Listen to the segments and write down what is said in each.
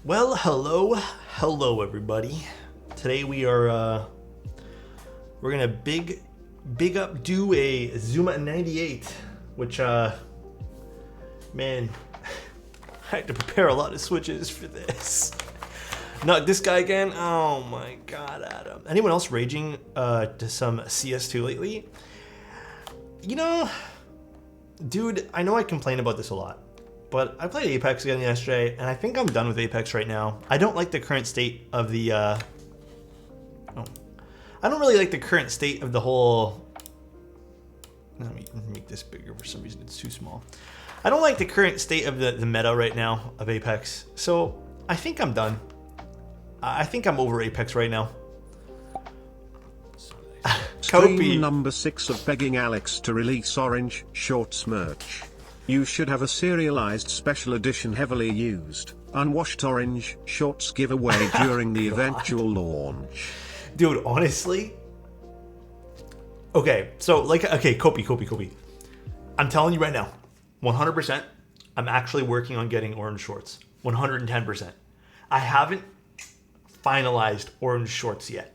Well, hello everybody. Today we're gonna big up do a Zoom98, which man, I had to prepare a lot of switches for this. Not this guy again. Oh my god, Adam. Anyone else raging to some CS2 lately? You know, dude, I know I complain about this a lot. But I played Apex again yesterday, and I think I'm done with Apex right now. I don't like the current state of the, I don't really like the current state of the whole... Let me make this bigger. For some reason, it's too small. I don't like the current state of the meta right now of Apex. So, I think I'm done. I think I'm over Apex right now. Stream number 6 of begging Alex to release orange shorts merch. You should have a serialized special edition heavily used, unwashed orange shorts giveaway during the eventual launch. Dude, honestly. Okay, so Kopi. I'm telling you right now, 100%, I'm actually working on getting orange shorts. 110%. I haven't finalized orange shorts yet.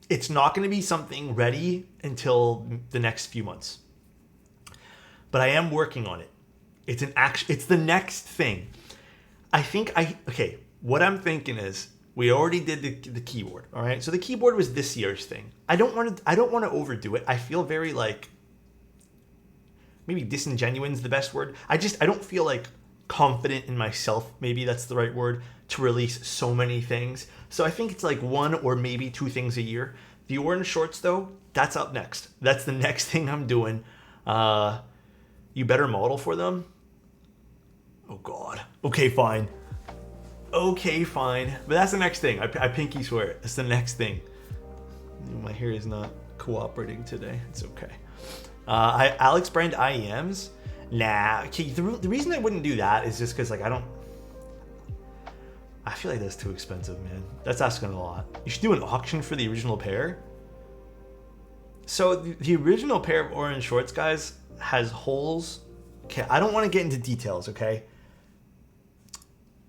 It's not going to be something ready until the next few months. But I am working on it. It's the next thing. What I'm thinking is we already did the keyboard, all right? So the keyboard was this year's thing. I don't want to overdo it. I feel very like maybe disingenuous is the best word. I don't feel like confident in myself, maybe that's the right word, to release so many things. So I think it's like one or maybe two things a year. The orange shorts though, that's up next. That's the next thing I'm doing. You better model for them? Oh god. Okay, fine. But that's the next thing. I pinky swear it. That's the next thing. My hair is not cooperating today. It's okay. Alex brand IEMs? Nah. Okay, the reason I wouldn't do that is just because like I feel like that's too expensive, man. That's asking a lot. You should do an auction for the original pair. So the original pair of orange shorts, guys, has holes. Okay, I don't want to get into details, okay?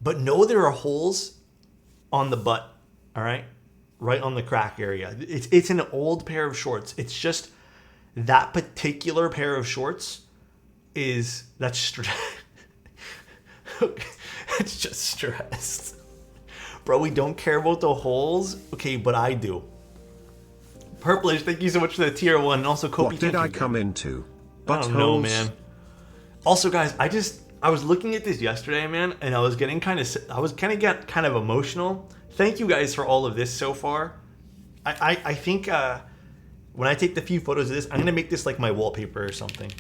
But know there are holes on the butt, all right? Right on the crack area. It's an old pair of shorts. It's just that particular pair of shorts that's it's just stressed. Bro, we don't care about the holes, okay, but I do. Purplish, thank you so much for the tier 1. And also, Kopi, what did I come into? I don't know, man. Also, guys, I was looking at this yesterday, man, and I was getting kind of emotional. Thank you guys for all of this so far. I think when I take the few photos of this, I'm gonna make this like my wallpaper or something.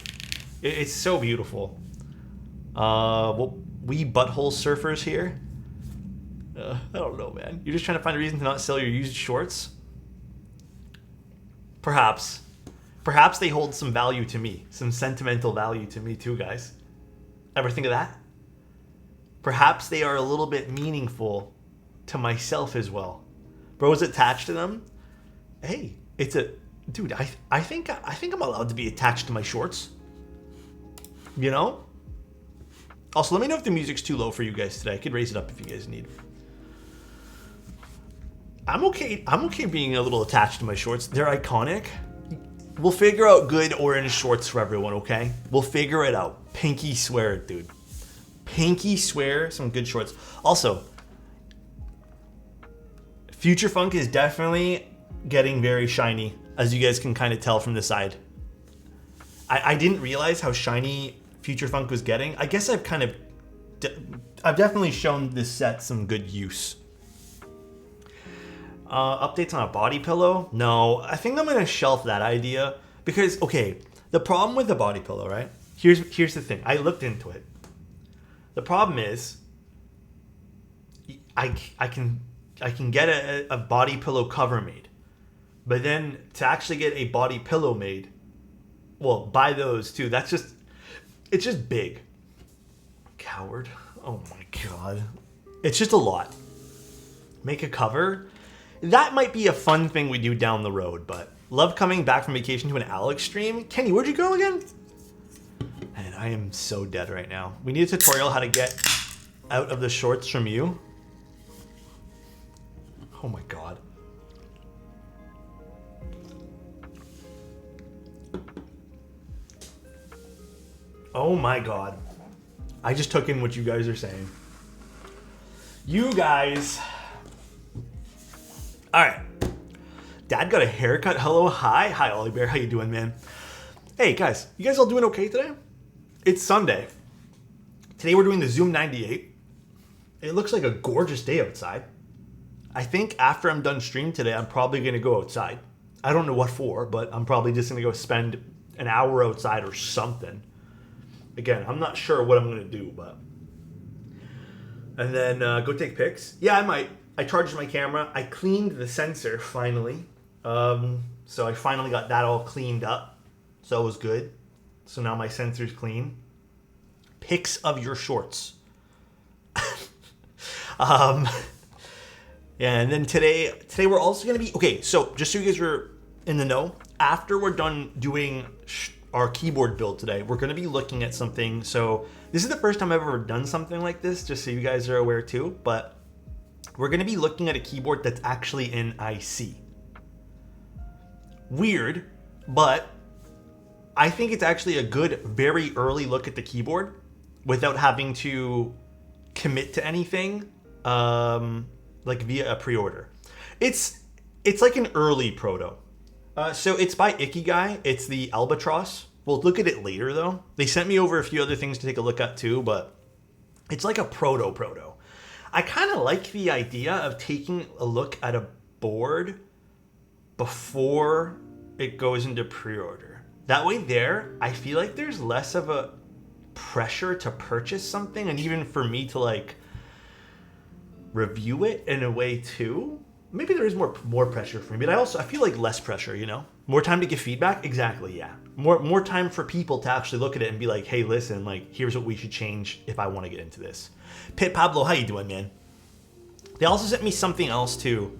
It's so beautiful. Well, we butthole surfers here. I don't know, man. You're just trying to find a reason to not sell your used shorts? Perhaps they hold some value to me, some sentimental value to me too, guys. Ever think of that? Perhaps they are a little bit meaningful to myself as well. Bros attached to them? Hey, dude, I think I'm allowed to be attached to my shorts. You know? Also, let me know if the music's too low for you guys today. I could raise it up if you guys need. I'm okay being a little attached to my shorts. They're iconic. We'll figure out good orange shorts for everyone, okay? We'll figure it out. Pinky swear it, dude. Pinky swear some good shorts. Also, Future Funk is definitely getting very shiny, as you guys can kind of tell from the side. I didn't realize how shiny Future Funk was getting. I guess I've definitely shown this set some good use. Updates on a body pillow? No, I think I'm gonna shelf that idea because, okay, the problem with the body pillow, right? Here's the thing. I looked into it. The problem is, I can get a body pillow cover made, but then to actually get a body pillow made, well, buy those too. It's just big. Coward. Oh my god. It's just a lot. Make a cover. That might be a fun thing we do down the road, but love coming back from vacation to an Alex stream. Kenny, where'd you go again? Man, I am so dead right now. We need a tutorial how to get out of the shorts from you. Oh my God. Oh my God. I just took in what you guys are saying. You guys. All right. Dad got a haircut. Hello. Hi. Hi, Ollie Bear. How you doing, man? Hey, guys. You guys all doing okay today? It's Sunday. Today we're doing the Zoom98. It looks like a gorgeous day outside. I think after I'm done stream today, I'm probably going to go outside. I don't know what for, but I'm probably just going to go spend an hour outside or something. Again, I'm not sure what I'm going to do, but... And then go take pics. Yeah, I might. I charged my camera. I cleaned the sensor, finally. So I finally got that all cleaned up. So it was good. So now my sensor's clean. Pics of your shorts. Yeah, and then today we're also going to be... Okay, so just so you guys are in the know, after we're done doing our keyboard build today, we're going to be looking at something. So this is the first time I've ever done something like this, just so you guys are aware too. But we're going to be looking at a keyboard that's actually in IC. Weird, but I think it's actually a good, very early look at the keyboard without having to commit to anything. Like via a pre-order. It's like an early proto. So it's by Ikigai. It's the Albatross. We'll look at it later though. They sent me over a few other things to take a look at too, but it's like a proto. I kind of like the idea of taking a look at a board before it goes into pre-order. That way there, I feel like there's less of a pressure to purchase something, and even for me to like review it in a way too. Maybe there is more pressure for me, but I feel like less pressure, you know? More time to give feedback? Exactly, yeah. More time for people to actually look at it and be like, hey, listen, like, here's what we should change if I want to get into this. Pit Pablo, how you doing, man? They also sent me something else too,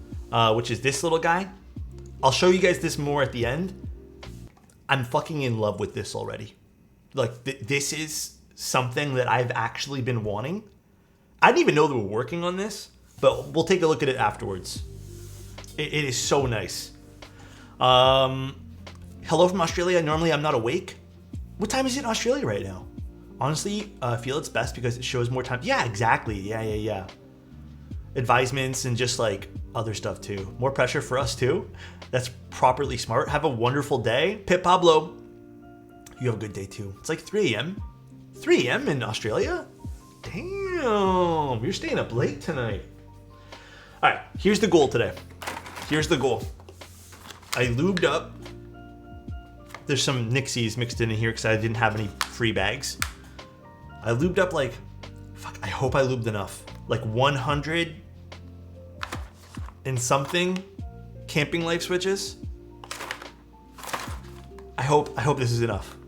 which is this little guy. I'll show you guys this more at the end. I'm fucking in love with this already. Like, this is something that I've actually been wanting. I didn't even know they were working on this, but we'll take a look at it afterwards. It is so nice. Hello from Australia. Normally I'm not awake. What time is it in Australia right now? Honestly, I feel it's best because it shows more time. Yeah, exactly. Yeah. Advisements and just like other stuff too. More pressure for us too. That's properly smart. Have a wonderful day. Pit Pablo, you have a good day too. It's like 3 a.m. 3 a.m. in Australia? Damn, you're staying up late tonight. All right, here's the goal today. Here's the goal. I lubed up. There's some Nixies mixed in here because I didn't have any free bags. I lubed up like, I hope I lubed enough. Like 100 and something camping life switches. I hope this is enough.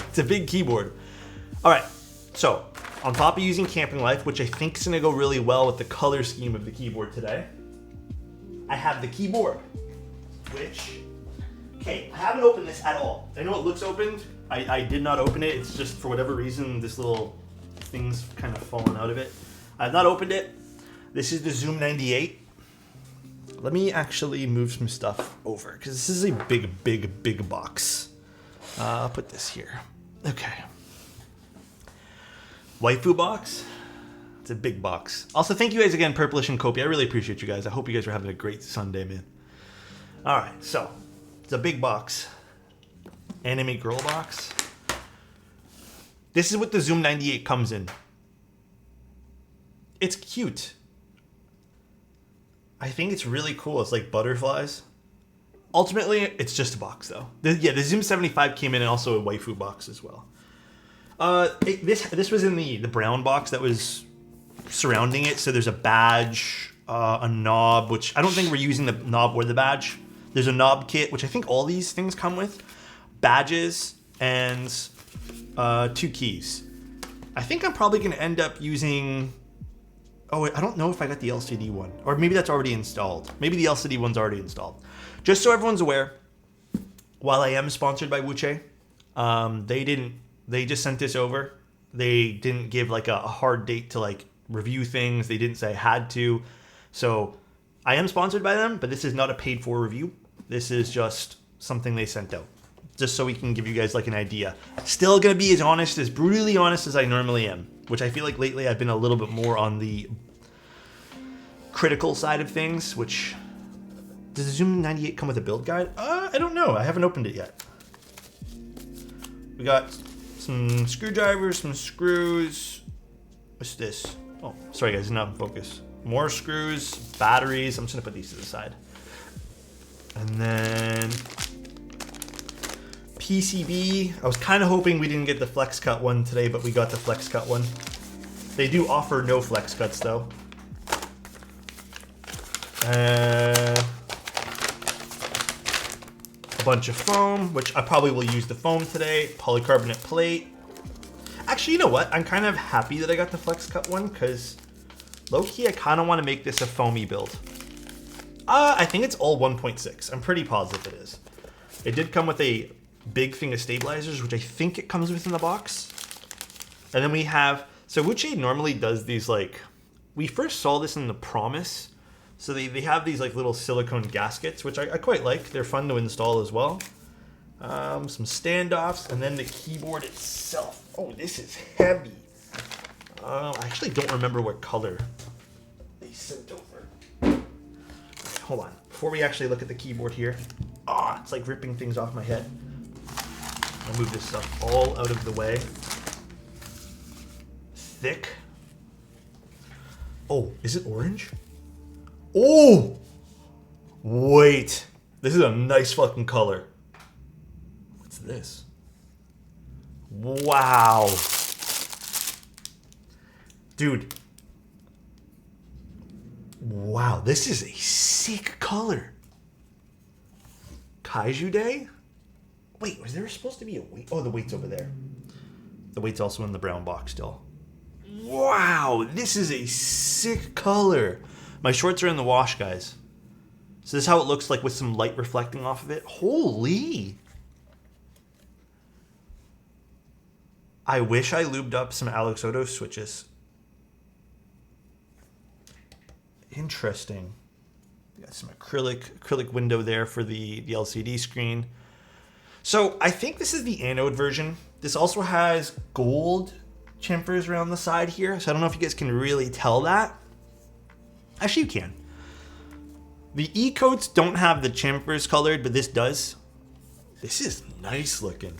It's a big keyboard. All right. So, on top of using Camping Life, which I think is going to go really well with the color scheme of the keyboard today, I have the keyboard, which, okay, I haven't opened this at all. I know it looks opened. I did not open it. It's just, for whatever reason, this little thing's kind of fallen out of it. I've not opened it. This is the Zoom98. Let me actually move some stuff over, because this is a big box. I'll put this here. Okay. Waifu box. It's a big box. Also, thank you guys again, Purplish and Kopi. I really appreciate you guys. I hope you guys are having a great Sunday, man. All right, so it's a big box. Anime girl box. This is what the Zoom98 comes in. It's cute. I think it's really cool. It's like butterflies. Ultimately, it's just a box, though. The Zoom75 came in and also a waifu box as well. This was in the brown box that was surrounding it. So there's a badge, a knob, which I don't think we're using the knob or the badge. There's a knob kit, which I think all these things come with. Badges and 2 keys. I think I'm probably going to end up using... Oh, wait, I don't know if I got the LCD one. Or maybe that's already installed. Maybe the LCD one's already installed. Just so everyone's aware, while I am sponsored by Wuche, they just sent this over. They didn't give like a hard date to like review things. They didn't say I had to. So I am sponsored by them, but this is not a paid for review. This is just something they sent out, just so we can give you guys like an idea. Still gonna be as honest, as brutally honest as I normally am, which I feel like lately I've been a little bit more on the critical side of things, which... Does the Zoom98 come with a build guide? I don't know. I haven't opened it yet. We got some screwdrivers, some screws. What's this? Oh, sorry guys, not in focus. More screws, batteries. I'm just gonna put these to the side. And then PCB. I was kind of hoping we didn't get the flex cut one today, but we got the flex cut one. They do offer no flex cuts though. A bunch of foam, which I probably will use the foam today. Polycarbonate plate. Actually, you know what? I'm kind of happy that I got the flex cut one, because low-key I kind of want to make this a foamy build. I think it's all 1.6. I'm pretty positive it is. It did come with a big thing of stabilizers, which I think it comes with in the box. And then we have, so Wuche normally does these like, we first saw this in the Promise. So they have these like little silicone gaskets, which I quite like. They're fun to install as well. Some standoffs, and then the keyboard itself. Oh, this is heavy. I actually don't remember what color they sent over. Hold on. Before we actually look at the keyboard here. Ah, it's like ripping things off my head. I'll move this stuff all out of the way. Thick. Oh, is it orange? Oh! Wait. This is a nice fucking color. What's this? Wow. Dude. Wow, this is a sick color. Kaiju Day? Wait, was there supposed to be a weight? Oh, the weight's over there. The weight's also in the brown box still. Wow, this is a sick color. My shorts are in the wash, guys. So this is how it looks like with some light reflecting off of it. Holy. I wish I lubed up some Alex Odo switches. Interesting. Got some acrylic window there for the LCD screen. So I think this is the anode version. This also has gold chamfers around the side here. So I don't know if you guys can really tell that. Actually, you can. The E-coats don't have the chamfers colored, but this does. This is nice looking.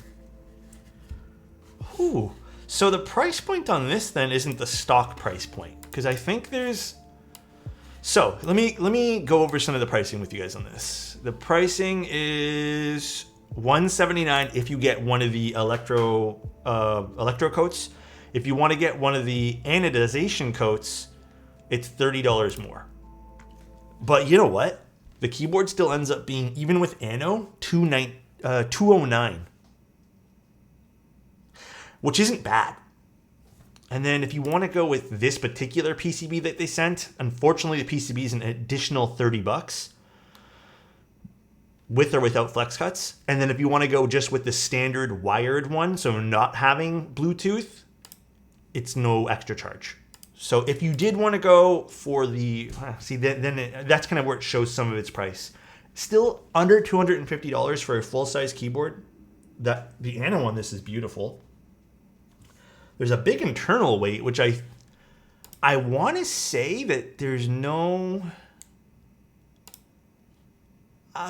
Ooh. So the price point on this then isn't the stock price point, because I think there's... So let me go over some of the pricing with you guys on this. The pricing is $179 if you get one of the electro coats. If you want to get one of the anodization coats, it's $30 more. But you know what? The keyboard still ends up being, even with ano, $209, which isn't bad. And then if you want to go with this particular PCB that they sent, unfortunately the PCB is an additional $30 with or without flex cuts. And then if you want to go just with the standard wired one, so not having Bluetooth, it's no extra charge. So if you did want to go for the, that's kind of where it shows some of its price. Still under $250 for a full-size keyboard. The ano on this is beautiful. There's a big internal weight, which I want to say that there's no...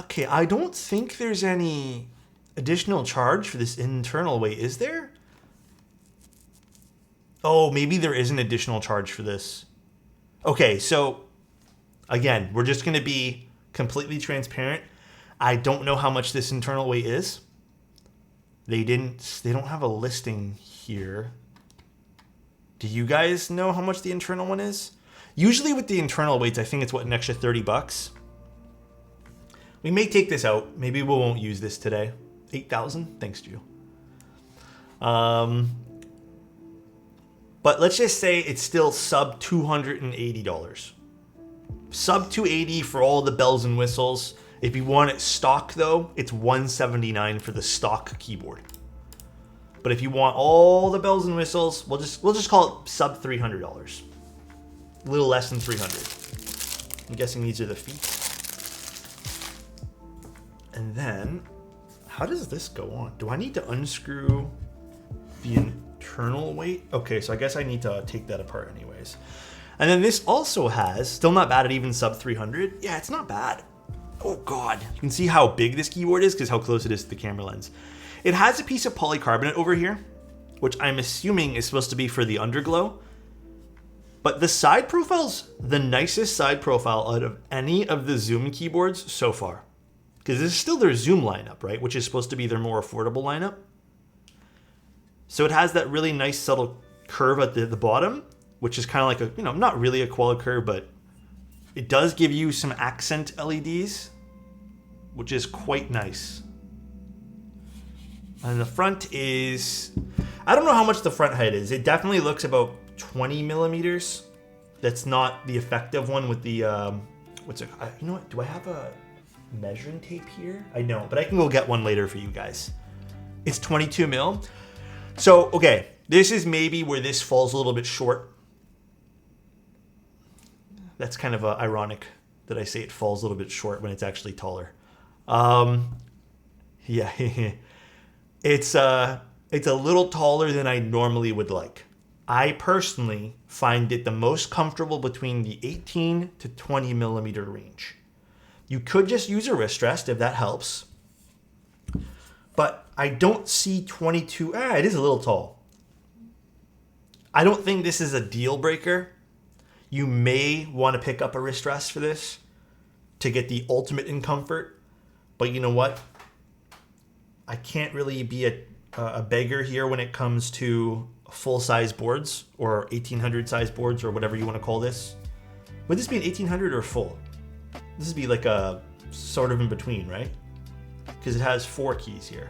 Okay, I don't think there's any additional charge for this internal weight, is there? Oh, maybe there is an additional charge for this. Okay, so again, we're just going to be completely transparent. I don't know how much this internal weight is. They don't have a listing here. Do you guys know how much the internal one is? Usually with the internal weights, I think it's an extra $30. We may take this out. Maybe we won't use this today. 8,000? Thanks, Drew. But let's just say it's still sub $280. Sub $280 for all the bells and whistles. If you want it stock though, it's $179 for the stock keyboard. But if you want all the bells and whistles, we'll just call it sub $300. A little less than $300. I'm guessing these are the feet. And then, how does this go on? Do I need to unscrew the internal weight? Okay, so I guess I need to take that apart anyways. And then this also has, still not bad at even sub 300. Yeah, it's not bad. Oh God, you can see how big this keyboard is because how close it is to the camera lens. It has a piece of polycarbonate over here, which I'm assuming is supposed to be for the underglow. But the side profile's the nicest side profile out of any of the Zoom keyboards so far. Because this is still their Zoom lineup, right? Which is supposed to be their more affordable lineup. So it has that really nice subtle curve at the bottom, which is kind of like a, you know, not really a quad curve, but it does give you some accent LEDs, which is quite nice. And the front is, I don't know how much the front height is. It definitely looks about 20 millimeters. That's not the effective one with the, what's it, you know what, do I have a measuring tape here? I don't, but I can go get one later for you guys. It's 22 mil. So, okay, this is maybe where this falls a little bit short. That's kind of ironic that I say it falls a little bit short when it's actually taller. Yeah, it's a little taller than I normally would like. I personally find it the most comfortable between the 18 to 20 millimeter range. You could just use a wrist rest if that helps. But I don't see 22. It is a little tall. I don't think this is a deal breaker. You may want to pick up a wrist rest for this to get the ultimate in comfort. But you know what? I can't really be a beggar here when it comes to full-size boards or 1800 size boards or whatever you want to call this. Would this be an 1800 or full? This would be like a sort of in between, right? Because it has 4 keys here.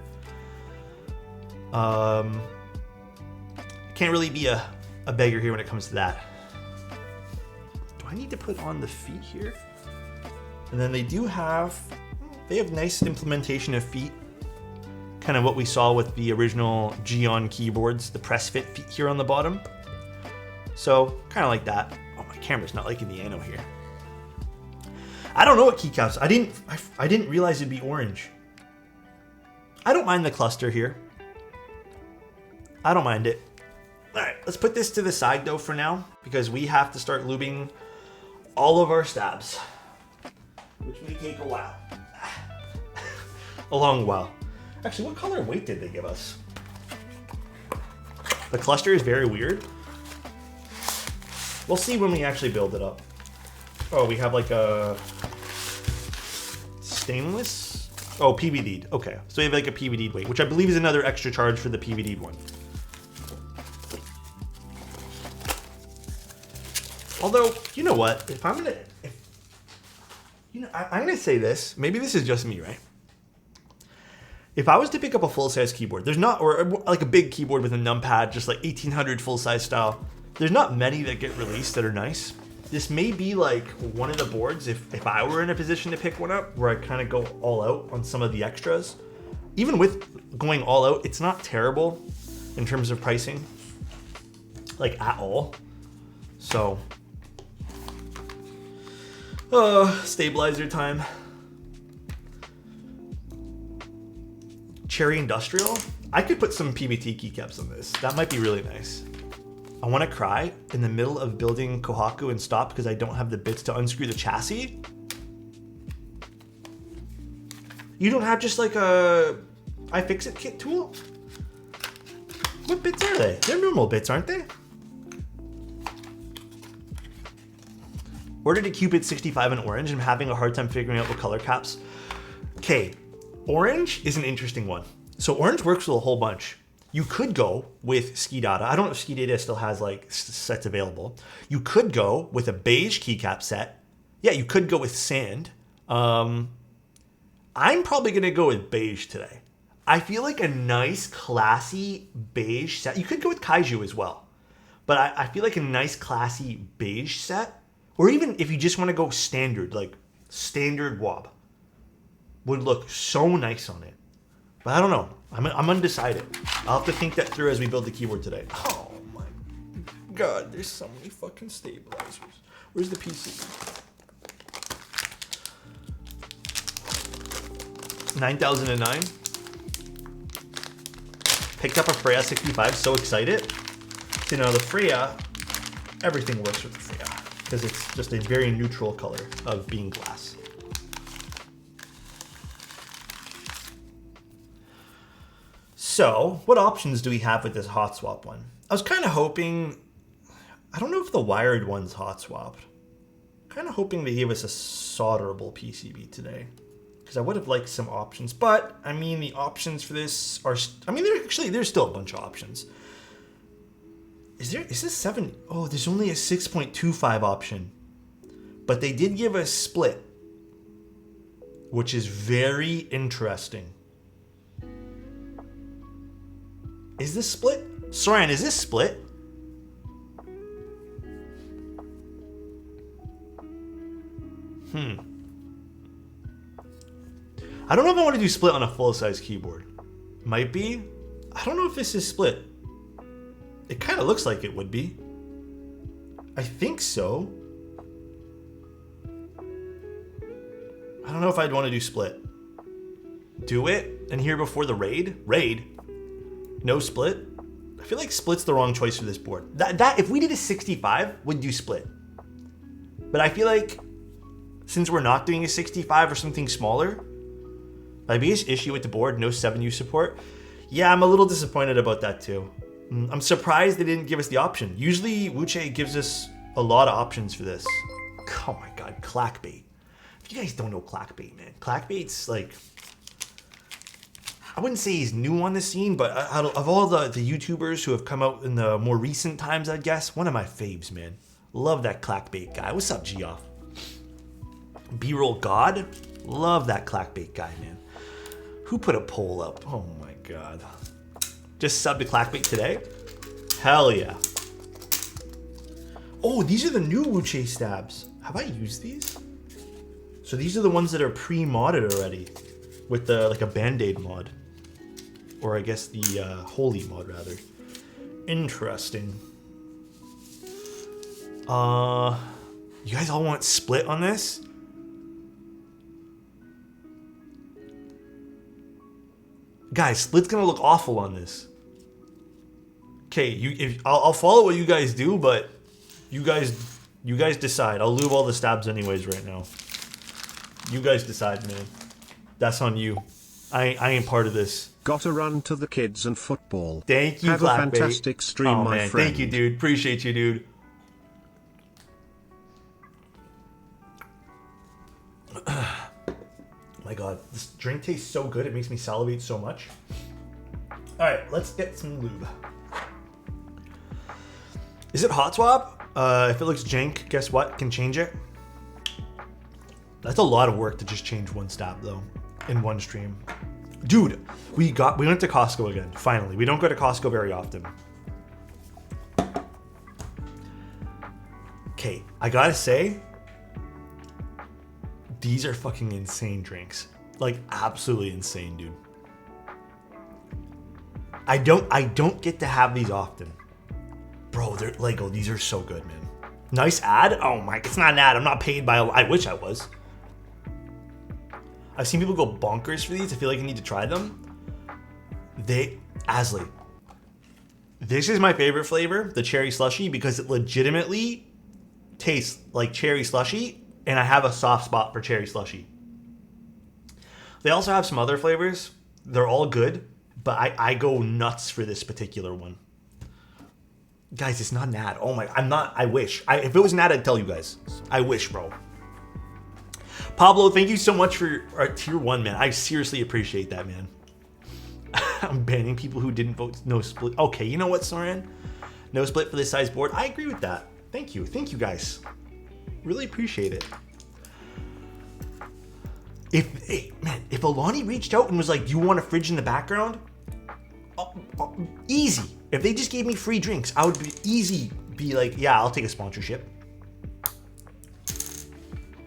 Can't really be a beggar here when it comes to that. Do I need to put on the feet here? And then they have nice implementation of feet. Kind of what we saw with the original Geon keyboards, the press fit feet here on the bottom. So kind of like that. Oh, my camera's not liking the ano here. I don't know what keycaps. I didn't realize it'd be orange. I don't mind the cluster here. I don't mind it. All right, let's put this to the side though for now because we have to start lubing all of our stabs, which may take a while. A long while. Actually, what color weight did they give us? The cluster is very weird. We'll see when we actually build it up. Oh, we have like a stainless? Oh, PVD'd. Okay, so we have like a PVD'd weight, which I believe is another extra charge for the PVD'd one. Although, you know what? If I'm gonna say this. Maybe this is just me, right? If I was to pick up a full-size keyboard, or like a big keyboard with a numpad, just like 1800 full-size style, there's not many that get released that are nice. This may be like one of the boards, if I were in a position to pick one up, where I kind of go all out on some of the extras. Even with going all out, it's not terrible in terms of pricing, like at all. So, stabilizer time. Cherry Industrial. I could put some PBT keycaps on this. That might be really nice. I want to cry in the middle of building Kohaku and stop because I don't have the bits to unscrew the chassis. You don't have just like a iFixit kit tool? What bits are they? They're normal bits, aren't they? Ordered a Cupid 65 in orange and I'm having a hard time figuring out what color caps. Okay. Orange is an interesting one. So orange works with a whole bunch. You could go with Ski Data. I don't know if Ski Data still has like sets available. You could go with a beige keycap set. Yeah, you could go with sand. I'm probably gonna go with beige today. I feel like a nice classy beige set. You could go with Kaiju as well. But I feel like a nice classy beige set, or even if you just want to go standard, like standard wob, would look so nice on it. But I don't know. I'm undecided. I'll have to think that through as we build the keyboard today. Oh my God, there's so many fucking stabilizers. Where's the PC? 9009. Picked up a Freya 65, so excited. You know, the Freya, everything works with the Freya because it's just a very neutral color of being glass. So, what options do we have with this hot swap one? I was kind of hoping, I don't know if the wired one's hot swapped. Kind of hoping they gave us a solderable PCB today, because I would have liked some options. But I mean, the options for this are, I mean, there's still a bunch of options. Is this 7? Oh, there's only a 6.25 option, but they did give us split, which is very interesting. Is this split? Soren, is this split? I don't know if I want to do split on a full-size keyboard. Might be. I don't know if this is split. It kind of looks like it would be. I think so. I don't know if I'd want to do split. Do it? And here before the raid? Raid? No split? I feel like split's the wrong choice for this board. That if we did a 65, would do split. But I feel like since we're not doing a 65 or something smaller, my biggest issue with the board, no 7U support. Yeah, I'm a little disappointed about that too. I'm surprised they didn't give us the option. Usually Wuche gives us a lot of options for this. Oh my god, clackbait. If you guys don't know clackbait, man. Clackbait's like, I wouldn't say he's new on the scene, but of all the YouTubers who have come out in the more recent times, I guess, one of my faves, man. Love that clackbait guy. What's up, Geoff? B-roll God? Love that clackbait guy, man. Who put a poll up? Oh my god. Just sub to clackbait today? Hell yeah. Oh, these are the new Wuche stabs. Have I used these? So these are the ones that are pre-modded already with the like a Band-Aid mod. Or I guess the Holy mod rather. Interesting. You guys all want split on this? Guys, split's gonna look awful on this. Okay, I'll follow what you guys do, but you guys decide. I'll lube all the stabs anyways right now. You guys decide, man. That's on you. I ain't part of this. Gotta run to the kids and football. Thank you, Have a fantastic stream, my friend. Thank you, dude. Appreciate you, dude. My god, this drink tastes so good, it makes me salivate so much. Alright, let's get some lube. Is it hot swap? If it looks jank, guess what? Can change it. That's a lot of work to just change one stab though, in one stream. Dude, we went to Costco again, finally. We don't go to Costco very often. Okay, I gotta say, these are fucking insane drinks. Like, absolutely insane, dude. I don't get to have these often. Bro, they're Lego, these are so good, man. Nice ad? Oh my, it's not an ad. I'm not paid by, I wish I was. I've seen people go bonkers for these. I feel like I need to try them. Asley. This is my favorite flavor, the cherry slushy, because it legitimately tastes like cherry slushy, and I have a soft spot for cherry slushy. They also have some other flavors. They're all good, but I go nuts for this particular one. Guys, it's not an ad. Oh my, I wish. If it was an ad, I'd tell you guys. I wish, bro. Pablo, thank you so much for our tier 1, man. I seriously appreciate that, man. I'm banning people who didn't vote no split. Okay, you know what, Soren? No split for this size board. I agree with that. Thank you. Thank you, guys. Really appreciate it. If Alani reached out and was like, do you want a fridge in the background? Easy. If they just gave me free drinks, I would be like, yeah, I'll take a sponsorship.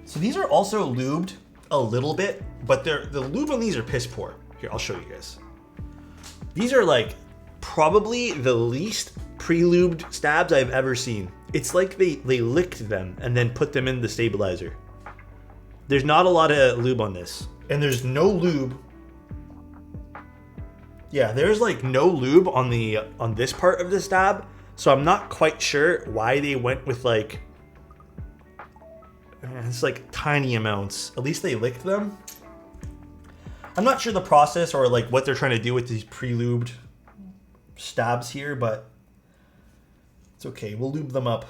So these are also lubed a little bit, but the lube on these are piss poor. Here, I'll show you guys. These are like probably the least pre-lubed stabs I've ever seen. It's like they licked them and then put them in the stabilizer. There's not a lot of lube on this. And there's no lube Yeah, there's like no lube on this part of the stab, so I'm not quite sure why they went with like it's like tiny amounts. At least they licked them. I'm not sure the process or like what they're trying to do with these pre-lubed stabs here, but it's okay. We'll lube them up.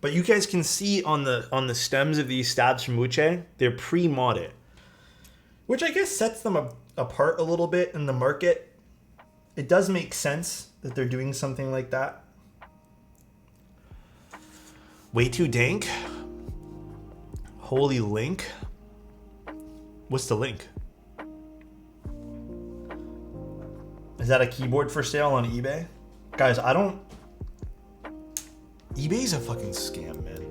But you guys can see on the stems of these stabs from Uche, they're pre-modded, which I guess sets them apart a little bit in the market. It does make sense that they're doing something like that. Way too dank. Holy link. What's the link? Is that a keyboard for sale on eBay? Guys, eBay's a fucking scam, man.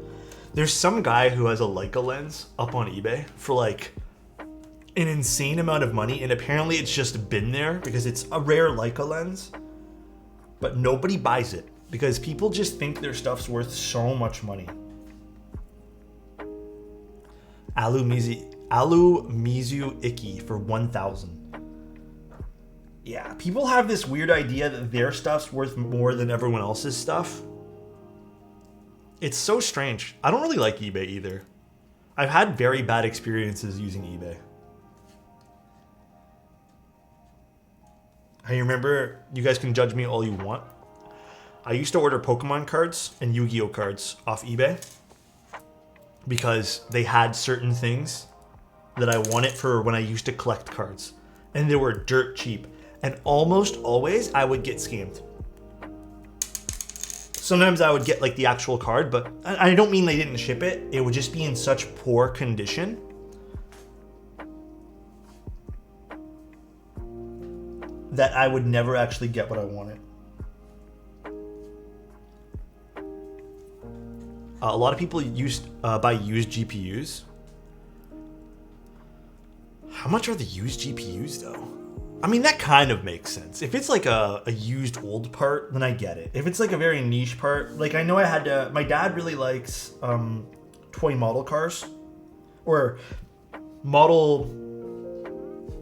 There's some guy who has a Leica lens up on eBay for like an insane amount of money, and apparently it's just been there because it's a rare Leica lens, but nobody buys it because people just think their stuff's worth so much money. Alu Mizu Icky for 1,000. Yeah, people have this weird idea that their stuff's worth more than everyone else's stuff. It's so strange. I don't really like eBay either. I've had very bad experiences using eBay. I remember, you guys can judge me all you want. I used to order Pokemon cards and Yu-Gi-Oh cards off eBay because they had certain things that I wanted for when I used to collect cards. And they were dirt cheap. And almost always I would get scammed. Sometimes I would get like the actual card, but I don't mean they didn't ship it. It would just be in such poor condition that I would never actually get what I wanted. A lot of people buy used GPUs. How much are the used GPUs though? I mean, that kind of makes sense. If it's like a used old part, then I get it. If it's like a very niche part, like I know I had to, my dad really likes toy model cars or model,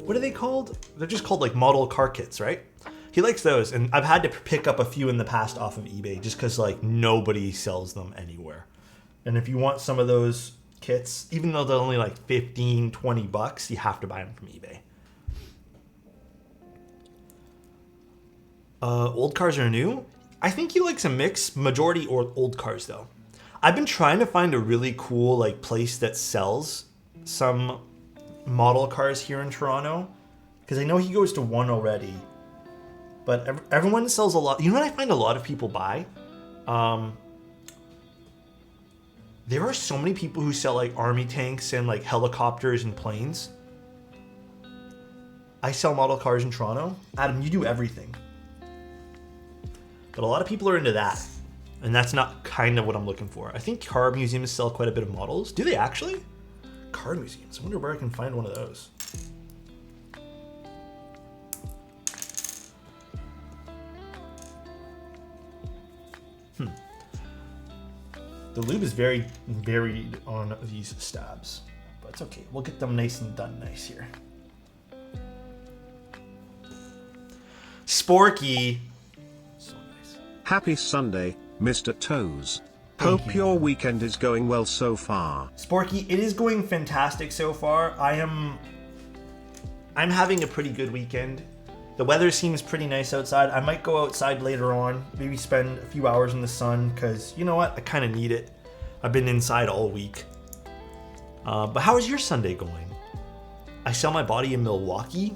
what are they called? They're just called like model car kits, right? He likes those, and I've had to pick up a few in the past off of eBay just because like nobody sells them anywhere. And if you want some of those kits, even though they're only like 15, 20 bucks, you have to buy them from eBay. Old cars are new? I think he likes a mix, majority or old cars though. I've been trying to find a really cool like place that sells some model cars here in Toronto, because I know he goes to one already, but everyone sells a lot. You know what I find a lot of people buy? There are so many people who sell like army tanks and like helicopters and planes. I sell model cars in Toronto. Adam, you do everything. But a lot of people are into that. And that's not kind of what I'm looking for. I think car museums sell quite a bit of models. Do they actually? Car museums. I wonder where I can find one of those. The lube is very varied on these stabs. But it's okay. We'll get them nice and done nice here. Sporky. So nice. Happy Sunday, Mr. Toes. Hope your weekend is going well so far. Sporky, it is going fantastic so far. I'm having a pretty good weekend. The weather seems pretty nice outside. I might go outside later on, maybe spend a few hours in the sun, because you know what? I kind of need it. I've been inside all week. But how is your Sunday going? I sell my body in Milwaukee.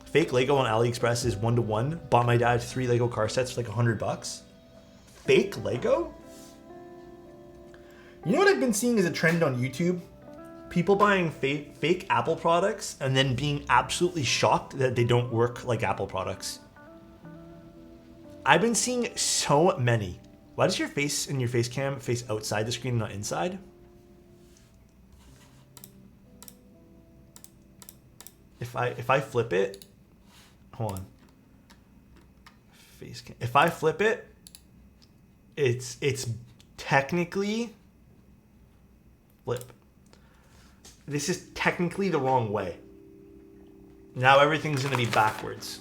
Fake Lego on AliExpress is 1-to-1. Bought my dad 3 Lego car sets for like $100. Fake Lego? You know what I've been seeing as a trend on YouTube? People buying fake Apple products and then being absolutely shocked that they don't work like Apple products. I've been seeing so many. Why does your face and your face cam face outside the screen, not inside? If I flip it, hold on. Face cam. If I flip it, it's technically flip. This is technically the wrong way. Now everything's gonna be backwards.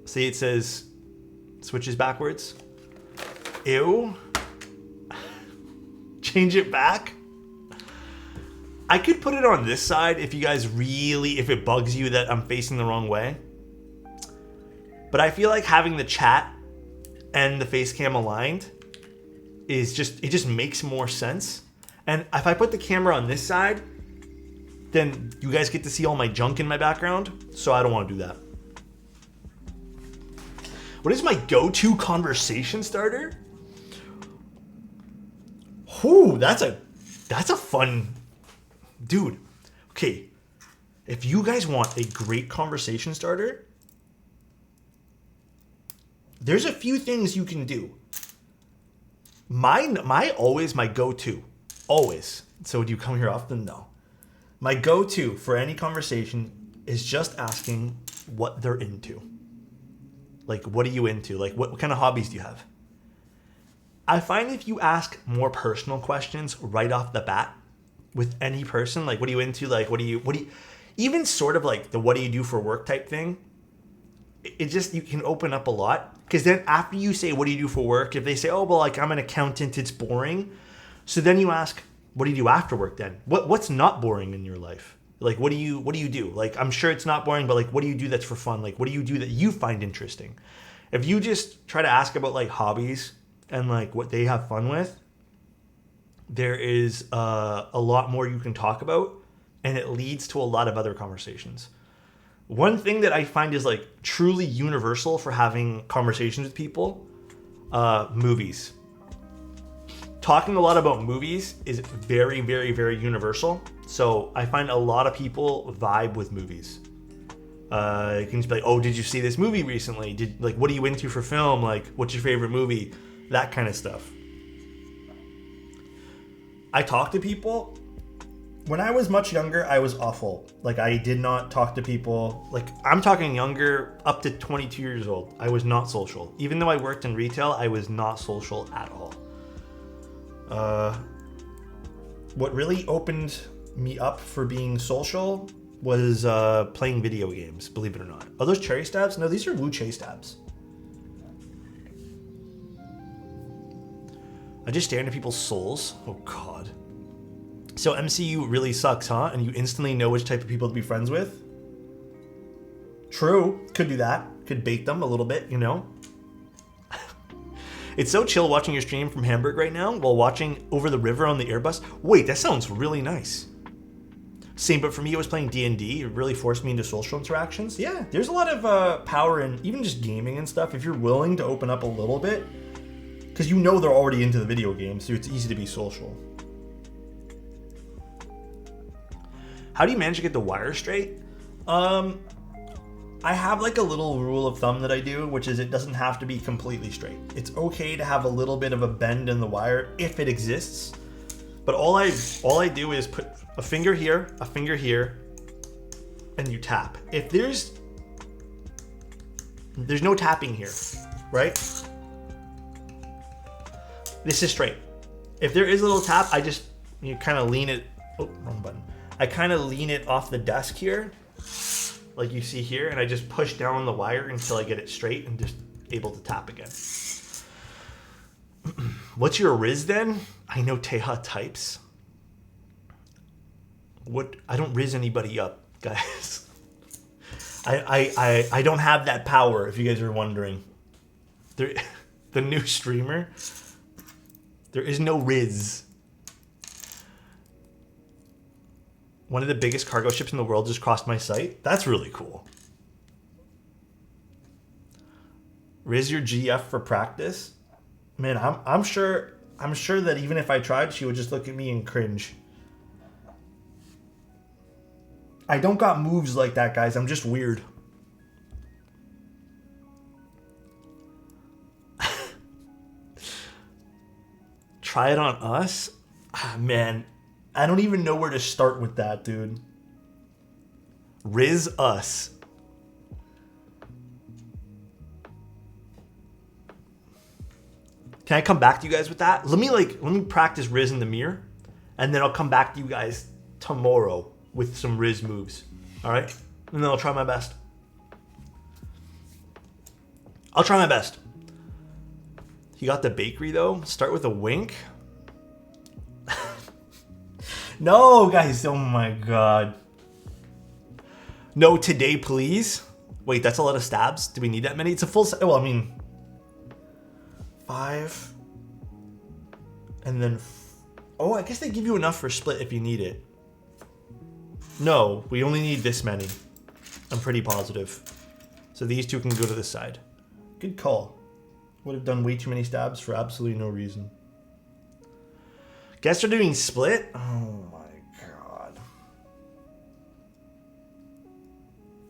See, it says switches backwards. Ew. Change it back. I could put it on this side if you guys really, if it bugs you that I'm facing the wrong way. But I feel like having the chat and the face cam aligned is just, it just makes more sense. And if I put the camera on this side, then you guys get to see all my junk in my background. So I don't want to do that. What is my go-to conversation starter? Whoo, that's a fun, dude. Okay, if you guys want a great conversation starter, there's a few things you can do. My go-to, always. So do you come here often? No. My go-to for any conversation is just asking what they're into. Like, what are you into? Like, what kind of hobbies do you have? I find if you ask more personal questions right off the bat with any person, like, what are you into? Like, what do you, even sort of like the what do you do for work type thing, it just, you can open up a lot. Because then after you say, what do you do for work? If they say, oh, well, like, I'm an accountant, it's boring. So then you ask, what do you do after work then? What's not boring in your life? Like, what do you do? Like, I'm sure it's not boring, but like, what do you do that's for fun? Like, what do you do that you find interesting? If you just try to ask about like hobbies and like what they have fun with, there is a lot more you can talk about, and it leads to a lot of other conversations. One thing that I find is like truly universal for having conversations with people, movies. Talking a lot about movies is very, very, very universal. So I find a lot of people vibe with movies. You can just be like, oh, did you see this movie recently? What are you into for film? Like, what's your favorite movie? That kind of stuff. I talk to people. When I was much younger, I was awful. Like, I did not talk to people. Like, I'm talking younger, up to 22 years old. I was not social. Even though I worked in retail, I was not social at all. What really opened me up for being social was playing video games, believe it or not. Are those cherry stabs? No, these are Wu Che stabs. I just stare into people's souls. Oh, God. So MCU really sucks, huh? And you instantly know which type of people to be friends with? True. Could do that. Could bait them a little bit, you know? It's so chill watching your stream from Hamburg right now while watching Over the River on the Airbus. Wait, that sounds really nice. Same, but for me, it was playing D&D. It really forced me into social interactions. Yeah, there's a lot of power in even just gaming and stuff. If you're willing to open up a little bit, because you know they're already into the video game, so it's easy to be social. How do you manage to get the wire straight? I have like a little rule of thumb that I do, which is it doesn't have to be completely straight. It's okay to have a little bit of a bend in the wire if it exists. But all I do is put a finger here, and you tap. If there's no tapping here, right? This is straight. If there is a little tap, you kind of lean it. Oh, wrong button. I kind of lean it off the desk here, like you see here, and I just push down the wire until I get it straight and just able to tap again. What's your Riz then? I know Teha types. What? I don't Riz anybody up, guys. I don't have that power, if you guys are wondering. The new streamer, there is no Riz. One of the biggest cargo ships in the world just crossed my site. That's really cool. Riz your GF for practice? Man, I'm sure that even if I tried, she would just look at me and cringe. I don't got moves like that, guys. I'm just weird. Try it on us? Man, I don't even know where to start with that, dude. Riz us. Can I come back to you guys with that? Let me practice Riz in the mirror, and then I'll come back to you guys tomorrow with some Riz moves. All right? And then I'll try my best. I'll try my best. He got the bakery though. Start with a wink. No, guys. Oh my God. No, today, please. Wait, that's a lot of stabs. Do we need that many? It's a full set. Well, I mean, 5. And then, oh, I guess they give you enough for split if you need it. No, we only need this many. I'm pretty positive. So these two can go to this side. Good call. Would have done way too many stabs for absolutely no reason. Guess they're doing split? Oh my God.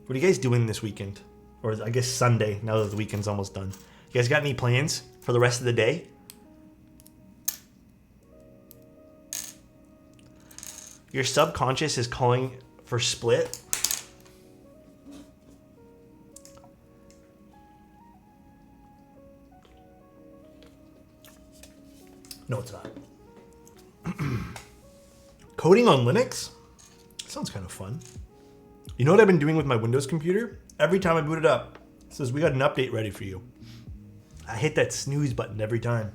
What are you guys doing this weekend? Or I guess Sunday, now that the weekend's almost done. You guys got any plans for the rest of the day? Your subconscious is calling for split. No, it's not. Coding on Linux? Sounds kind of fun. You know what I've been doing with my Windows computer? Every time I boot it up, it says we got an update ready for you. I hit that snooze button every time.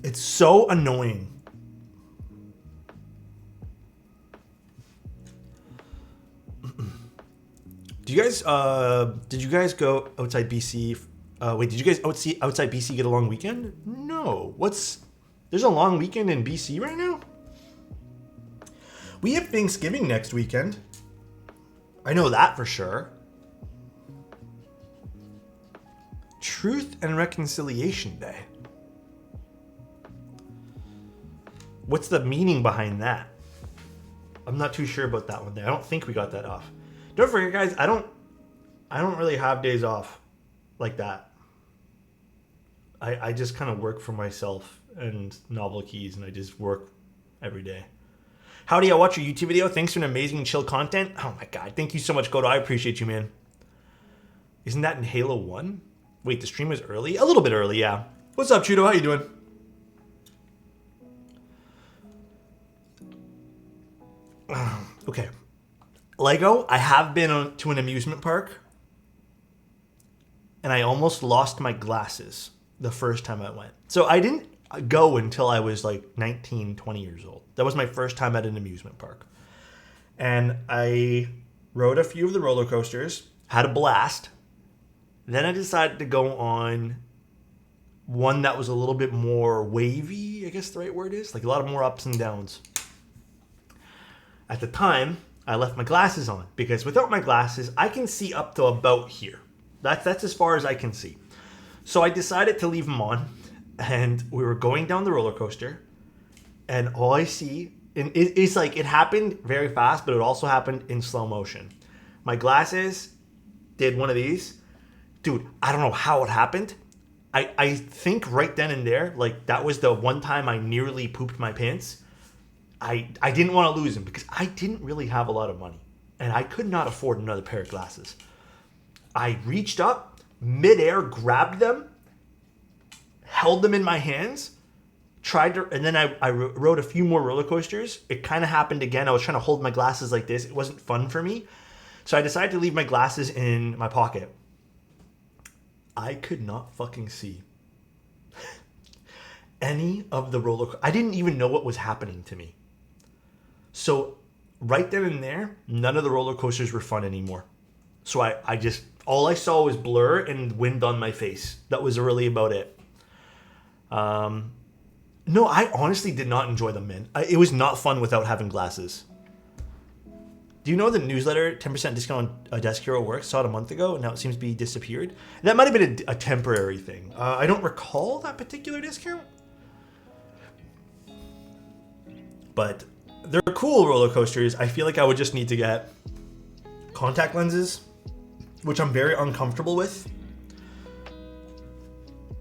It's so annoying. Did you guys go outside BC? Wait, did you guys outside BC get a long weekend? No. There's a long weekend in BC right now? We have Thanksgiving next weekend. I know that for sure. Truth and Reconciliation Day. What's the meaning behind that? I'm not too sure about that one there. I don't think we got that off. Don't forget, guys, I don't really have days off like that. I just kind of work for myself and Novel Keys, and I just work every day. Howdy, I watch your YouTube video. Thanks for an amazing chill content. Oh my God, thank you so much, Godo. I appreciate you, man. Isn't that in Halo 1? Wait, the stream was early? A little bit early, yeah. What's up, Chudo? How you doing? Okay. Lego, I have been to an amusement park, and I almost lost my glasses the first time I went. So I didn't go until I was like 19, 20 years old. That was my first time at an amusement park. And I rode a few of the roller coasters, had a blast. Then I decided to go on one that was a little bit more wavy, I guess the right word is, like a lot of more ups and downs. At the time, I left my glasses on because without my glasses, I can see up to about here. That's as far as I can see. So I decided to leave them on, and we were going down the roller coaster, and all I see, and it's like it happened very fast, but it also happened in slow motion. My glasses did one of these. Dude, I don't know how it happened. I think right then and there, like that was the one time I nearly pooped my pants. I didn't want to lose them because I didn't really have a lot of money, and I could not afford another pair of glasses. I reached up, midair, grabbed them, held them in my hands, and then I rode a few more roller coasters. It kind of happened again. I was trying to hold my glasses like this. It wasn't fun for me. So I decided to leave my glasses in my pocket. I could not fucking see any of the roller coasters. I didn't even know what was happening to me. So right then and there, none of the roller coasters were fun anymore. So I just, all I saw was blur and wind on my face. That was really about it. No, I honestly did not enjoy them, man. It was not fun without having glasses. Do you know the newsletter 10% discount on Desk Hero works? Saw it a month ago, and now it seems to be disappeared. That might have been a temporary thing. I don't recall that particular discount. But they're cool roller coasters. I feel like I would just need to get contact lenses, which I'm very uncomfortable with.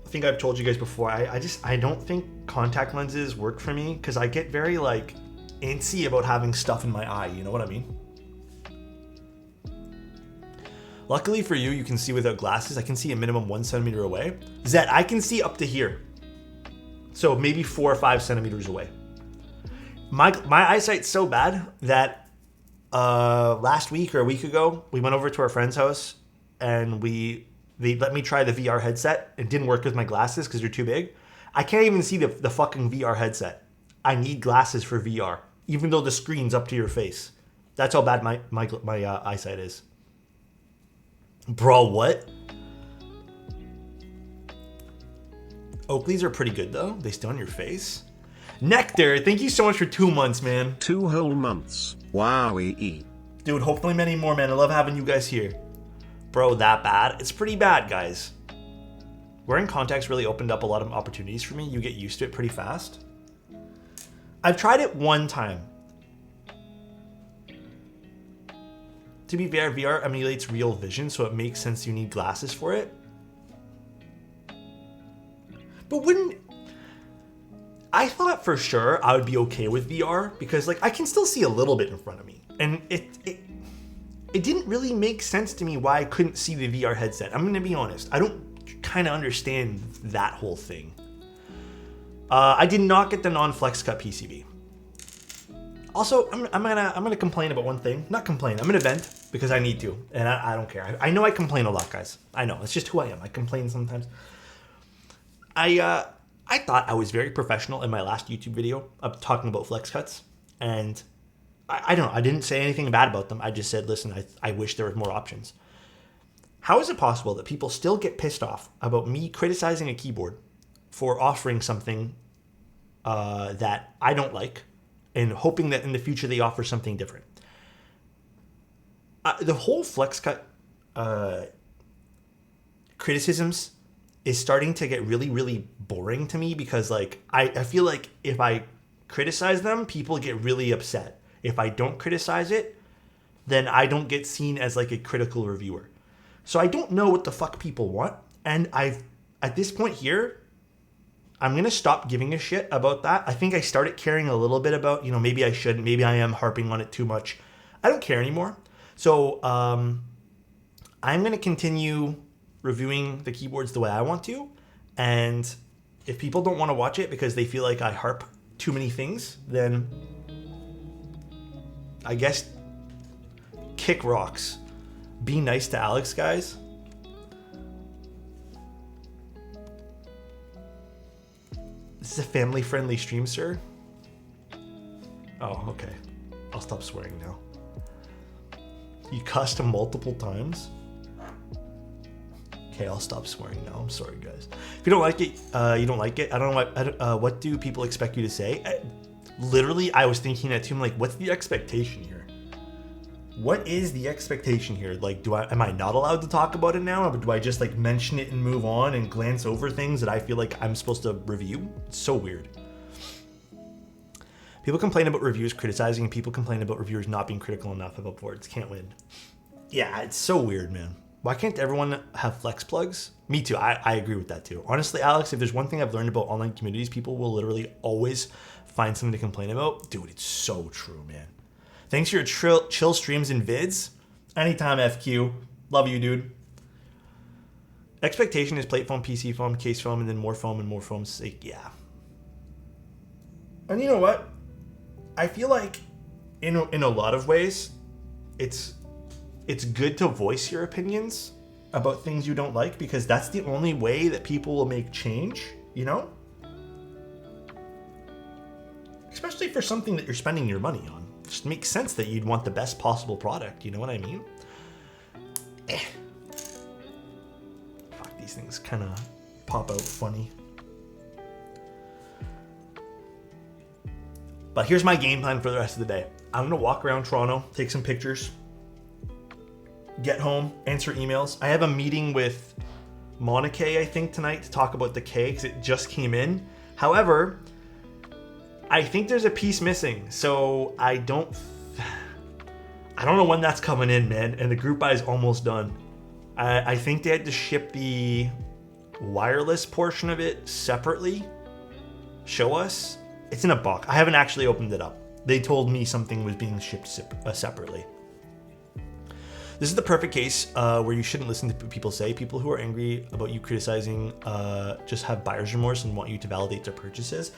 I think I've told you guys before, I don't think contact lenses work for me because I get very like antsy about having stuff in my eye, you know what I mean? Luckily for you, you can see without glasses. I can see a minimum 1 centimeter away. Zed, I can see up to here. So maybe 4 or 5 centimeters away. My eyesight's so bad that last week or a week ago, we went over to our friend's house and we They let me try the VR headset. It didn't work with my glasses because they're too big. I can't even see the fucking VR headset. I need glasses for VR, even though the screen's up to your face. That's how bad my eyesight is. Bro, what? Oakleys are pretty good though. They stay on your face. Nectar, thank you so much for 2 months, man. 2 whole months. Wowie. Dude, hopefully many more, man. I love having you guys here. Bro, that bad? It's pretty bad, guys. Wearing contacts really opened up a lot of opportunities for me. You get used to it pretty fast. I've tried it one time. To be fair, VR emulates real vision, so it makes sense you need glasses for it. But I thought for sure I would be okay with VR because like I can still see a little bit in front of me. And it didn't really make sense to me why I couldn't see the VR headset. I'm gonna be honest. I don't kind of understand that whole thing. I did not get the non-flex cut PCB. Also, I'm gonna complain about one thing. Not complain. I'm gonna vent because I need to, and I don't care. I know I complain a lot, guys. I know it's just who I am. I complain sometimes. I thought I was very professional in my last YouTube video of talking about flex cuts, and I don't know. I didn't say anything bad about them. I just said, listen, I wish there was more options. How is it possible that people still get pissed off about me criticizing a keyboard for offering something that I don't like and hoping that in the future they offer something different? The whole flex cut criticisms is starting to get really, really boring to me because like I feel like if I criticize them, people get really upset. If I don't criticize it, then I don't get seen as like a critical reviewer. So I don't know what the fuck people want. And at this point here, I'm going to stop giving a shit about that. I think I started caring a little bit about, maybe I shouldn't, maybe I am harping on it too much. I don't care anymore. So I'm going to continue reviewing the keyboards the way I want to. And if people don't want to watch it because they feel like I harp too many things, then I guess kick rocks. Be nice to Alex, guys. This is a family-friendly stream, sir. Oh, okay. I'll stop swearing now. You cussed multiple times? Okay, I'll stop swearing now. I'm sorry, guys. If you don't like it, you don't like it. I don't know what do people expect you to say? Literally, I was thinking that too. I'm like, what's the expectation here? What is the expectation here? Like, am I not allowed to talk about it now? Or do I just like mention it and move on and glance over things that I feel like I'm supposed to review? It's so weird. People complain about reviewers criticizing, and people complain about reviewers not being critical enough about boards. Can't win. Yeah, it's so weird, man. Why can't everyone have flex plugs? Me too. I agree with that too. Honestly, Alex, if there's one thing I've learned about online communities, people will literally always find something to complain about. Dude, it's so true, man. Thanks for your chill streams and vids. Anytime, FQ. Love you, dude. Expectation is plate foam, PC foam, case foam, and then more foam and more foam. Yeah. And you know what? I feel like in a lot of ways, it's good to voice your opinions about things you don't like because that's the only way that people will make change, Especially for something that you're spending your money on. It just makes sense that you'd want the best possible product, you know what I mean? Fuck, these things kind of pop out funny. But here's my game plan for the rest of the day. I'm going to walk around Toronto, take some pictures, get home, answer emails. I have a meeting with Monica, I think, tonight to talk about the K because it just came in. However, I think there's a piece missing, so I don't know when that's coming in, man. And the group buy is almost done. I think they had to ship the wireless portion of it separately. Show us. It's in a box. I haven't actually opened it up. They told me something was being shipped separately. This is the perfect case where you shouldn't listen to people say. People who are angry about you criticizing just have buyer's remorse and want you to validate their purchases.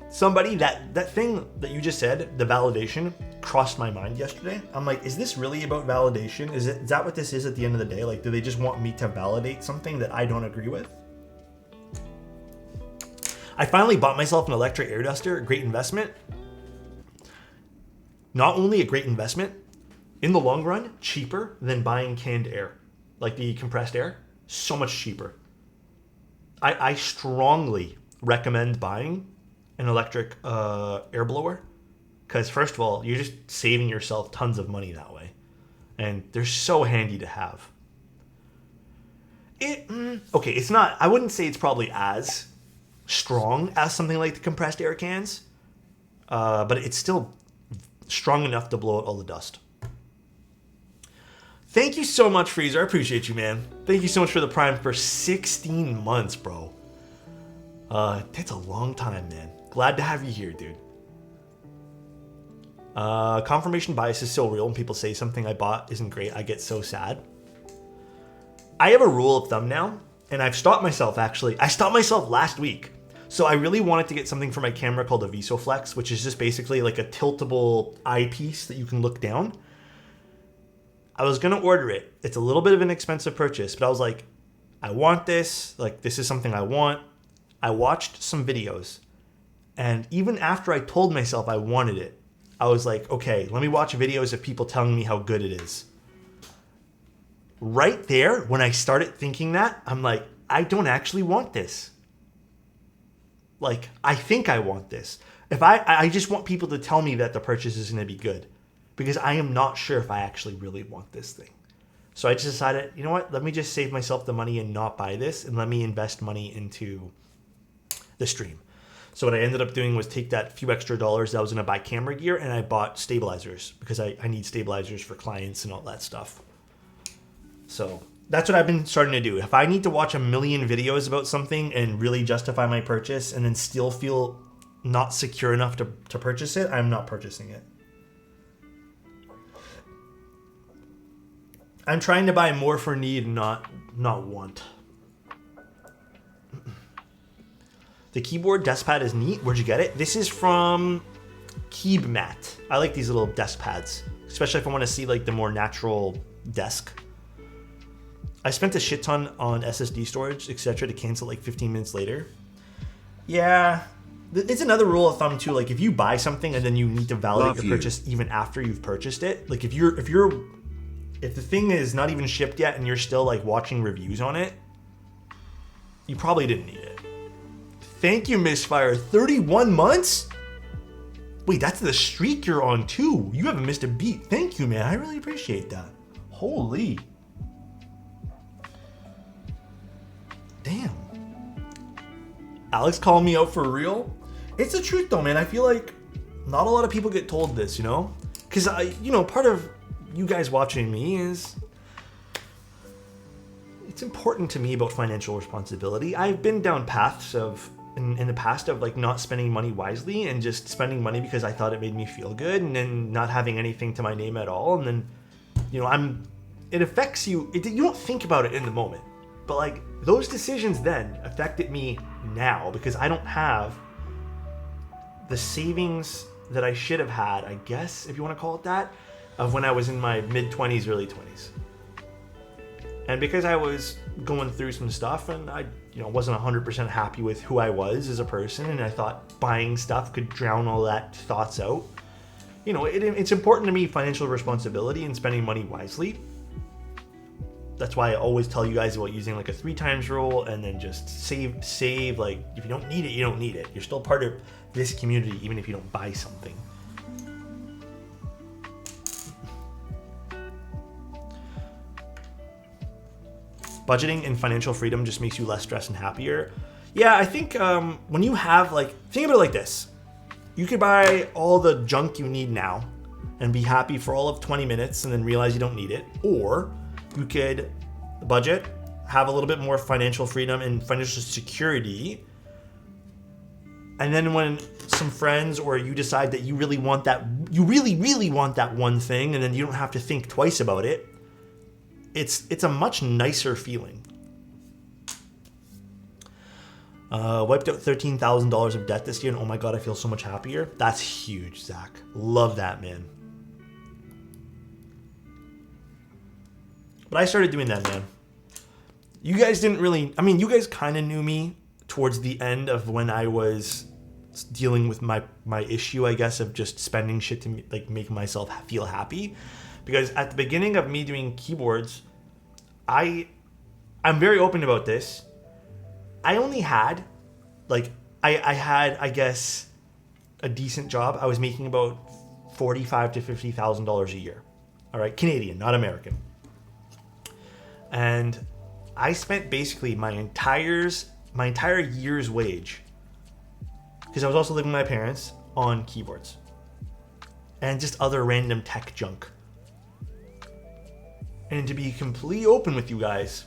Somebody, that thing that you just said, the validation, crossed my mind yesterday. I'm like, is this really about validation? Is that what this is at the end of the day? Like, do they just want me to validate something that I don't agree with? I finally bought myself an electric air duster, a great investment. Not only a great investment, in the long run, cheaper than buying canned air, like the compressed air, so much cheaper. I strongly recommend buying an electric air blower, because first of all, you're just saving yourself tons of money that way, and they're so handy to have. Okay, it's not, I wouldn't say it's probably as strong as something like the compressed air cans, but it's still strong enough to blow out all the dust. Thank you so much, Freezer. I appreciate you, man. Thank you so much for the Prime for 16 months, bro. That's a long time, man. Glad to have you here, dude. Confirmation bias is so real. When people say something I bought isn't great, I get so sad. I have a rule of thumb now, and I've stopped myself, actually. I stopped myself last week. So I really wanted to get something for my camera called a VisoFlex, which is just basically like a tiltable eyepiece that you can look down. I was going to order it. It's a little bit of an expensive purchase, but I was like, I want this. Like, this is something I want. I watched some videos, and even after I told myself I wanted it, I was like, okay, let me watch videos of people telling me how good it is. Right there, when I started thinking that, I'm like, I don't actually want this. Like, I think I want this. If I just want people to tell me that the purchase is going to be good, because I am not sure if I actually really want this thing. So I just decided, you know what? Let me just save myself the money and not buy this, and let me invest money into the stream. So what I ended up doing was take that few extra dollars that I was going to buy camera gear, and I bought stabilizers, because I need stabilizers for clients and all that stuff. So that's what I've been starting to do. If I need to watch a million videos about something and really justify my purchase and then still feel not secure enough to purchase it, I'm not purchasing it. I'm trying to buy more for need, not want. The keyboard desk pad is neat. Where'd you get it? This is from KeebMat. I like these little desk pads, especially if I want to see like the more natural desk. I spent a shit ton on SSD storage, etc., to cancel like 15 minutes later. Yeah, it's another rule of thumb too. Like if you buy something and then you need to validate your purchase even after you've purchased it. Like if the thing is not even shipped yet and you're still like watching reviews on it, you probably didn't need it. Thank you, Misfire. 31 months? Wait, that's the streak you're on too. You haven't missed a beat. Thank you, man. I really appreciate that. Holy. Damn. Alex calling me out for real? It's the truth though, man. I feel like not a lot of people get told this, you know? Because, part of you guys watching me is it's important to me about financial responsibility. I've been down paths of in the past of like not spending money wisely and just spending money because I thought it made me feel good, and then not having anything to my name at all. And then, it affects you. You don't think about it in the moment, but like those decisions then affected me now because I don't have the savings that I should have had, I guess, if you want to call it that, of when I was in my mid-20s, early 20s. And because I was going through some stuff and I wasn't 100% happy with who I was as a person, and I thought buying stuff could drown all that thoughts out. It's important to me, financial responsibility and spending money wisely. That's why I always tell you guys about using like a 3 times rule and then just save. Like if you don't need it, you don't need it. You're still part of this community even if you don't buy something. Budgeting and financial freedom just makes you less stressed and happier. Yeah, I think when you have think about it like this. You could buy all the junk you need now and be happy for all of 20 minutes and then realize you don't need it. Or you could budget, have a little bit more financial freedom and financial security. And then when some friends or you decide that you really want that, you really, really want that one thing, and then you don't have to think twice about it, it's a much nicer feeling. Wiped out $13,000 of debt this year, and oh my god, I feel so much happier. That's huge, Zach. Love that, man. But I started doing that, man. You guys didn't really, I mean, you guys kind of knew me towards the end of when I was dealing with my issue, I guess, of just spending shit to like make myself feel happy. Because at the beginning of me doing keyboards, I'm very open about this. I only had, like, I had, I guess, a decent job. I was making about $45,000 to $50,000 a year. All right, Canadian, not American. And I spent basically my entire year's wage, because I was also living with my parents, on keyboards and just other random tech junk. And to be completely open with you guys,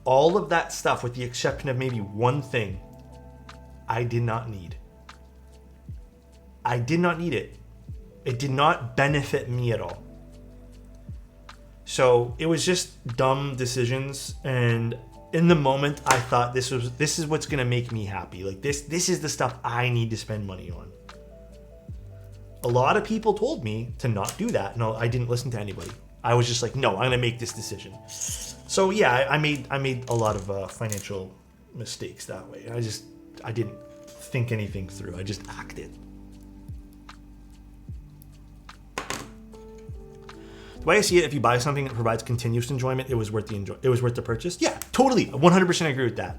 all of that stuff, with the exception of maybe one thing, I did not need. I did not need it. It did not benefit me at all. So it was just dumb decisions, and in the moment I thought this is what's gonna make me happy. Like this is the stuff I need to spend money on. A lot of people told me to not do that. No, I didn't listen to anybody. I was just like, no, I'm gonna make this decision. So yeah, I made a lot of financial mistakes that way. I didn't think anything through. I just acted. The way I see it, if you buy something that provides continuous enjoyment, it was worth the purchase. Yeah, totally, 100% agree with that.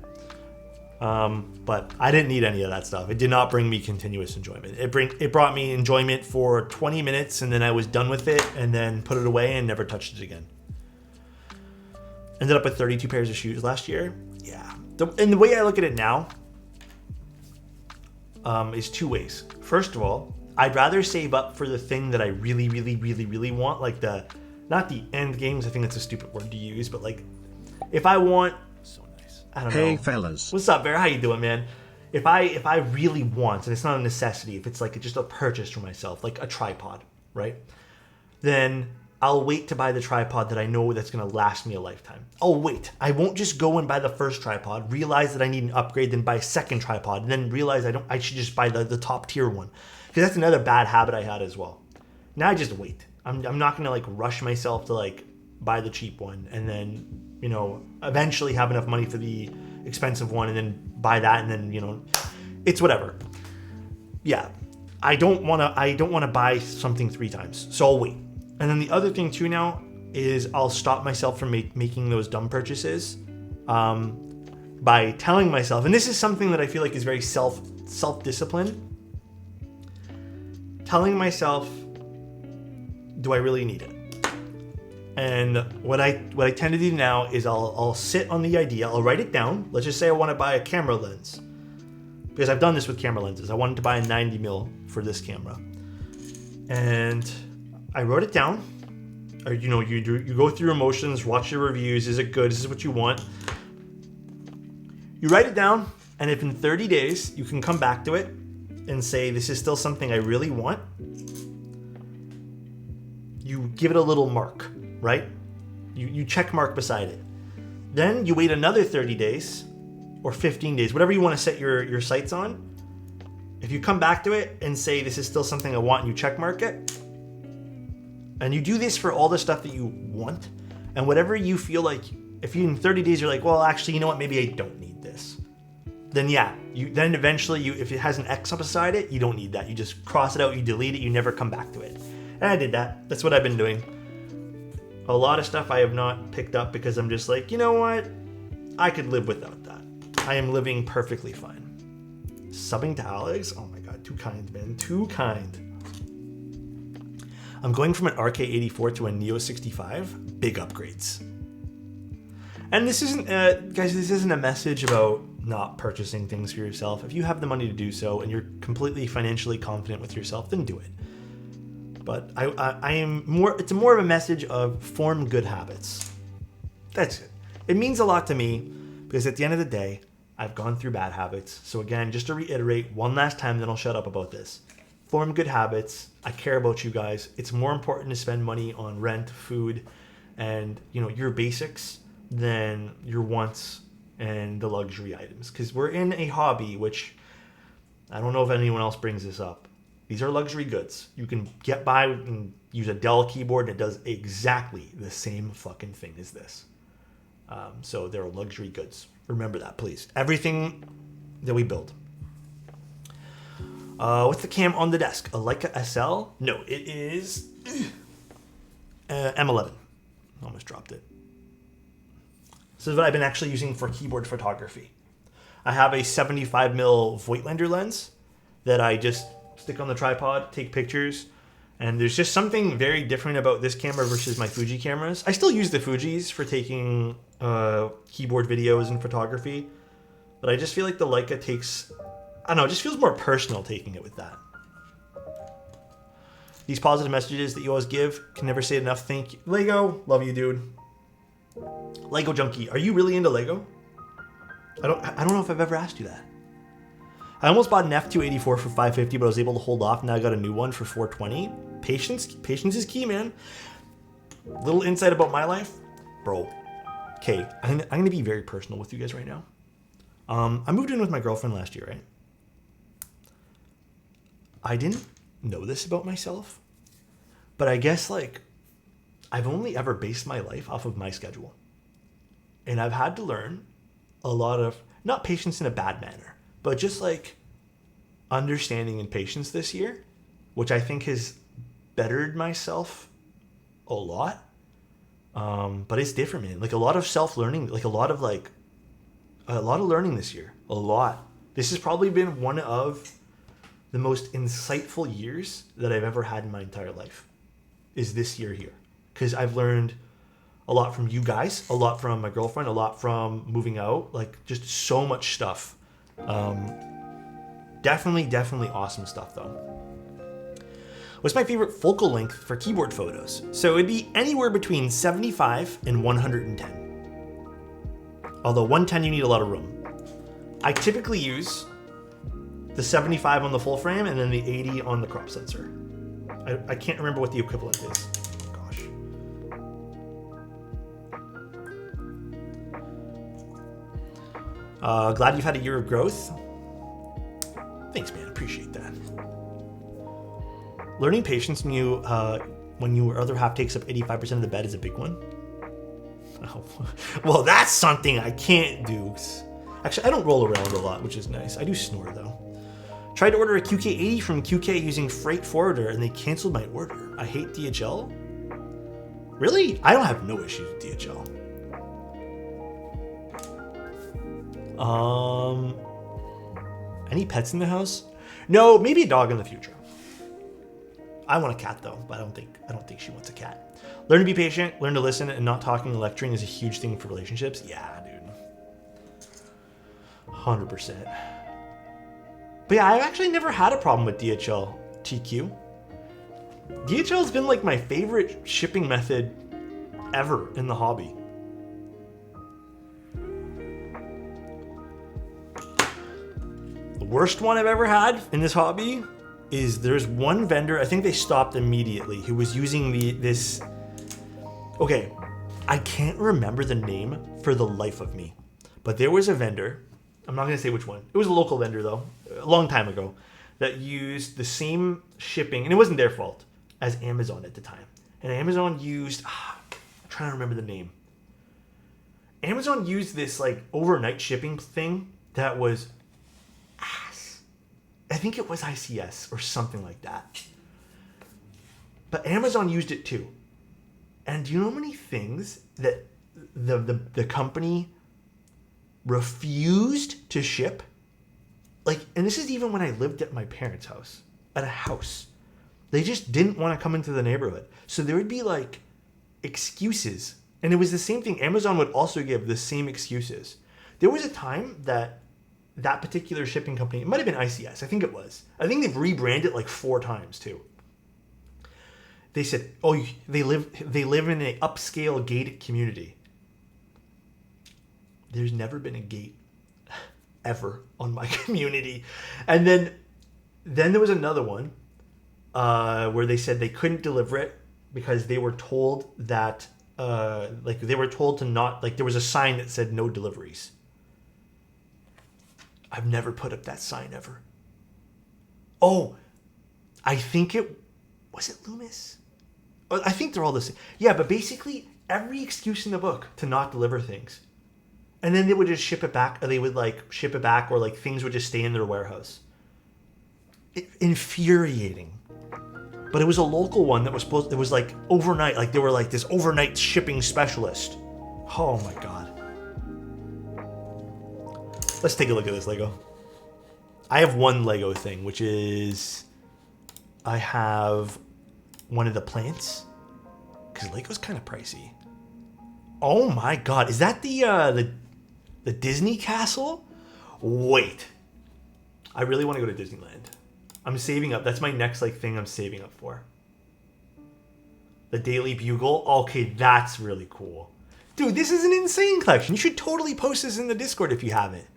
But I didn't need any of that stuff. It did not bring me continuous enjoyment. It brought me enjoyment for 20 minutes, and then I was done with it, and then put it away and never touched it again. Ended up with 32 pairs of shoes last year. Yeah, and the way I look at it now is two ways. First of all, I'd rather save up for the thing that I really, really, really, really want, like not the end games. I think that's a stupid word to use, but like, if I want, so nice. I don't know. Hey fellas, what's up, Bear? How you doing, man? If I really want, and it's not a necessity, if it's like just a purchase for myself, like a tripod, right? Then I'll wait to buy the tripod that I know that's gonna last me a lifetime. I'll wait. I won't just go and buy the first tripod, realize that I need an upgrade, then buy a second tripod, and then realize I should just buy the top tier one. Because that's another bad habit I had as well. Now I just wait. I'm not gonna like rush myself to like buy the cheap one and then, you know, eventually have enough money for the expensive one and then buy that, and then, you know, it's whatever. Yeah, I don't wanna buy something 3 times, so I'll wait. And then the other thing too now is I'll stop myself from making those dumb purchases by telling myself, and this is something that I feel like is very self-discipline. Telling myself, do I really need it? And what I tend to do now is I'll sit on the idea, I'll write it down. Let's just say I want to buy a camera lens, because I've done this with camera lenses. I wanted to buy a 90mm for this camera, and I wrote it down. Or, you know, you go through your emotions, watch your reviews. Is it good? Is this what you want? You write it down, and if in 30 days you can come back to it and say, this is still something I really want, you give it a little mark, right? You check mark beside it. Then you wait another 30 days or 15 days, whatever you want to set your sights on. If you come back to it and say, this is still something I want, and you check mark it, and you do this for all the stuff that you want, and whatever you feel like, if you in 30 days you're like, well, actually, you know what, maybe I don't need this, then yeah, then eventually if it has an X up beside it, you don't need that. You just cross it out, you delete it, you never come back to it. And I did that. That's what I've been doing. A lot of stuff I have not picked up because I'm just like, you know what? I could live without that. I am living perfectly fine. Subbing to Alex? Oh my god, too kind, man. Too kind. I'm going from an RK84 to a Neo 65. Big upgrades. And this isn't, guys, this isn't a message about not purchasing things for yourself. If you have the money to do so and you're completely financially confident with yourself, then do it. But I am more, it's more of a message of form good habits. That's it. It means a lot to me because at the end of the day, I've gone through bad habits. So again, just to reiterate one last time, then I'll shut up about this. Form good habits. I care about you guys. It's more important to spend money on rent, food, and, you know, your basics than your wants and the luxury items. Because we're in a hobby, which I don't know if anyone else brings this up, These are luxury goods. You can get by and use a Dell keyboard and it does exactly the same fucking thing as this. So they're luxury goods. Remember that, please. Everything that we build. What's the cam on the desk? A Leica SL? No, it is M11. Almost dropped it. This is what I've been actually using for keyboard photography. I have a 75mm Voigtlander lens that I just stick on the tripod, take pictures, and there's just something very different about this camera versus my Fuji cameras. I still use the Fujis for taking keyboard videos and photography, but I just feel like the Leica takes, I don't know, it just feels more personal taking it with that. These positive messages that you always give, can never say enough. Thank you. Lego, love you, dude. Lego Junkie, are you really into Lego? I don't know if I've ever asked you that. I almost bought an F284 for $550, but I was able to hold off. Now I got a new one for $420. Patience is key, man. Little insight about my life, bro. Okay, I'm gonna be very personal with you guys right now. I moved in with my girlfriend last year, right? I didn't know this about myself, but I guess like I've only ever based my life off of my schedule, and I've had to learn a lot of, not patience in a bad manner, but just like understanding and patience this year, which I think has bettered myself a lot. But it's different, man. Like a lot of self-learning, like a lot of learning this year. A lot. This has probably been one of the most insightful years that I've ever had in my entire life, is this year here. Because I've learned a lot from you guys, a lot from my girlfriend, a lot from moving out, like just so much stuff. Definitely awesome stuff though. What's my favorite focal length for keyboard photos? So it'd be anywhere between 75 and 110. Although 110 you need a lot of room. I typically use the 75 on the full frame and then the 80 on the crop sensor. I can't remember what the equivalent is. Glad you've had a year of growth. Thanks, man. Appreciate that. Learning patience when your other half takes up 85% of the bed is a big one. Oh, well, that's something I can't do. Actually, I don't roll around a lot, which is nice. I do snore though. Tried to order a QK80 from QK using freight forwarder, and they canceled my order. I hate DHL. Really? I don't have no issues with DHL. Any pets in the house? No, maybe a dog in the future. I want a cat though, but I don't think she wants a cat. Learn to be patient, learn to listen, and not talking and lecturing is a huge thing for relationships. Yeah, dude. 100%. But yeah, I've actually never had a problem with DHL TQ. DHL has been like my favorite shipping method ever in the hobby. The worst one I've ever had in this hobby is there's one vendor, I think they stopped immediately, who was using this. Okay, I can't remember the name for the life of me, but there was a vendor, I'm not gonna say which one, it was a local vendor though, a long time ago, that used the same shipping, and it wasn't their fault, as Amazon at the time. And Amazon used, I'm trying to remember the name. Amazon used this like overnight shipping thing that was ass. I think it was ICS or something like that. But Amazon used it too. And do you know how many things that the company refused to ship? Like, and this is even when I lived at my parents' house, at a house. They just didn't want to come into the neighborhood. So there would be like excuses. And it was the same thing. Amazon would also give the same excuses. There was a time that particular shipping company, it might have been ICS, I think it was. I think they've rebranded like 4 times too. They said, oh, they live in an upscale gated community. There's never been a gate ever on my community. And then there was another one where they said they couldn't deliver it because they were told that they were told to not, like there was a sign that said no deliveries. I've never put up that sign ever. Oh, I think was it Loomis? Oh, I think they're all the same. Yeah, but basically every excuse in the book to not deliver things. And then they would just ship it back, or they would like ship it back, or like things would just stay in their warehouse. Infuriating. But it was a local one that was it was like overnight, like they were like this overnight shipping specialist. Oh my God. Let's take a look at this Lego. I have one Lego thing, which is I have one of the plants, because Lego's kind of pricey. Oh my God, is that the Disney castle? Wait, I really want to go to Disneyland. I'm saving up. That's my next like thing I'm saving up for. The Daily Bugle. Okay, that's really cool. Dude, this is an insane collection. You should totally post this in the Discord if you haven't.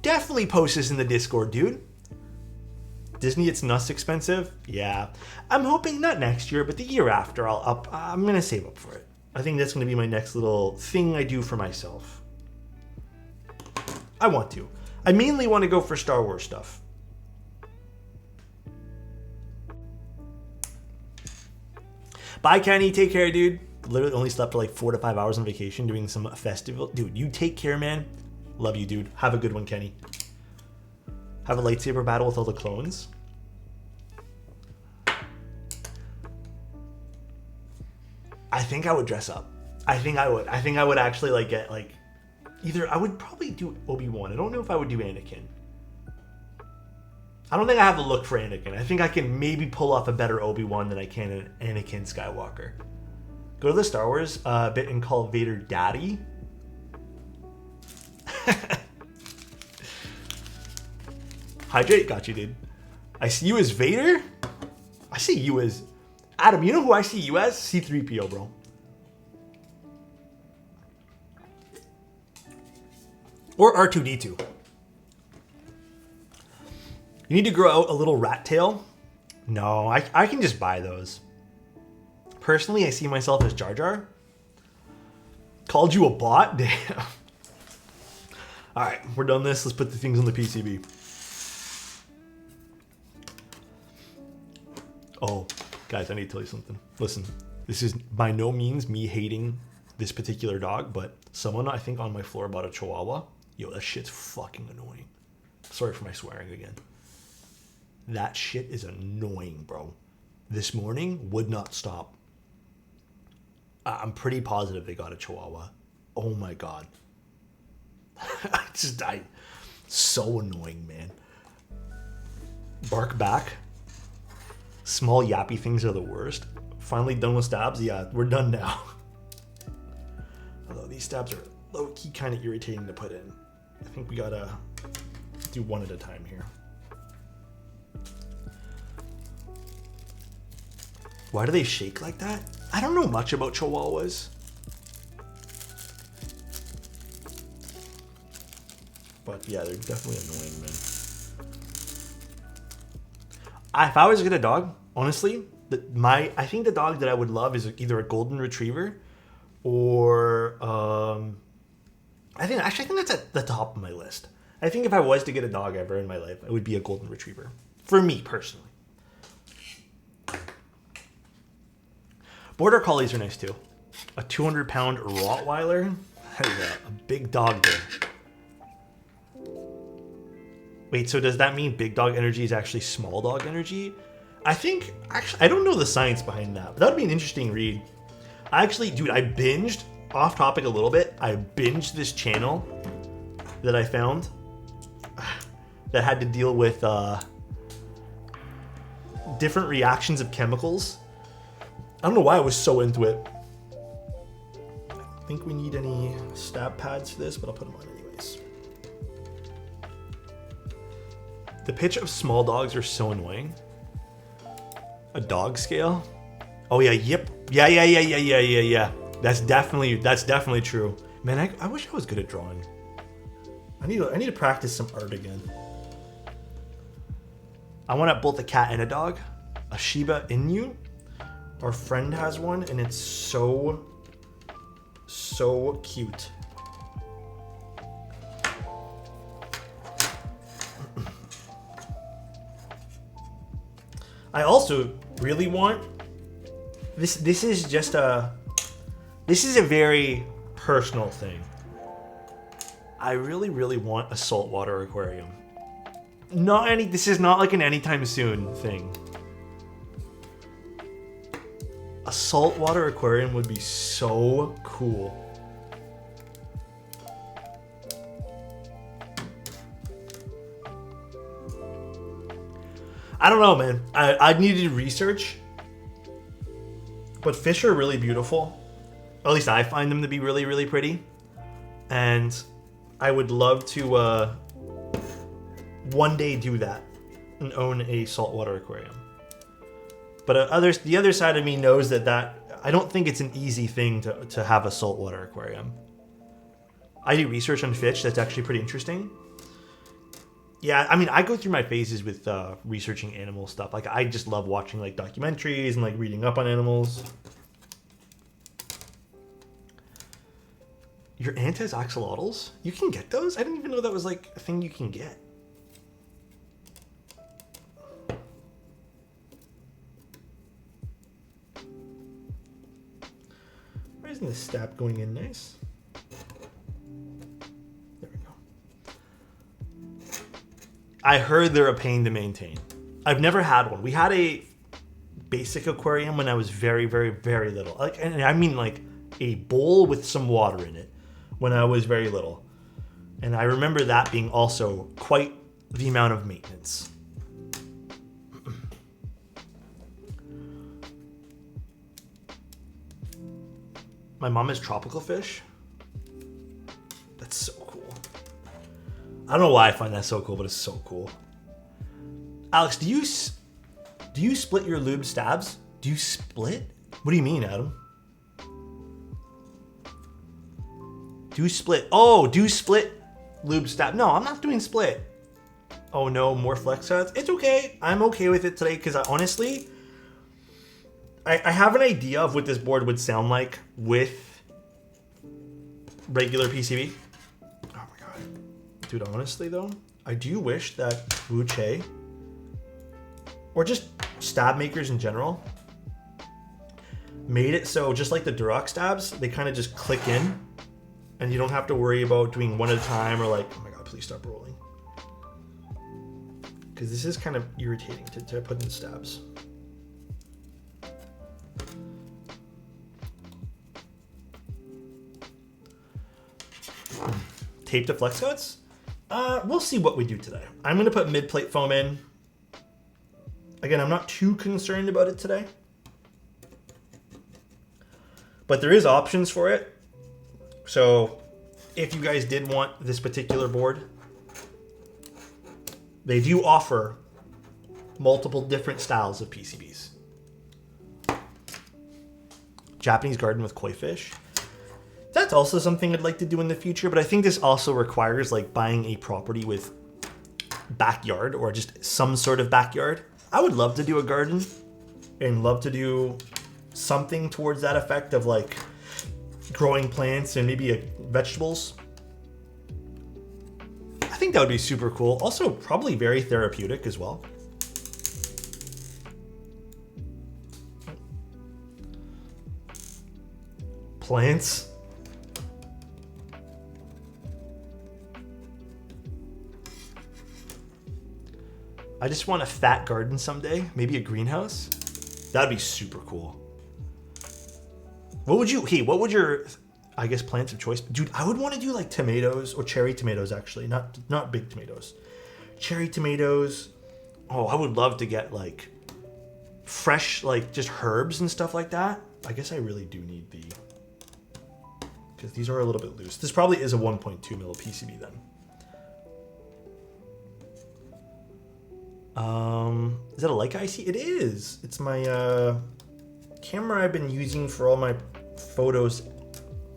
Definitely post this in the Discord, dude. Disney, it's nuts expensive. Yeah. I'm hoping not next year, but the year after I'm going to save up for it. I think that's going to be my next little thing I do for myself. I want to. I mainly want to go for Star Wars stuff. Bye, Kenny. Take care, dude. Literally only slept for like 4 to 5 hours on vacation doing some festival. Dude, you take care, man. Love you, dude. Have a good one, Kenny. Have a lightsaber battle with all the clones. I think I would dress up. I think I would actually like get like either I would probably do Obi-Wan. I don't know if I would do Anakin. I don't think I have the look for Anakin. I think I can maybe pull off a better Obi-Wan than I can an Anakin Skywalker. Go to the Star Wars bit and call Vader Daddy. Hydrate, got you, dude. I see you as Vader. I see you as Adam. You know who I see you as? C-3PO, bro. Or R2-D2. You need to grow out a little rat tail. No, I can just buy those. Personally, I see myself as Jar Jar. Called you a bot? Damn. All right, we're done this. Let's put the things on the PCB. Oh, guys, I need to tell you something. Listen, this is by no means me hating this particular dog, but someone I think on my floor bought a Chihuahua. Yo, that shit's fucking annoying. Sorry for my swearing again. That shit is annoying, bro. This morning would not stop. I'm pretty positive they got a Chihuahua. Oh my God. I just died. So annoying, man. Bark back. Small yappy things are the worst. Finally done with stabs? Yeah, we're done now. Although these stabs are low-key kind of irritating to put in. I think we gotta do one at a time here. Why do they shake like that? I don't know much about Chihuahuas. But yeah, they're definitely annoying, man. If I was to get a dog, honestly, I think the dog that I would love is either a golden retriever or I think that's at the top of my list. I think if I was to get a dog ever in my life, it would be a golden retriever. For me personally. Border collies are nice too. A 200-pound Rottweiler. That is a big dog there. Wait, so does that mean big dog energy is actually small dog energy? I think, actually, I don't know the science behind that, but that would be an interesting read. Actually, dude, I binged, off topic a little bit, I binged this channel that I found that had to deal with different reactions of chemicals. I don't know why I was so into it. I don't think we need any stab pads for this, but I'll put them on anyways. The pitch of small dogs are so annoying. A dog scale? Oh yeah, yep. Yeah. That's definitely true. Man, I wish I was good at drawing. I need to practice some art again. I want both a cat and a dog. A Shiba Inu. Our friend has one and it's so cute. I also really want this. This is a very personal thing. I really want a saltwater aquarium. This is not like an anytime soon thing. A saltwater aquarium would be so cool. I don't know, man. I need to do research. But fish are really beautiful. At least I find them to be really pretty. And I would love to one day do that and own a saltwater aquarium. But the other side of me knows that I don't think it's an easy thing to have a saltwater aquarium. I do research on fish. That's actually pretty interesting. Yeah, I mean, I go through my phases with researching animal stuff. Like, I just love watching like documentaries and like reading up on animals. Your aunt has axolotls? You can get those? I didn't even know that was like a thing you can get. Why isn't this stab going in nice? There we go. I heard they're a pain to maintain. I've never had one. We had a basic aquarium when I was very little. Like, and I mean like a bowl with some water in it when I was very little. And I remember that being also quite the amount of maintenance. My mom has tropical fish. That's so cool. I don't know why I find that so cool, but it's so cool. Alex, do you split your lube stabs? Do you split? What do you mean, Adam? Do split. Oh, do split lube stab. No, I'm not doing split. Oh no, more flex shots. It's okay. I'm okay with it today because honestly, I have an idea of what this board would sound like with regular PCB. Oh my god. Dude, honestly though, I do wish that Wuche, or just stab makers in general, made it so just like the Durox stabs, they kind of just click in and you don't have to worry about doing one at a time or like, oh my god, please stop rolling. Because this is kind of irritating to put in stabs. Tape to flex cuts? We'll see what we do today. I'm going to put mid-plate foam in. Again, I'm not too concerned about it today. But there is options for it. So if you guys did want this particular board, they do offer multiple different styles of PCBs. Japanese garden with koi fish. That's also something I'd like to do in the future, but I think this also requires like buying a property with backyard or just some sort of backyard. I would love to do a garden and love to do something towards that effect of like growing plants and maybe vegetables. I think that would be super cool. Also probably very therapeutic as well. Plants. I just want a fat garden someday. Maybe a greenhouse. That'd be super cool. What would your, I guess, plants of choice? Dude, I would want to do like tomatoes or cherry tomatoes actually. Not big tomatoes. Cherry tomatoes. Oh, I would love to get like fresh, like just herbs and stuff like that. I guess I really do need the, because these are a little bit loose. This probably is a 1.2 mil PCB then. Is that a Leica IC? It is. It's my camera I've been using for all my photos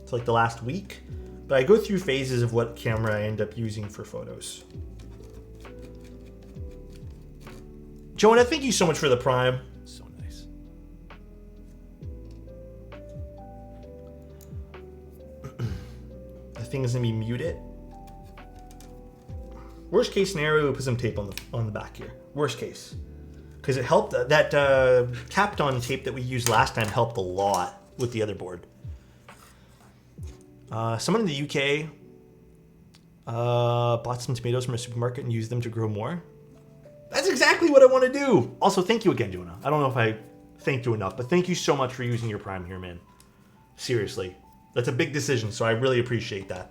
for like the last week. But I go through phases of what camera I end up using for photos. Jonah, thank you so much for the Prime. So nice. The thing is gonna be muted. Worst case scenario, we'll put some tape on the back here. Worst case. because it helped. That Kapton tape that we used last time helped a lot with the other board. Someone in the UK bought some tomatoes from a supermarket and used them to grow more. That's exactly what I want to do. Also, thank you again, Jonah. I don't know if I thanked you enough, but thank you so much for using your Prime here, man. Seriously. That's a big decision, so I really appreciate that.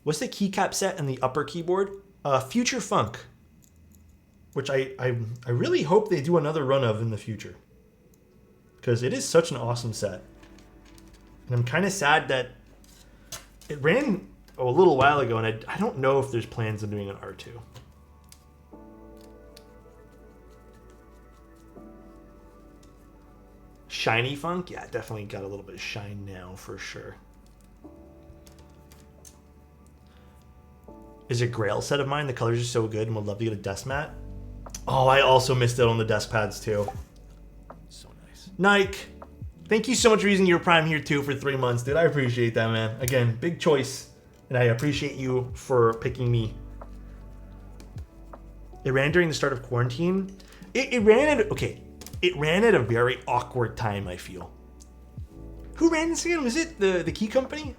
What's the keycap set and the upper keyboard? Future Funk, which I really hope they do another run of in the future, because it is such an awesome set. And I'm kind of sad that it ran a little while ago, and I don't know if there's plans on doing an R2. Shiny Funk? Yeah, definitely got a little bit of shine now, for sure. Is a Grail set of mine. The colors are so good and would love to get a desk mat. Oh, I also missed out on the desk pads too. So nice. Nike, thank you so much for using your Prime here too for 3 months, dude. I appreciate that, man. Again, big choice. And I appreciate you for picking me. It ran during the start of quarantine. It ran at a very awkward time, I feel. Who ran this again? Was it the key company?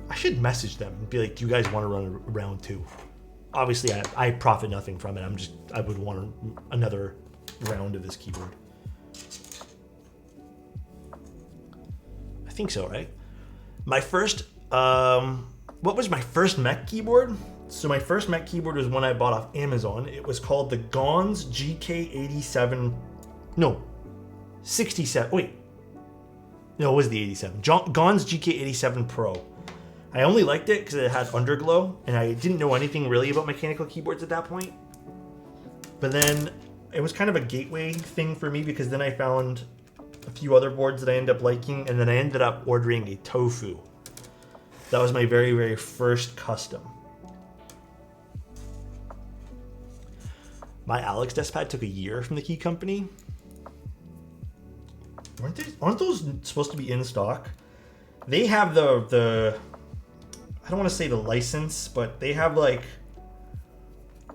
I should message them and be like, do you guys want to run a round 2? Obviously, I profit nothing from it. I would want another round of this keyboard. I think so, right? My first, what was my first mech keyboard? So my first mech keyboard was one I bought off Amazon. It was called the Gons GK87, no, 67, wait. No, it was the 87. Gons GK87 Pro. I only liked it because it had underglow, and I didn't know anything really about mechanical keyboards at that point. But then it was kind of a gateway thing for me, because then I found a few other boards that I ended up liking, and then I ended up ordering a Tofu. That was my very, very first custom. My Alex desk pad took a year from the key company. Aren't those supposed to be in stock? They have the I don't want to say the license, but they have like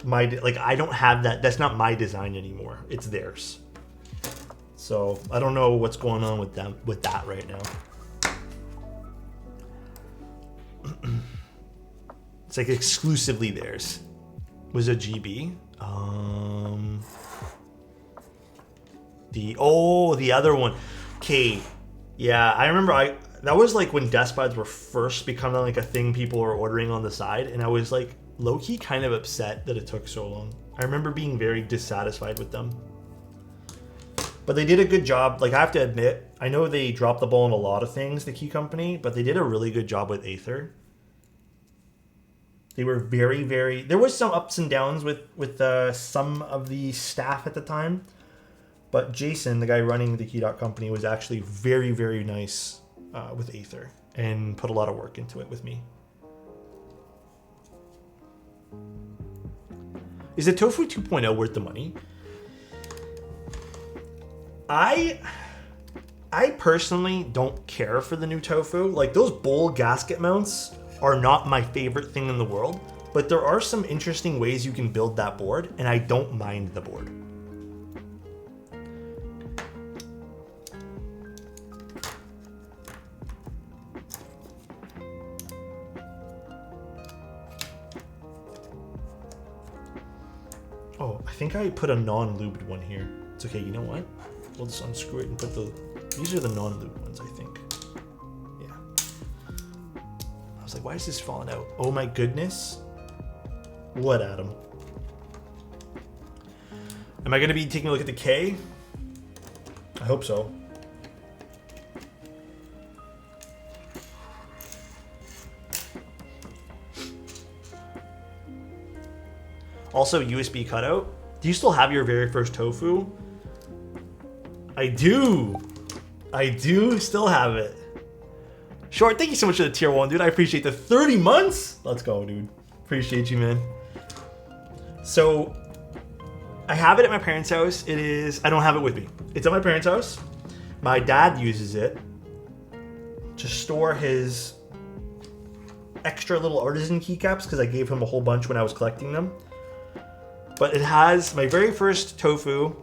I don't have that. That's not my design anymore. It's theirs. So I don't know what's going on with that right now. It's like exclusively theirs. Was a GB. The other one. Okay. Yeah, I remember that was like when desk pads were first becoming like a thing people were ordering on the side, and I was like low-key kind of upset that it took so long. I remember being very dissatisfied with them. But they did a good job. Like, I have to admit, I know they dropped the ball on a lot of things, the key company, but they did a really good job with Aether. They were very, very... There was some ups and downs with some of the staff at the time, but Jason, the guy running the key company, was actually very, very nice with Aether and put a lot of work into it with me. Is the Tofu 2.0 worth the money? I personally don't care for the new Tofu. Like, those bowl gasket mounts are not my favorite thing in the world, but there are some interesting ways you can build that board, and I don't mind the board. Oh, I think I put a non-lubed one here. It's okay, you know what? We'll just unscrew it and put these are the non-lubed ones, I think. Yeah. I was like, why is this falling out? Oh my goodness. What, Adam? Am I gonna be taking a look at the K? I hope so. Also, USB cutout. Do you still have your very first Tofu? I do. I do still have it. Short, thank you so much for the tier 1, dude. I appreciate the 30 months. Let's go, dude. Appreciate you, man. So, I have it at my parents' house. I don't have it with me. It's at my parents' house. My dad uses it to store his extra little artisan keycaps because I gave him a whole bunch when I was collecting them. But it has my very first tofu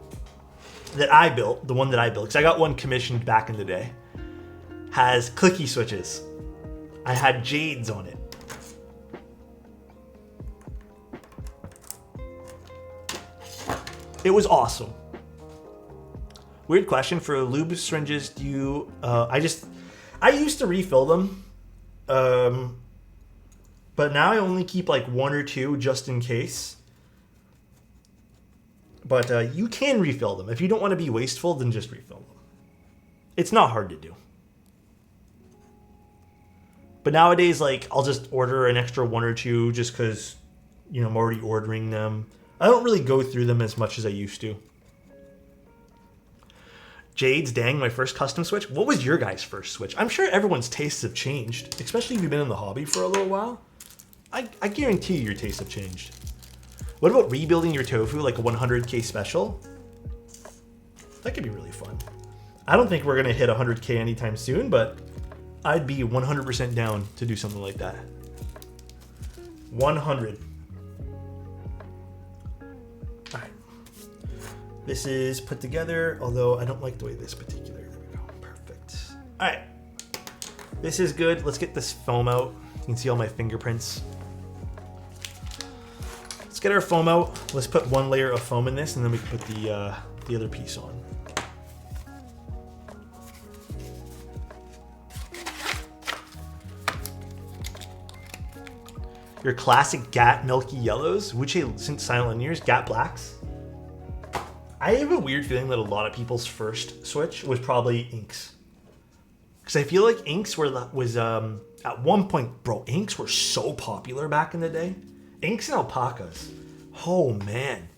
that I built, the one that I built, because I got one commissioned back in the day, has clicky switches. I had jades on it. It was awesome. Weird question for lube syringes. Do you? I used to refill them, but now I only keep like 1 or 2 just in case. But you can refill them if you don't want to be wasteful. Then just refill them. It's not hard to do. But nowadays, like I'll just order an extra 1 or 2 just because, you know, I'm already ordering them. I don't really go through them as much as I used to. Jade's, dang, my first custom switch. What was your guys' first switch? I'm sure everyone's tastes have changed, especially if you've been in the hobby for a little while. I guarantee your tastes have changed. What about rebuilding your tofu like a 100K special? That could be really fun. I don't think we're going to hit 100K anytime soon, but I'd be 100% down to do something like that. 100. All right. This is put together, although I don't like the way this particular. There we go. Perfect. All right. This is good. Let's get this foam out. You can see all my fingerprints. Let's get our foam out. Let's put 1 layer of foam in this, and then we can put the other piece on. Your classic GAT milky yellows, which since Silent Years, GAT blacks. I have a weird feeling that a lot of people's first switch was probably inks, because I feel like inks was at one point, bro. Inks were so popular back in the day. Inks and alpacas. Oh man,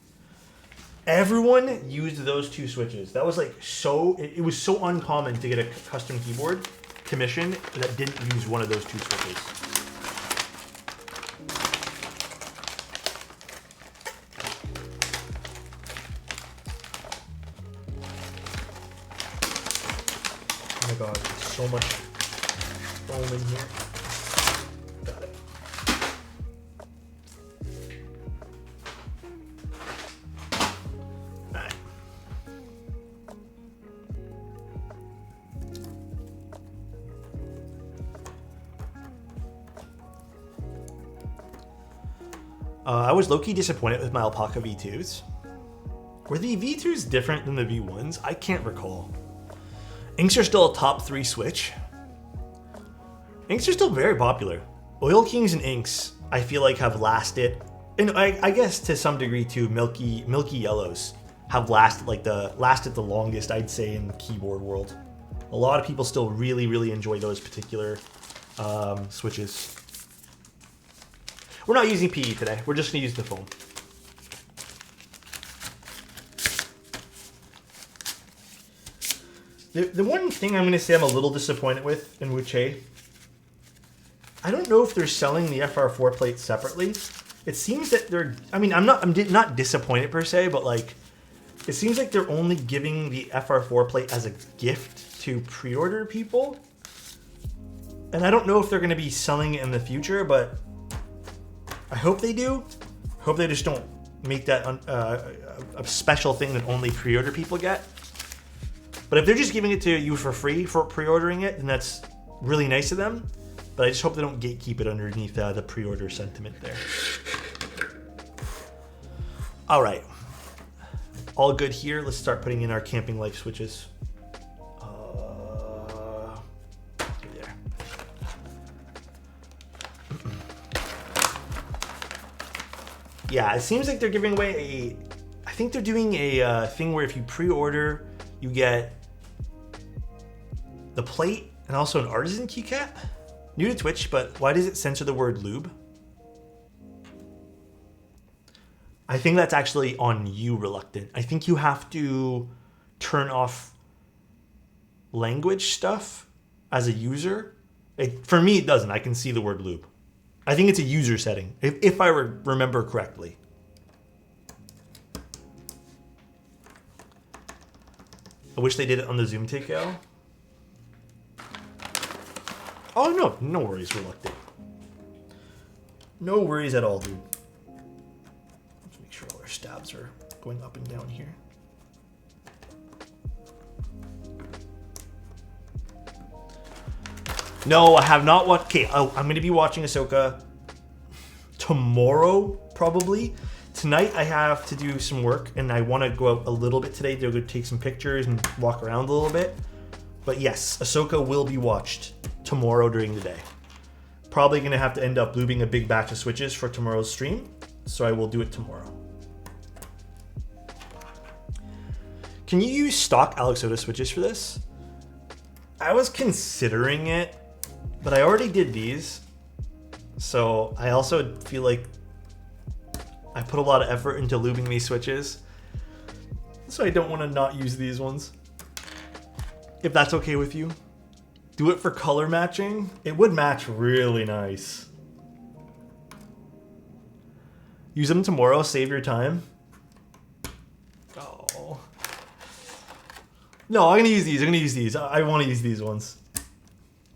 everyone used those 2 switches. That was like so. It was so uncommon to get a custom keyboard commissioned that didn't use one of those 2 switches. Oh my god, so much foam in here. Got it. Alright. I was low-key disappointed with my Alpaca V2s. Were the V2s different than the V1s? I can't recall. Inks are still a top 3 switch. Inks are still very popular. Oil Kings and Inks, I feel like, have lasted, and I guess to some degree too, milky yellows have lasted the longest, I'd say, in the keyboard world. A lot of people still really enjoy those particular switches. We're not using PE today. We're just gonna use the foam. The one thing I'm going to say I'm a little disappointed with in Wuche, I don't know if they're selling the FR4 plate separately. It seems that they're, I mean, I'm not disappointed per se, but like, it seems like they're only giving the FR4 plate as a gift to pre-order people. And I don't know if they're going to be selling it in the future, but I hope they do. I hope they just don't make that a special thing that only pre-order people get. But if they're just giving it to you for free for pre-ordering it, then that's really nice of them. But I just hope they don't gatekeep it underneath the pre-order sentiment there. All right. All good here. Let's start putting in our camping life switches. There. Yeah, it seems like they're giving away I think they're doing a thing where if you pre-order, you get the plate and also an artisan keycap. New to Twitch, but why does it censor the word lube? I think that's actually on you, Reluctant. I think you have to turn off language stuff as a user. For me, it doesn't. I can see the word lube. I think it's a user setting, if I remember correctly. I wish they did it on the Zoom takeout. Oh, no worries, Reluctant. No worries at all, dude. Let's make sure all our stabs are going up and down here. No, I have not watched. Okay, I'm going to be watching Ahsoka tomorrow, probably. Tonight, I have to do some work, and I want to go out a little bit today to go take some pictures and walk around a little bit. But yes, Ahsoka will be watched tomorrow during the day. Probably going to have to end up lubing a big batch of switches for tomorrow's stream, so I will do it tomorrow. Can you use stock Alex Soda switches for this? I was considering it, but I already did these. So I also feel like I put a lot of effort into lubing these switches. So I don't want to not use these ones. If that's okay with you. Do it for color matching. It would match really nice. Use them tomorrow, save your time. Oh. No, I'm gonna use these. I want to use these ones.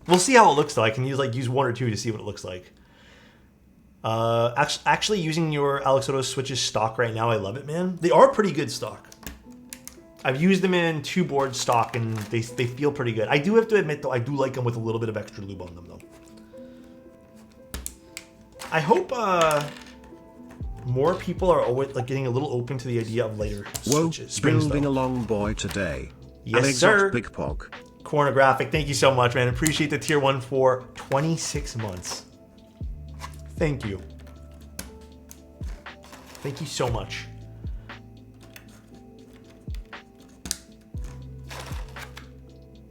We'll see how it looks though. I can use one or two to see what it looks like. Actually using your Alex Soto switches stock right now, I love it, man. They are pretty good stock. I've used them in 2 board stock and they feel pretty good. I do have to admit though, I do like them with a little bit of extra lube on them though. I hope more people are always like getting a little open to the idea of lighter switches. Building along boy today. Yes, sir. Big Pog. Cornographic, thank you so much, man. Appreciate the tier 1 for 26 months. Thank you. Thank you so much.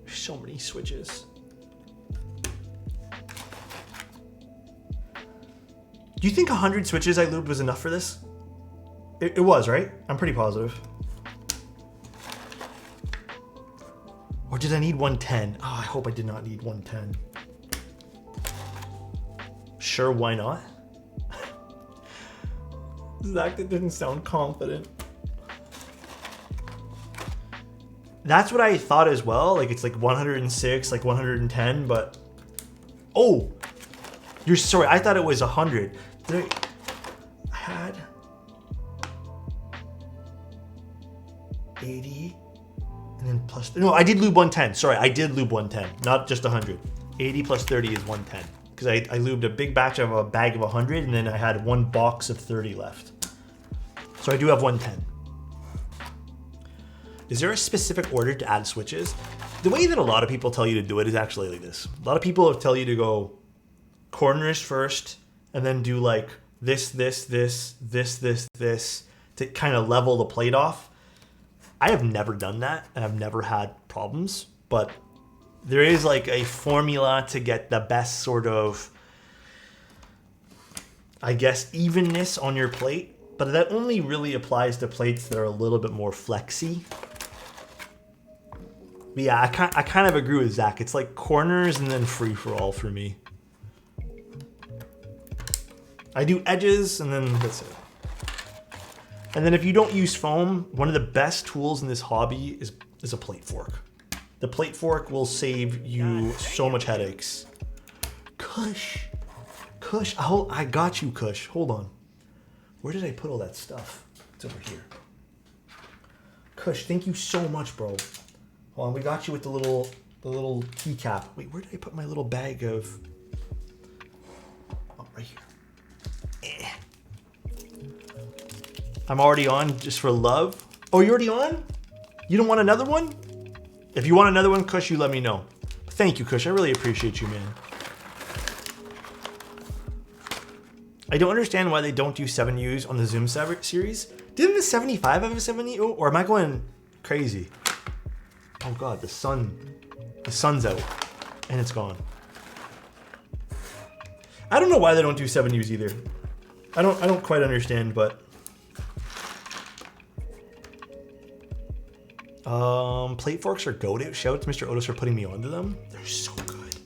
So many switches. Do you think 100 switches I lubed was enough for this? It was, right? I'm pretty positive. Or did I need 110? Oh, I hope I did not need 110. Sure, why not? Zach, that didn't sound confident. That's what I thought as well. Like it's like 106, like 110, but oh, you're sorry. I thought it was 100. I had 80, and then plus. No, I did lube 110. Sorry, I did lube 110, not just 100. 80 plus 30 is 110 because I lubed a big batch of a bag of 100, and then I had 1 box of 30 left. So I do have 110. Is there a specific order to add switches? The way that a lot of people tell you to do it is actually like this. A lot of people tell you to go corners first and then do like this to kind of level the plate off. I have never done that and I've never had problems, but there is like a formula to get the best sort of, I guess, evenness on your plate, but that only really applies to plates that are a little bit more flexy. But yeah, I kind of agree with Zach. It's like corners and then free for all for me. I do edges and then that's it. And then if you don't use foam, one of the best tools in this hobby is a plate fork. The plate fork will save you so much headaches. Kush, I got you, Kush. Hold on. Where did I put all that stuff? It's over here. Kush, thank you so much, bro. Hold on, we got you with the little keycap. Wait, where did I put my little bag of? Oh, right here. I'm already on just for love. Oh, you're already on? You don't want another one? If you want another one, Kush, you let me know. Thank you, Kush. I really appreciate you, man. I don't understand why they don't do 7Us on the Zoom series. Didn't the 75 have a 7U? Or am I going crazy? Oh God, the sun's out and it's gone. I don't know why they don't do 7Us either. I don't quite understand, but plate forks are goated. Shout out to Mr. Otis for putting me onto them. They're so good.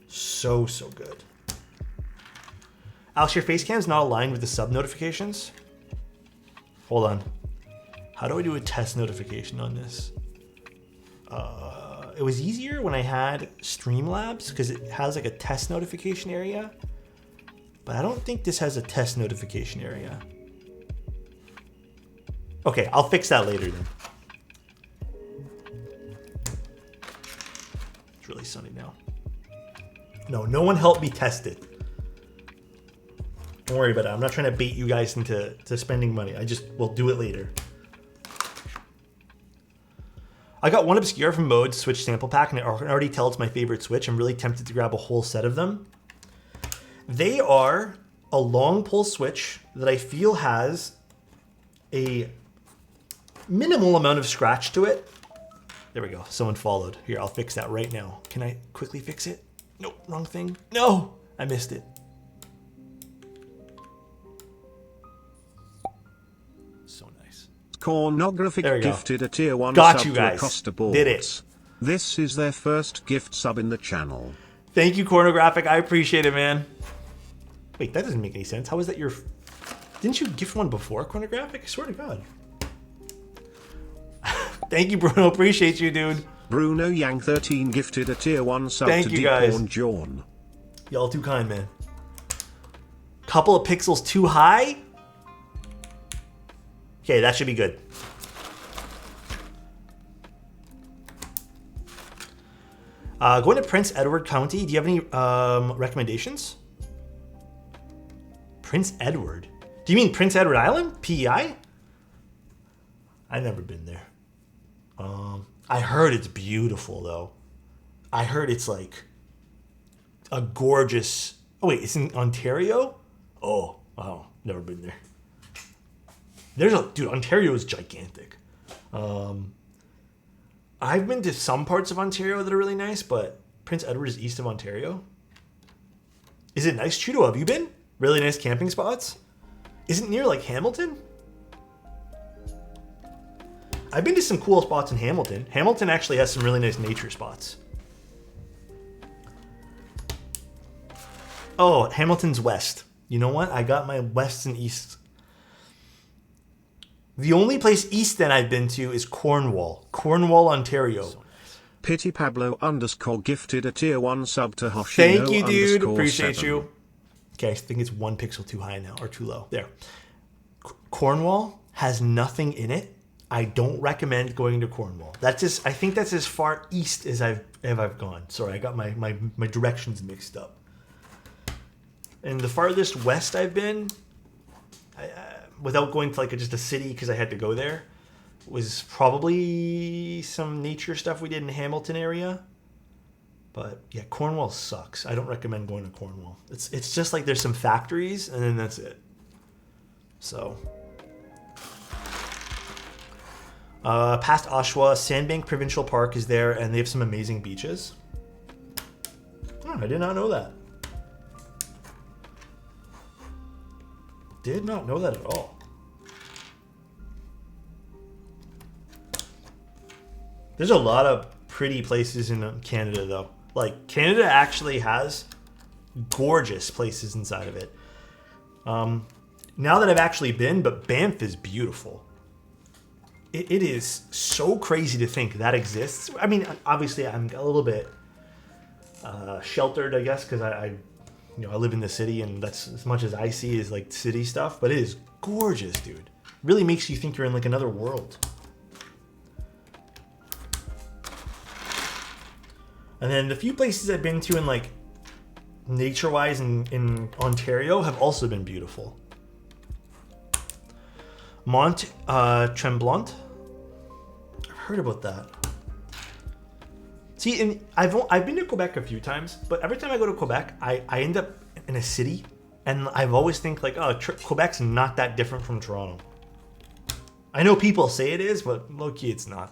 So good. Alex, your face cam's not aligned with the sub notifications? Hold on. How do I do a test notification on this? It was easier when I had Streamlabs because it has like a test notification area. But I don't think this has a test notification area. Okay, I'll fix that later then. It's really sunny now. No, no one helped me test it. Don't worry about it. I'm not trying to bait you guys into spending money. I just will do it later. I got one Obscura from Mode Switch sample pack, and I can already tell it's my favorite Switch. I'm really tempted to grab a whole set of them. They are a long pull Switch that I feel has a minimal amount of scratch to it. There we go. Someone followed. Here, I'll fix that right now. Can I quickly fix it? Nope, wrong thing. No, I missed it. So nice. Cornographic gifted a tier 1 Got sub you to guys. Acosta Boards. Did it. This is their first gift sub in the channel. Thank you, Cornographic. I appreciate it, man. Wait, that doesn't make any sense. How is that your... Didn't you gift one before, Cornographic? I swear to God. Thank you, Bruno. Appreciate you, dude. Bruno Yang 13 gifted a tier 1 sub Thank to you, guys. Deeporn Jawn. Y'all too kind, man. Couple of pixels too high? Okay, that should be good. Going to Prince Edward County, do you have any recommendations? Prince Edward? Do you mean Prince Edward Island? PEI? I've never been there. I heard it's beautiful, though. I heard it's like a gorgeous... Oh, wait, it's in Ontario? Oh, wow. Never been there. Dude, Ontario is gigantic. I've been to some parts of Ontario that are really nice, but Prince Edward is east of Ontario. Is it nice, Trudeau? Have you been? Really nice camping spots? Isn't it near like Hamilton? I've been to some cool spots in Hamilton. Hamilton actually has some really nice nature spots. Oh, Hamilton's west. You know what? I got my west and east. The only place east that I've been to is Cornwall. Cornwall, Ontario. Pity Pablo _ gifted a tier 1 sub to Hoshino. Thank you, dude. Appreciate 7. you. Okay, I think it's 1 pixel too high now, or too low. There. Cornwall has nothing in it. I don't recommend going to Cornwall. That's just, I think that's as far east as I've gone. Sorry, I got my directions mixed up. And the farthest west I've been, without going to like just a city because I had to go there, was probably some nature stuff we did in the Hamilton area. But yeah, Cornwall sucks. I don't recommend going to Cornwall. It's just like there's some factories and then that's it. So... past Oshawa, Sandbank Provincial Park is there, and they have some amazing beaches. Oh, I did not know that. Did not know that at all. There's a lot of pretty places in Canada, though. Like, Canada actually has gorgeous places inside of it. Now that I've actually been, but Banff is beautiful. It is so crazy to think that exists. I mean, obviously, I'm a little bit sheltered, I guess, because I live in the city, and that's as much as I see is like city stuff. But it is gorgeous, dude. Really makes you think you're in like another world. And then the few places I've been to in like nature-wise in Ontario have also been beautiful. Mont Tremblant. I've heard about that. See, and I've been to Quebec a few times, but every time I go to Quebec, I end up in a city, and I've always think like, oh, Quebec's not that different from Toronto. I know people say it is, but low-key it's not.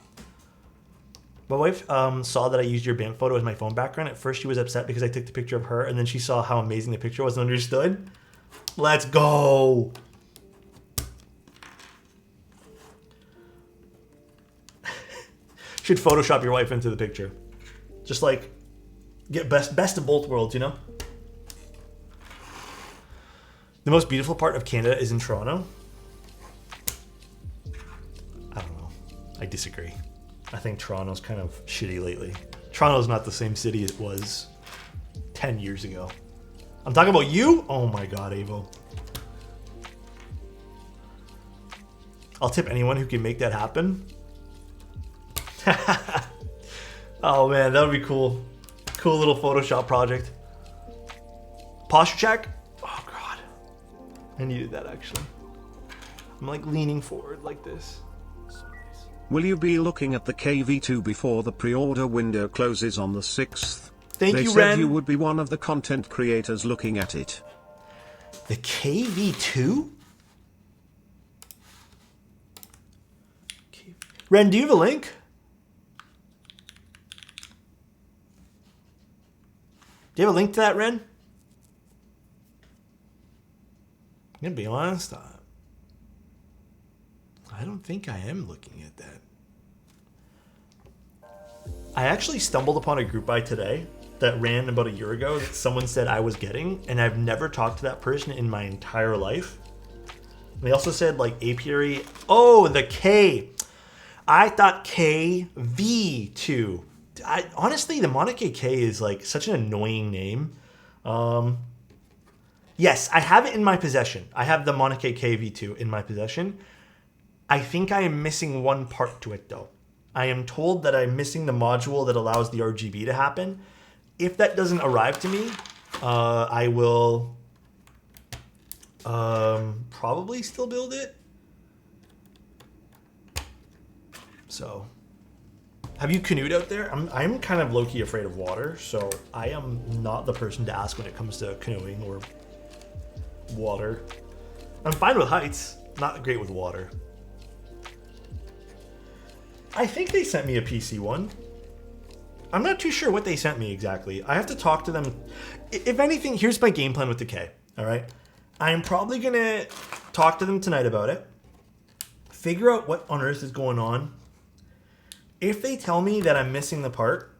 My wife saw that I used your Banff photo as my phone background. At first, she was upset because I took the picture of her, and then she saw how amazing the picture was and understood. Let's go! Should Photoshop your wife into the picture. Just like, get best of both worlds, you know? The most beautiful part of Canada is in Toronto. I don't know. I disagree. I think Toronto's kind of shitty lately. Toronto's not the same city it was 10 years ago. I'm talking about you? Oh my god, Avo. I'll tip anyone who can make that happen. Oh man, that would be cool. Cool little Photoshop project. Posture check? Oh god. I needed that actually. I'm like leaning forward like this. Will you be looking at the KV2 before the pre-order window closes on the 6th? Thank They you, said Ren. you would be one of the content creators looking at it. The KV2? Ren, do you have a link? Do you have a link to that, Ren? I'm gonna be honest. I don't think I am looking at that. I actually stumbled upon a group buy today that ran about a year ago that someone said I was getting, and I've never talked to that person in my entire life. They also said like apiary. Oh, the K. I thought KV2. Honestly, the Monike K is like such an annoying name. Yes, I have it in my possession. I have the Monike KV2 in my possession. I think I am missing one part to it though. I am told that I'm missing the module that allows the RGB to happen. If that doesn't arrive to me, I will probably still build it. So, have you canoed out there? I'm kind of low-key afraid of water, so I am not the person to ask when it comes to canoeing or water. I'm fine with heights, not great with water. I think they sent me a PC one. I'm not too sure what they sent me exactly. I have to talk to them. If anything, here's my game plan with the K, all right? I'm probably gonna talk to them tonight about it, figure out what on earth is going on. If they tell me that I'm missing the part,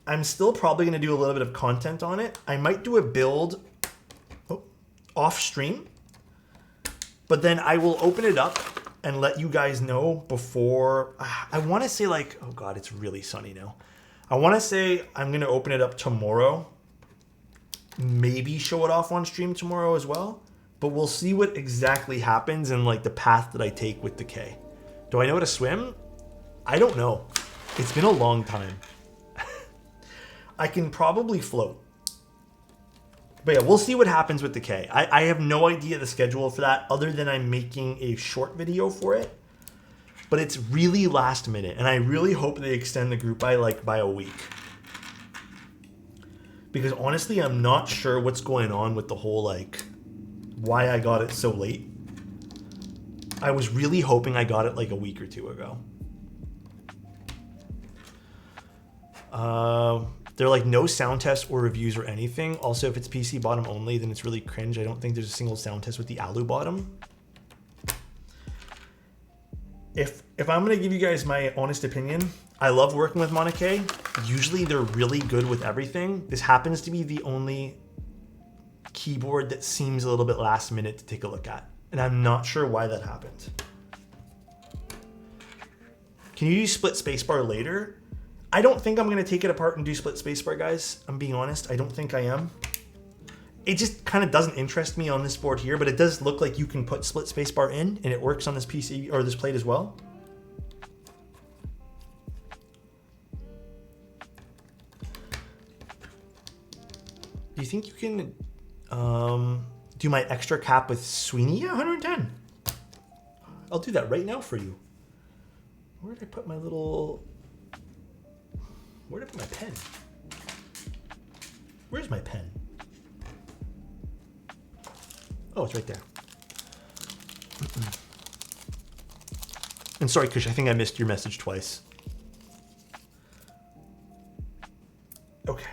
I'm still probably gonna do a little bit of content on it. I might do a build off stream, but then I will open it up and let you guys know before. I want to say like, oh god, it's really sunny now. I want to say I'm going to open it up tomorrow. Maybe show it off on stream tomorrow as well. But we'll see what exactly happens and like the path that I take with the K. Do I know how to swim? I don't know. It's been a long time. I can probably float. But yeah, we'll see what happens with the K. I have no idea the schedule for that other than I'm making a short video for it. But it's really last minute, and I really hope they extend the group by a week. Because honestly, I'm not sure what's going on with the whole like why I got it so late. I was really hoping I got it like a week or two ago. They're like no sound tests or reviews or anything. Also, if it's PC bottom only, then it's really cringe. I don't think there's a single sound test with the alu bottom. If I'm gonna give you guys my honest opinion, I love working with Monike. Usually they're really good with everything. This happens to be the only keyboard that seems a little bit last minute to take a look at. And I'm not sure why that happened. Can you use split spacebar later? I don't think I'm going to take it apart and do split spacebar, guys. I'm being honest. I don't think I am. It just kind of doesn't interest me on this board here, but it does look like you can put split spacebar in and it works on this PC or this plate as well. Do you think you can do my extra cap with Sweeney? Yeah, 110. I'll do that right now for you. Where did I put my little... Where did I put my pen? Where's my pen? Oh, it's right there. And sorry, Kush, I think I missed your message twice. Okay.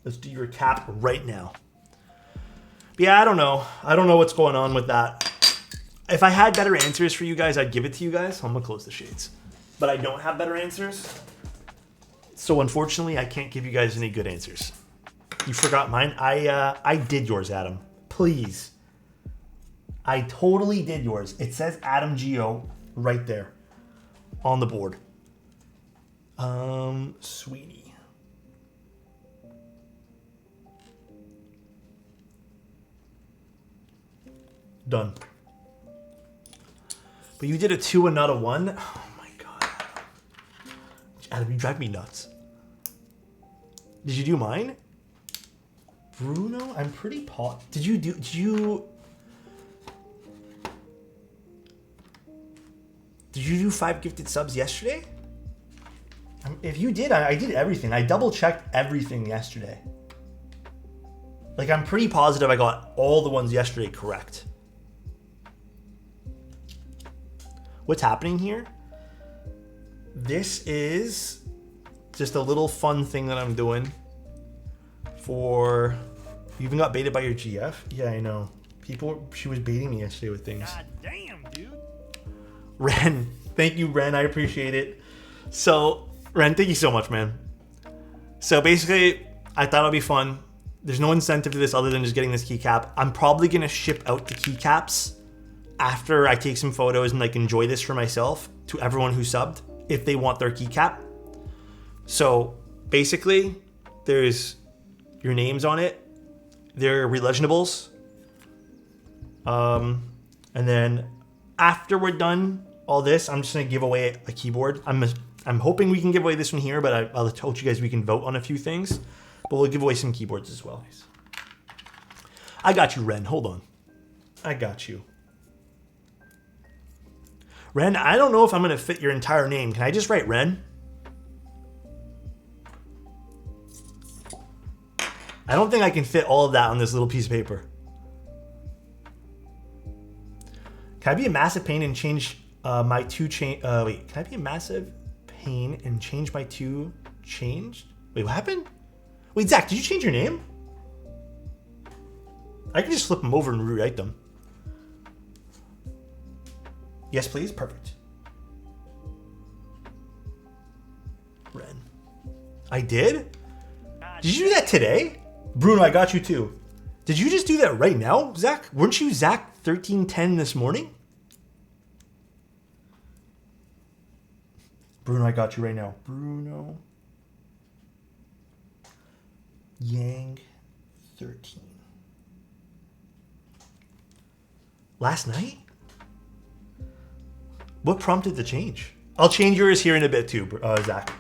Let's do your cap right now. But yeah, I don't know. I don't know what's going on with that. If I had better answers for you guys, I'd give it to you guys. I'm gonna close the shades. But I don't have better answers. So unfortunately, I can't give you guys any good answers. You forgot mine. I did yours, Adam. Please. I totally did yours. It says Adam Geo right there on the board. Sweeney. Done. But you did a 2 and not a 1? Oh my god. Adam, you drive me nuts. Did you do mine? Bruno, I'm pretty did you do 5 gifted subs yesterday? If you did, I did everything. I double checked everything yesterday. Like, I'm pretty positive I got all the ones yesterday correct. What's happening here? This is just a little fun thing that I'm doing for... You even got baited by your GF? Yeah, I know. She was baiting me yesterday with things. God damn, dude. Ren, thank you, Ren. I appreciate it. So, Ren, thank you so much, man. So basically, I thought it'd be fun. There's no incentive to this other than just getting this keycap. I'm probably gonna ship out the keycaps after I take some photos and like enjoy this for myself to everyone who subbed if they want their keycap. So basically, there's your names on it. They're relegionables. And then after we're done all this, I'm just gonna give away a keyboard. I'm hoping we can give away this one here, but I'll told you guys we can vote on a few things. But we'll give away some keyboards as well. I got you, Ren. Hold on. I got you. Ren, I don't know if I'm gonna fit your entire name. Can I just write Ren? I don't think I can fit all of that on this little piece of paper. Can I be a massive pain and change my 2 change? Wait, can I be a massive pain and change my 2 changed? Wait, what happened? Wait, Zach, did you change your name? I can just flip them over and rewrite them. Yes, please. Perfect. Ren. I did? Did you do that today? Bruno, I got you too. Did you just do that right now, Zach? Weren't you Zach 1310 this morning? Bruno, I got you right now. Bruno Yang 13. Last night? What prompted the change? I'll change yours here in a bit too, Zach.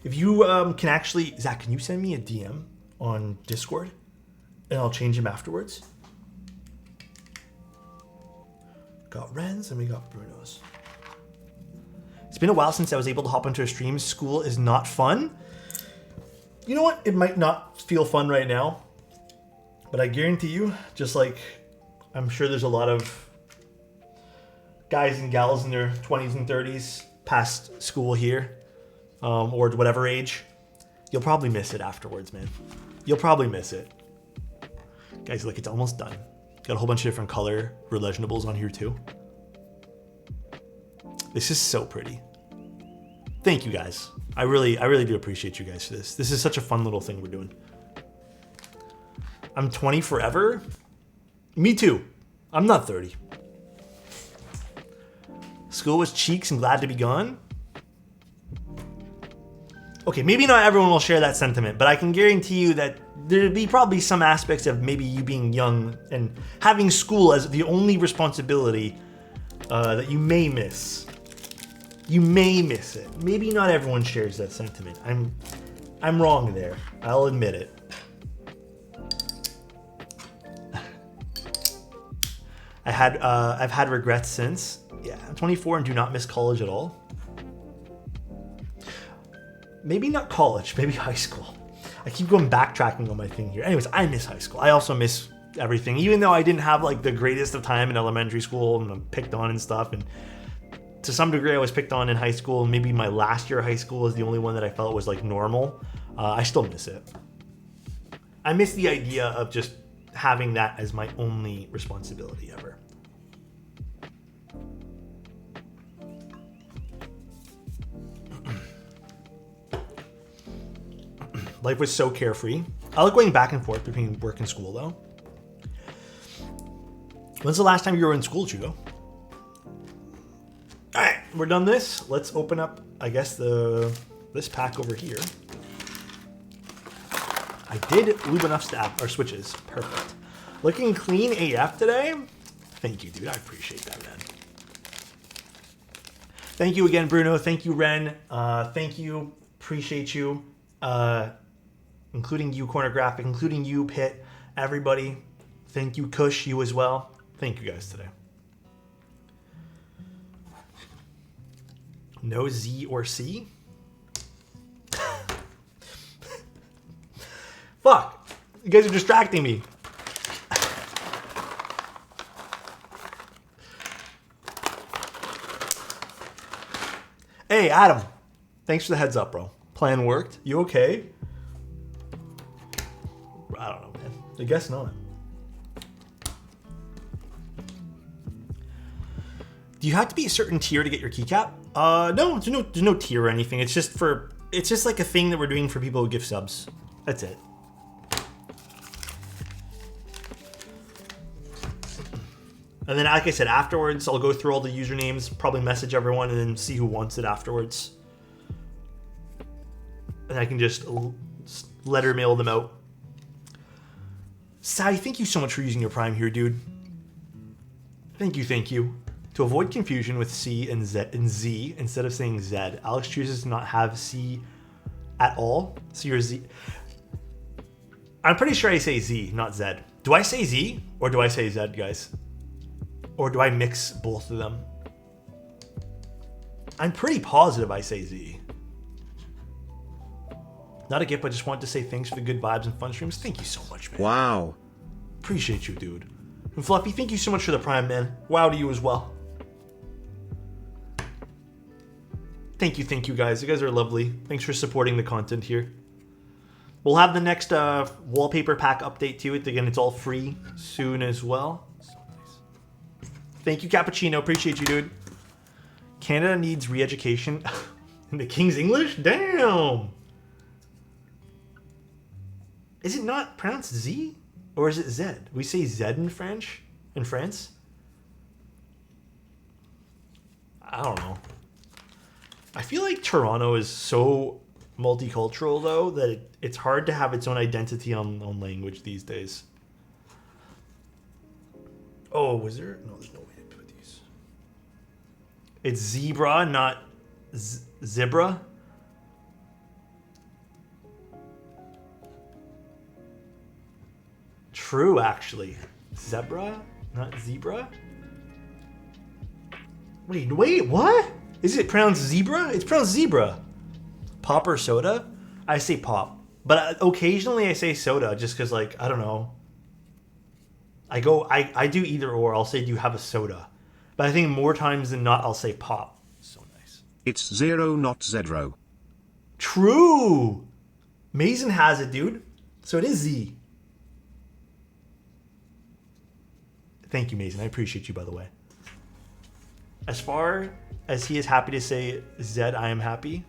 If you can actually... Zach, can you send me a DM on Discord? And I'll change him afterwards. Got Ren's and we got Bruno's. It's been a while since I was able to hop onto a stream. School is not fun. You know what? It might not feel fun right now. But I guarantee you, just like I'm sure there's a lot of guys and gals in their 20s and 30s past school here, or whatever age, you'll probably miss it afterwards, man. You'll probably miss it. Guys, look, it's almost done. Got a whole bunch of different color relegionables on here too. This is so pretty. Thank you guys. I really do appreciate you guys for this. This is such a fun little thing we're doing. I'm 20 forever. Me too. I'm not 30. School was cheeks and glad to be gone. Okay, maybe not everyone will share that sentiment, but I can guarantee you that there'd be probably some aspects of maybe you being young and having school as the only responsibility that you may miss. You may miss it. Maybe not everyone shares that sentiment. I'm wrong there. I'll admit it. I've had regrets since. Yeah, I'm 24 and do not miss college at all. Maybe not college, maybe high school. I keep going backtracking on my thing here. Anyways, I miss high school. I also miss everything, even though I didn't have like the greatest of time in elementary school and I'm picked on and stuff. And to some degree, I was picked on in high school. Maybe my last year of high school is the only one that I felt was like normal. I still miss it. I miss the idea of just having that as my only responsibility ever. Life was so carefree. I like going back and forth between work and school though. When's the last time you were in school, Chugo? Alright, we're done this. Let's open up, I guess, this pack over here. I did lube enough switches. Perfect. Looking clean AF today. Thank you, dude. I appreciate that, man. Thank you again, Bruno. Thank you, Ren. Thank you. Appreciate you. Including you, Corner Graphic. Including you, Pit. Everybody. Thank you, Kush. You as well. Thank you guys today. No Z or C? Fuck. You guys are distracting me. Hey, Adam. Thanks for the heads up, bro. Plan worked. You okay? I don't know, man. I guess not. Do you have to be a certain tier to get your keycap? No, there's no tier or anything. It's just like a thing that we're doing for people who give subs. That's it. And then, like I said, afterwards, I'll go through all the usernames, probably message everyone, and then see who wants it afterwards. And I can just letter mail them out. Sai, thank you so much for using your Prime here, dude. Thank you. To avoid confusion with C and Z instead of saying Z, Alex chooses to not have C at all. So you're Z. I'm pretty sure I say Z, not Z. Do I say Z or do I say Z, guys? Or do I mix both of them? I'm pretty positive I say Z. Not a gift, but just wanted to say thanks for the good vibes and fun streams. Thank you so much, man. Wow. Appreciate you, dude. And Fluffy, thank you so much for the Prime, man. Wow to you as well. Thank you guys. You guys are lovely. Thanks for supporting the content here. We'll have the next wallpaper pack update to it. Again, it's all free soon as well. So nice. Thank you, Cappuccino. Appreciate you, dude. Canada needs re-education in the King's English? Damn! Is it not pronounced Z? Or is it Z? We say Z in French? In France? I don't know. I feel like Toronto is so multicultural, though, that it's hard to have its own identity on language these days. Oh, was there? No, there's no way to put these. It's zebra, not zebra. True, actually. Zebra, not zebra. Wait, what? Is it pronounced zebra? It's pronounced zebra. Pop or soda? I say pop. But occasionally I say soda just because, like, I don't know. I do either or. I'll say, do you have a soda? But I think more times than not, I'll say pop. So nice. It's zero, not zero. True. Mason has it, dude. So it is Z. Thank you, Mason. I appreciate you, by the way. As far as he is happy to say Z, I am happy.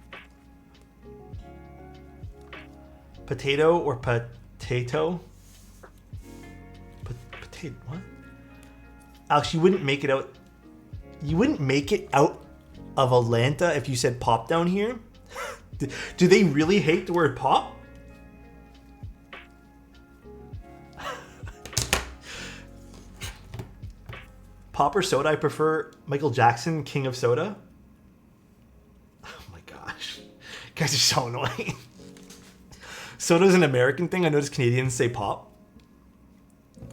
Potato or potato? Potato, what? Alex, you wouldn't make it out. You wouldn't make it out of Atlanta if you said pop down here? Do they really hate the word pop? Pop or soda? I prefer Michael Jackson, King of Soda. Oh my gosh. You guys are so annoying. Soda's an American thing. I notice Canadians say pop.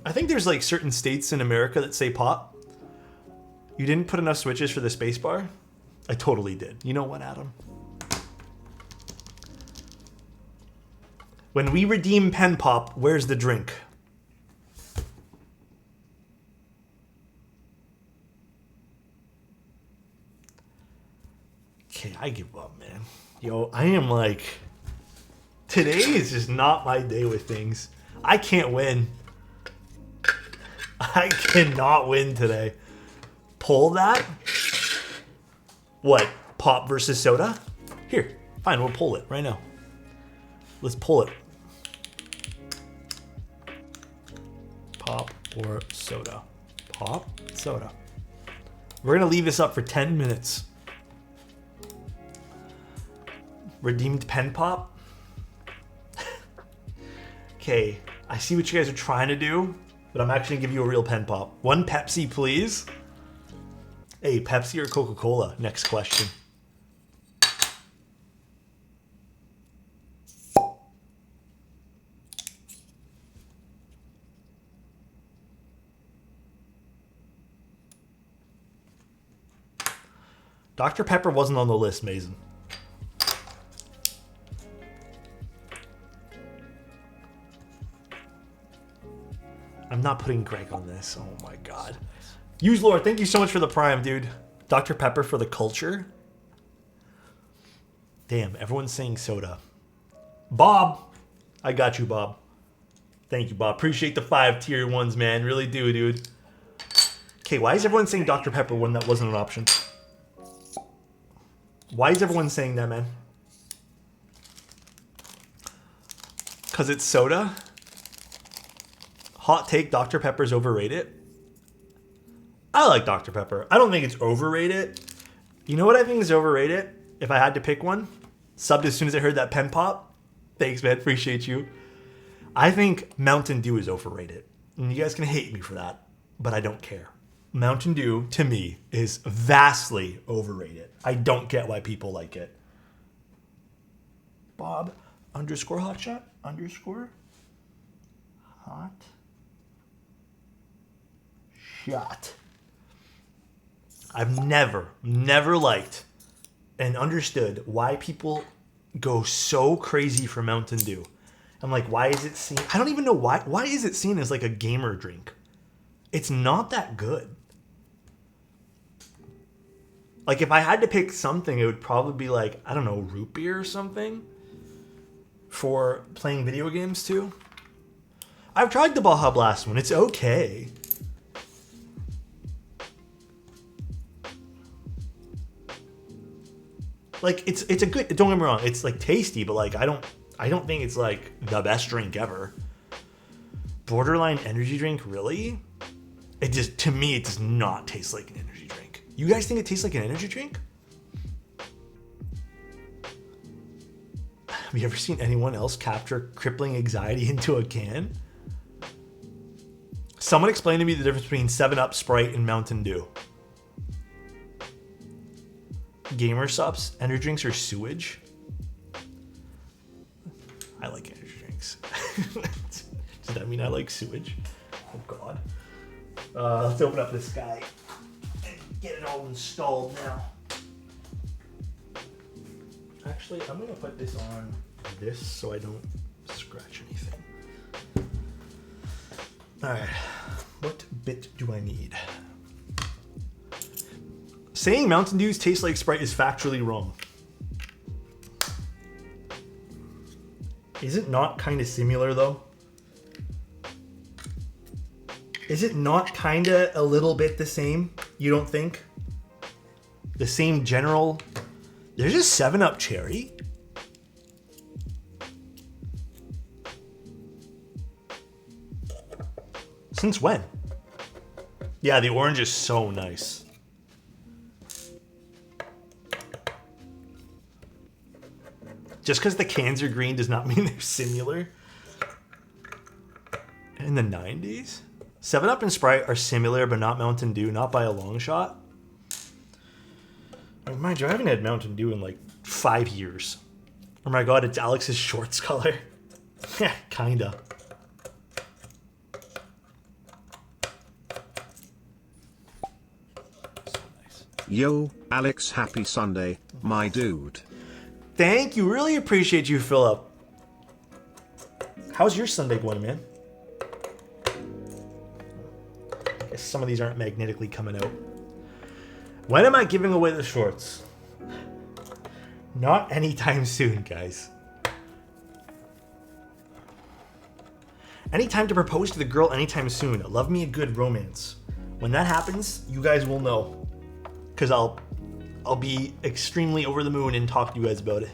I think there's like certain states in America that say pop. You didn't put enough switches for the space bar? I totally did. You know what, Adam? When we redeem Pen Pop, where's the drink? Okay, I give up, man. Yo, I am like... Today is just not my day with things. I can't win. I cannot win today. Pull that? What? Pop versus soda? Here, fine, we'll pull it right now. Let's pull it. Pop or soda? Pop, soda. We're gonna leave this up for 10 minutes. Redeemed Pen Pop? Okay, I see what you guys are trying to do. but I'm actually gonna give you a real pen pop. One Pepsi, please. Hey, Pepsi or Coca-Cola? Next question. Dr. Pepper wasn't on the list, Mason. I'm not putting Greg on this. Oh my god. Use Lord, thank you so much for the prime, dude. Dr. Pepper for the culture. Damn, everyone's saying soda. Bob. I got you, Bob. Thank you, Bob. Appreciate the 5 tier ones, man. Really do, dude. Okay, why is everyone saying Dr. Pepper when that wasn't an option? Why is everyone saying that, man? Because it's soda? Hot take, Dr. Pepper's overrated? I like Dr. Pepper. I don't think it's overrated. You know what I think is overrated? If I had to pick one? Subbed as soon as I heard that pen pop. Thanks, man. Appreciate you. I think Mountain Dew is overrated. And you guys can hate me for that, but I don't care. Mountain Dew, to me, is vastly overrated. I don't get why people like it. Bob underscore hotshot underscore hot shot. I've never liked and understood why people go so crazy for Mountain Dew. I'm like, why is it seen? I don't even know why. Why is it seen as like a gamer drink? It's not that good. Like, if I had to pick something, it would probably be like, I don't know, root beer or something for playing video games too. I've tried the Baja Blast one. It's okay. Like, it's a good, don't get me wrong, it's like tasty, but like I don't think it's like the best drink ever. Borderline energy drink, really? It just, to me, it does not taste like an energy drink. You guys think it tastes like an energy drink? Have you ever seen anyone else capture crippling anxiety into a can? Someone explain to me the difference between 7-Up, Sprite, and Mountain Dew. Gamer subs, energy drinks are sewage. I like energy drinks. Does that mean I like sewage? Oh god. Let's open up this guy and get it all installed now. Actually, I'm gonna put this on this so I don't scratch anything. Alright, what bit do I need? Saying Mountain Dews taste like Sprite is factually wrong. Is it not kind of similar though? Is it not kind of a little bit the same? You don't think? The same general... There's a 7-Up cherry? Since when? Yeah, the orange is so nice. Just because the cans are green does not mean they're similar. In the 90s? 7-Up and Sprite are similar, but not Mountain Dew, not by a long shot. I mean, mind you, I haven't had Mountain Dew in like 5 years. Oh my god, it's Alex's shorts color. Yeah, kinda. So nice. Yo, Alex, happy Sunday, my dude. Thank you, really appreciate you, Philip. How's your Sunday going, man? I guess some of these aren't magnetically coming out. When am I giving away the shorts? Not anytime soon, guys. Anytime to propose to the girl anytime soon. Love me a good romance. When that happens, you guys will know. Because I'll be extremely over the moon and talk to you guys about it.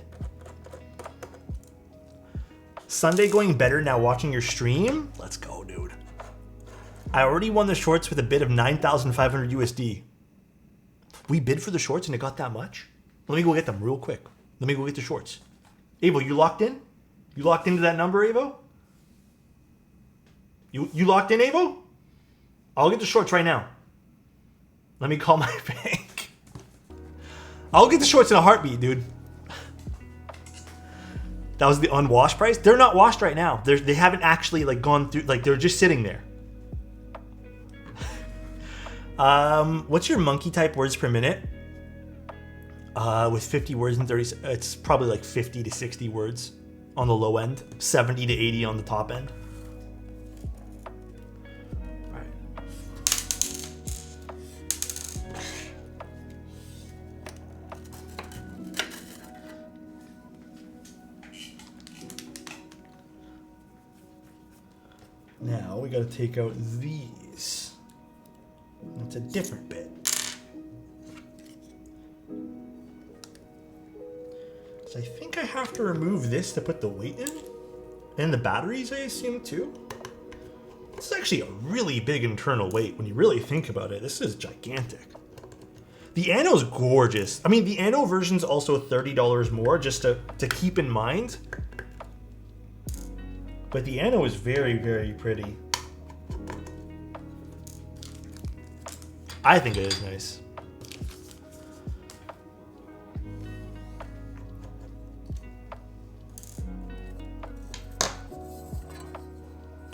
Sunday going better now watching your stream? Let's go, dude. I already won the shorts with a bid of 9,500 USD. We bid for the shorts and it got that much? Let me go get them real quick. Let me go get the shorts. Avo, you locked in? You locked into that number, Avo? You locked in, Avo? I'll get the shorts right now. Let me call my bank. I'll get the shorts in a heartbeat, dude. That was the unwashed price. They're not washed right now. They haven't actually like gone through. Like they're just sitting there. What's your monkey type words per minute? With 50 words and 30, it's probably like 50 to 60 words on the low end, 70 to 80 on the top end. All right. Now we got to take out these. It's a different bit. So I think I have to remove this to put the weight in. And the batteries, I assume, too. This is actually a really big internal weight when you really think about it. This is gigantic. The Ano's gorgeous. I mean, the Ano version's also $30 more, just to keep in mind. But the Ano is very, very pretty. I think it is nice.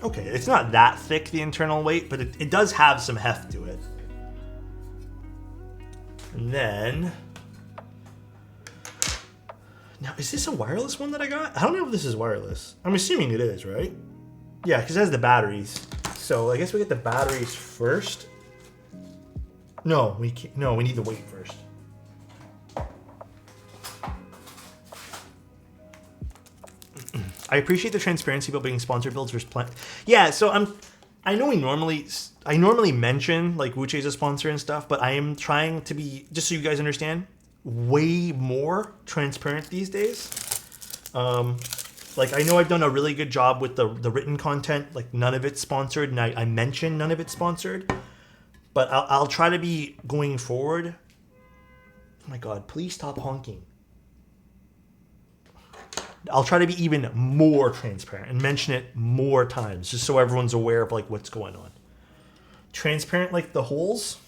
Okay, it's not that thick, the internal weight, but it does have some heft to it. And then... Now, is this a wireless one that I got? I don't know if this is wireless. I'm assuming it is, right? Yeah, because it has the batteries. So I guess we get the batteries first. No, we can't, no, we need the weight first. I appreciate the transparency about being sponsored builds versus plant. Yeah, so I know I normally mention like Wuche's a sponsor and stuff, but I am trying to be, just so you guys understand, way more transparent these days. Like I know I've done a really good job with the written content, like none of it's sponsored, and I mention none of it's sponsored, but I'll try to be going forward. Oh my God, please stop honking. I'll try to be even more transparent and mention it more times, just so everyone's aware of like what's going on. Transparent like the holes.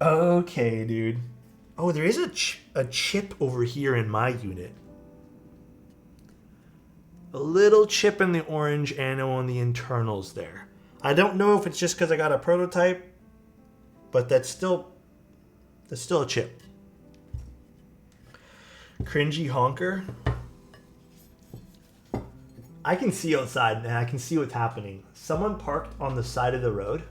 Okay, dude. Oh, there is a chip over here in my unit. A little chip in the orange Ano on the internals there. I don't know if it's just because I got a prototype, but that's still a chip. Cringy honker. I can see outside and I can see what's happening. Someone parked on the side of the road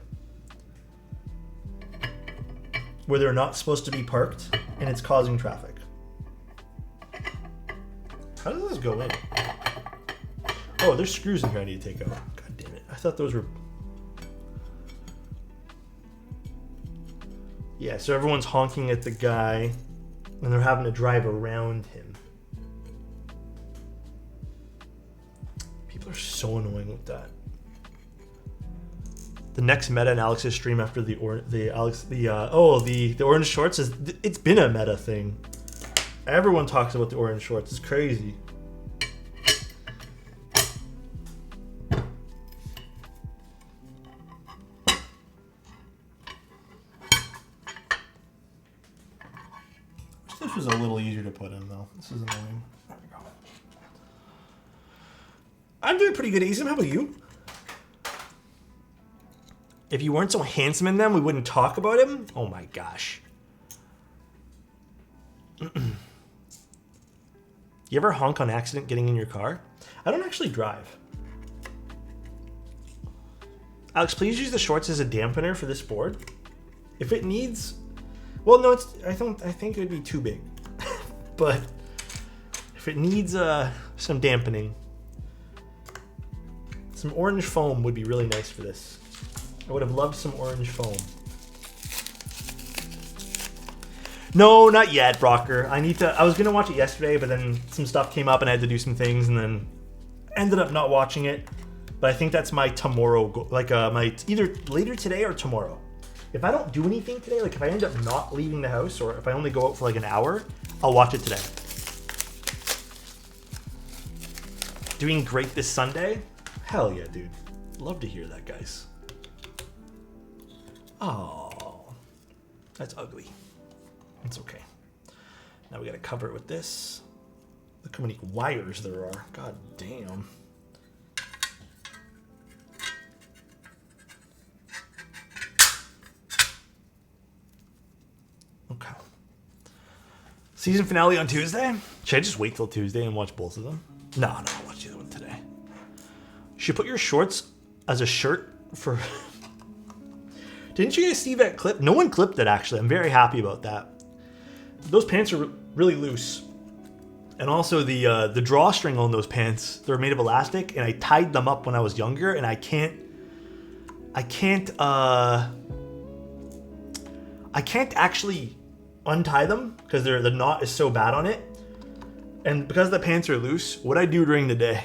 where they're not supposed to be parked, and it's causing traffic. How does this go in? Oh, there's screws in here I need to take out. God damn it. I thought those were... Yeah, so everyone's honking at the guy and they're having to drive around him. People are so annoying with that. The next meta in Alex's stream after the orange shorts is, it's been a meta thing. Everyone talks about the orange shorts. It's crazy. This was a little easier to put in though. This is annoying. There we go. I'm doing pretty good, Azim. How about you? If you weren't so handsome in them, we wouldn't talk about him? Oh my gosh. You ever honk on accident getting in your car? I don't actually drive. Alex, please use the shorts as a dampener for this board. If it needs... Well, no, I think it would be too big. But if it needs some dampening, some orange foam would be really nice for this. I would have loved some orange foam. No, not yet, Brocker. I was gonna watch it yesterday, but then some stuff came up and I had to do some things, and then ended up not watching it. But I think that's my tomorrow, my either later today or tomorrow. If I don't do anything today, like if I end up not leaving the house, or if I only go out for like an hour, I'll watch it today. Doing great this Sunday? Hell yeah, dude. Love to hear that, guys. Oh, that's ugly. It's okay. Now we gotta cover it with this. Look how many wires there are. God damn. Okay. Season finale on Tuesday? Should I just wait till Tuesday and watch both of them? No, I'll watch the other one today. You should put your shorts as a shirt for... Didn't you guys see that clip? No one clipped it, actually. I'm very happy about that. Those pants are really loose. And also the drawstring on those pants, they're made of elastic, and I tied them up when I was younger, and I can't actually untie them because the knot is so bad on it. And because the pants are loose, what I do during the day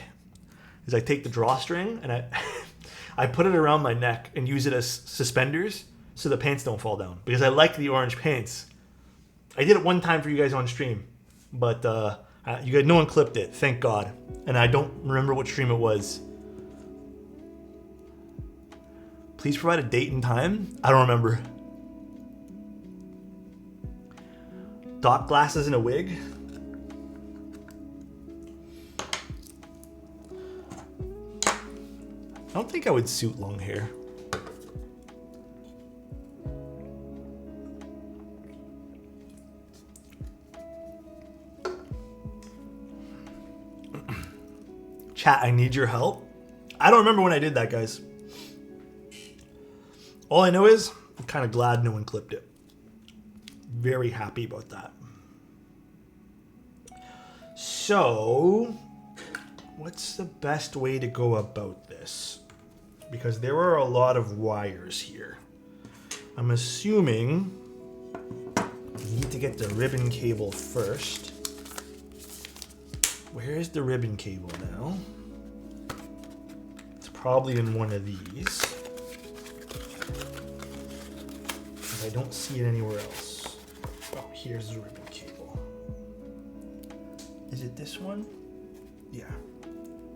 is I take the drawstring and I put it around my neck and use it as suspenders so the pants don't fall down, because I like the orange pants. I did it one time for you guys on stream, but you guys, no one clipped it, thank God. And I don't remember what stream it was. Please provide a date and time. I don't remember. Doc glasses and a wig. I don't think I would suit long hair. Chat, I need your help. I don't remember when I did that, guys. All I know is I'm kind of glad no one clipped it. Very happy about that. So, what's the best way to go about this? Because there are a lot of wires here. I'm assuming we need to get the ribbon cable first. Where's the ribbon cable now? It's probably in one of these. I don't see it anywhere else. Oh, here's the ribbon cable. Is it this one? Yeah.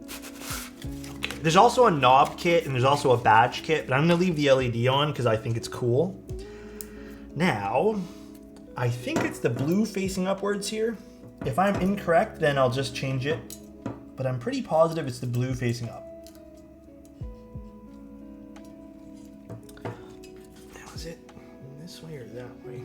Okay. There's also a knob kit and there's also a badge kit, but I'm gonna leave the LED on because I think it's cool. Now, I think it's the blue facing upwards here. If I'm incorrect, then I'll just change it, but I'm pretty positive it's the blue facing up. Now, is it this way or that way?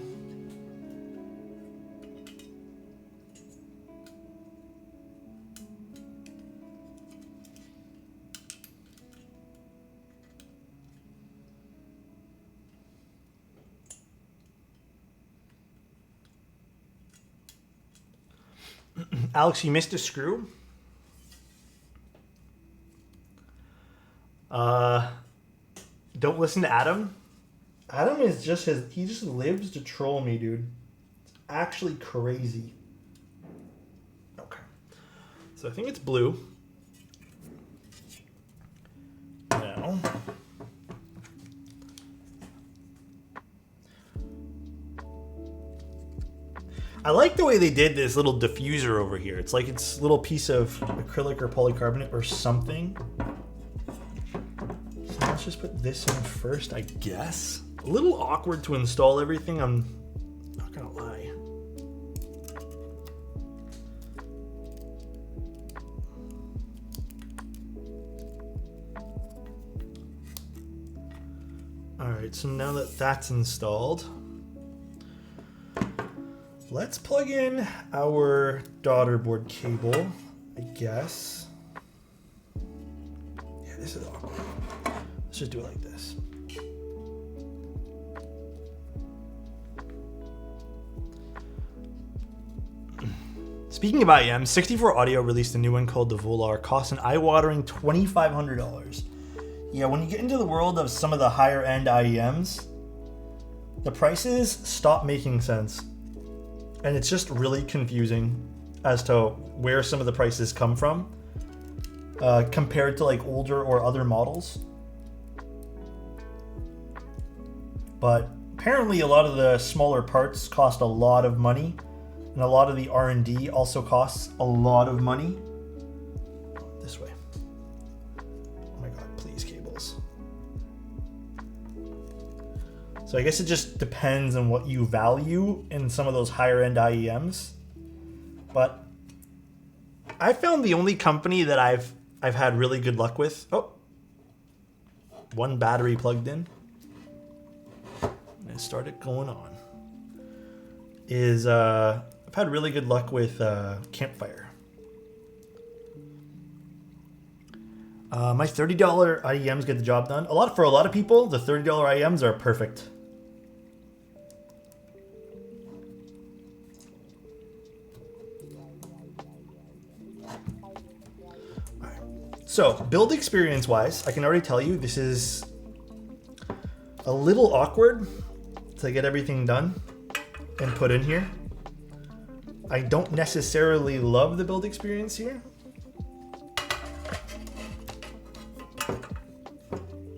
Alex, you missed a screw? Don't listen to Adam. Adam is just he just lives to troll me, dude. It's actually crazy. Okay. So I think it's blue. Now. I like the way they did this little diffuser over here. It's like it's a little piece of acrylic or polycarbonate or something. So let's just put this in first, I guess. A little awkward to install everything, I'm not gonna lie. All right, so now that that's installed, let's plug in our daughter board cable, I guess. Yeah, this is awkward. Let's just do it like this. Speaking of IEM, 64 Audio released a new one called the Volar. Costs an eye-watering $2,500. Yeah, when you get into the world of some of the higher-end IEMs, the prices stop making sense. And it's just really confusing as to where some of the prices come from compared to like older or other models. But apparently a lot of the smaller parts cost a lot of money, and a lot of the R&D also costs a lot of money. This way. Oh my God, please, cables. So I guess it just depends on what you value in some of those higher end IEMs. But I found the only company that I've had really good luck with. Oh, one battery plugged in. And start it going on. Is I've had really good luck with Campfire. My $30 IEMs get the job done. For a lot of people, the $30 IEMs are perfect. So, build experience wise, I can already tell you this is a little awkward to get everything done and put in here. I don't necessarily love the build experience here,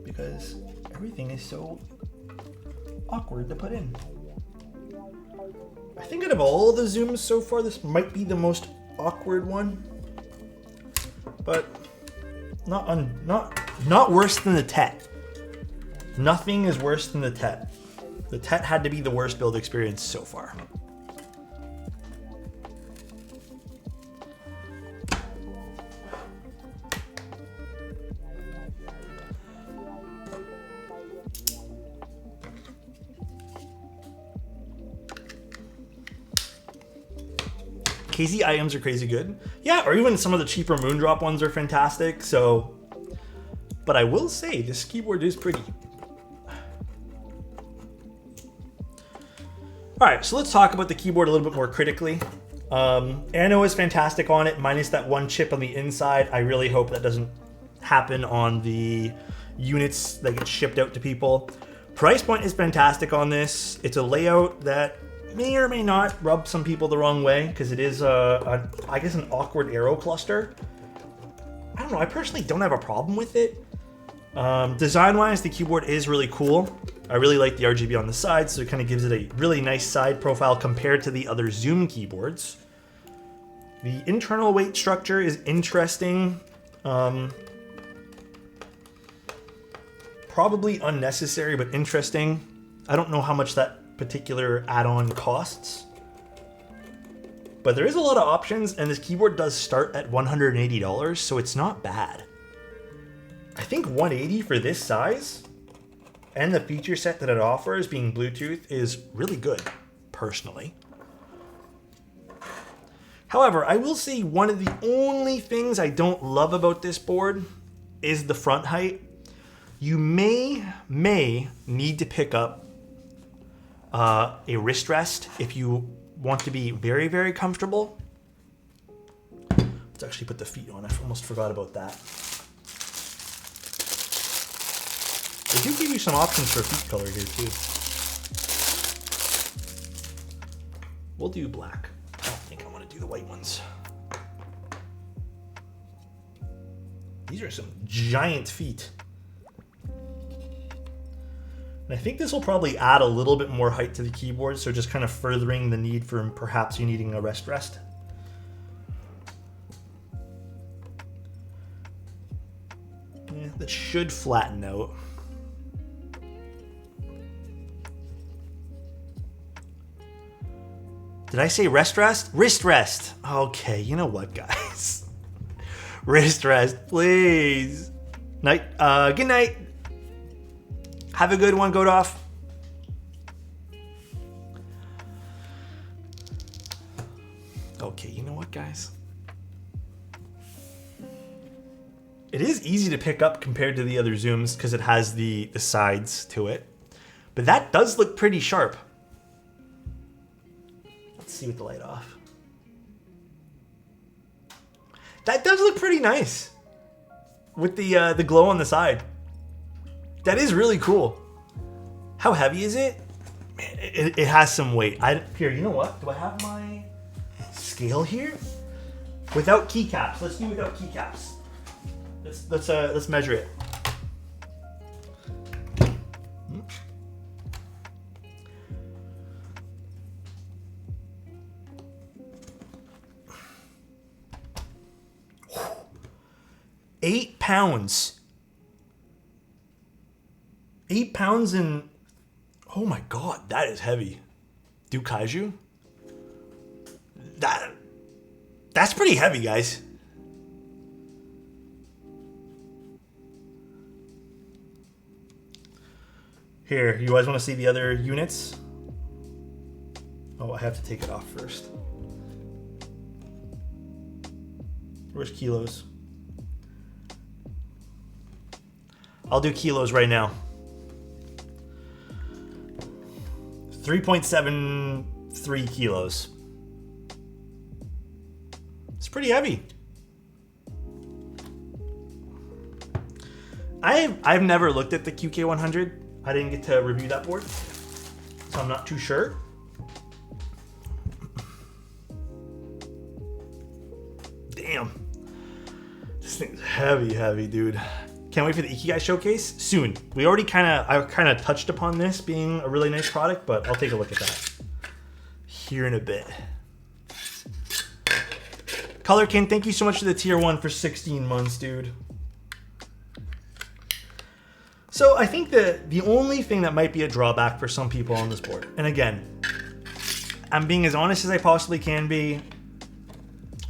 because everything is so awkward to put in. I think out of all the Zooms so far, this might be the most awkward one, but not worse than the TET. Nothing is worse than the TET. The TET had to be the worst build experience so far. KZ IMs are crazy good. Yeah, or even some of the cheaper Moondrop ones are fantastic. So, but I will say this keyboard is pretty. All right, so let's talk about the keyboard a little bit more critically. Anno is fantastic on it, minus that one chip on the inside. I really hope that doesn't happen on the units that get shipped out to people. Price point is fantastic on this. It's a layout that may or may not rub some people the wrong way, because it is I guess an awkward arrow cluster. I don't know, I personally don't have a problem with it. Design wise, the keyboard is really cool. I really like the RGB on the side, so it kind of gives it a really nice side profile compared to the other Zoom keyboards. The internal weight structure is interesting. Probably unnecessary, but interesting. I don't know how much that particular add-on costs, but there is a lot of options, and this keyboard does start at $180, so it's not bad. I think $180 for this size and the feature set that it offers, being Bluetooth, is really good, personally. However, I will say one of the only things I don't love about this board is the front height. You may need to pick up a wrist rest if you want to be very, very comfortable. Let's actually put the feet on. I almost forgot about that. They do give you some options for feet color here too. We'll do black. I don't think I want to do the white ones. These are some giant feet. And I think this will probably add a little bit more height to the keyboard, so just kind of furthering the need for perhaps you needing a rest. Yeah, that should flatten out. Did I say rest? Wrist rest. Okay, you know what, guys? Wrist rest, please. Night. Good night. Have a good one, Godoff. Okay, you know what, guys? It is easy to pick up compared to the other Zooms because it has the sides to it. But that does look pretty sharp. Let's see with the light off. That does look pretty nice with the glow on the side. That is really cool. How heavy is it? Man, it has some weight. Here, you know what? Do I have my scale here? Without keycaps. Let's do without keycaps. Let's measure it. Eight pounds. 8 pounds and Oh my god, that is heavy. Do Kaiju? That's pretty heavy, guys. Here, you guys want to see the other units? Oh, I have to take it off first. Where's kilos? I'll do kilos right now. 3.73 kilos. It's pretty heavy. I've never looked at the QK100. I didn't get to review that board, so I'm not too sure. Damn. This thing's heavy, dude. Can't wait for the Ikigai showcase soon. I kind of touched upon this being a really nice product, but I'll take a look at that here in a bit. Colorkin, thank you so much for the tier 1 for 16 months, dude. So I think that the only thing that might be a drawback for some people on this board, and again, I'm being as honest as I possibly can be,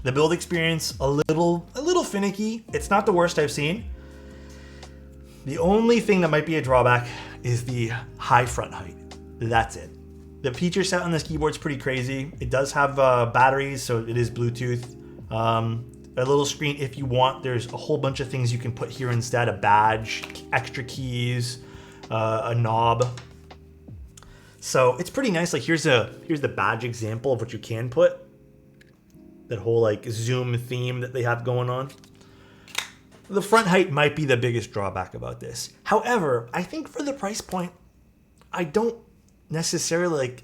the build experience a little finicky. It's not the worst I've seen. The only thing that might be a drawback is the high front height. That's it. The feature set on this keyboard is pretty crazy. It does have batteries, so it is Bluetooth. A little screen if you want. There's a whole bunch of things you can put here instead. A badge, extra keys, a knob. So it's pretty nice. Like here's the badge example of what you can put. That whole like Zoom theme that they have going on. The front height might be the biggest drawback about this. However, I think for the price point, I don't necessarily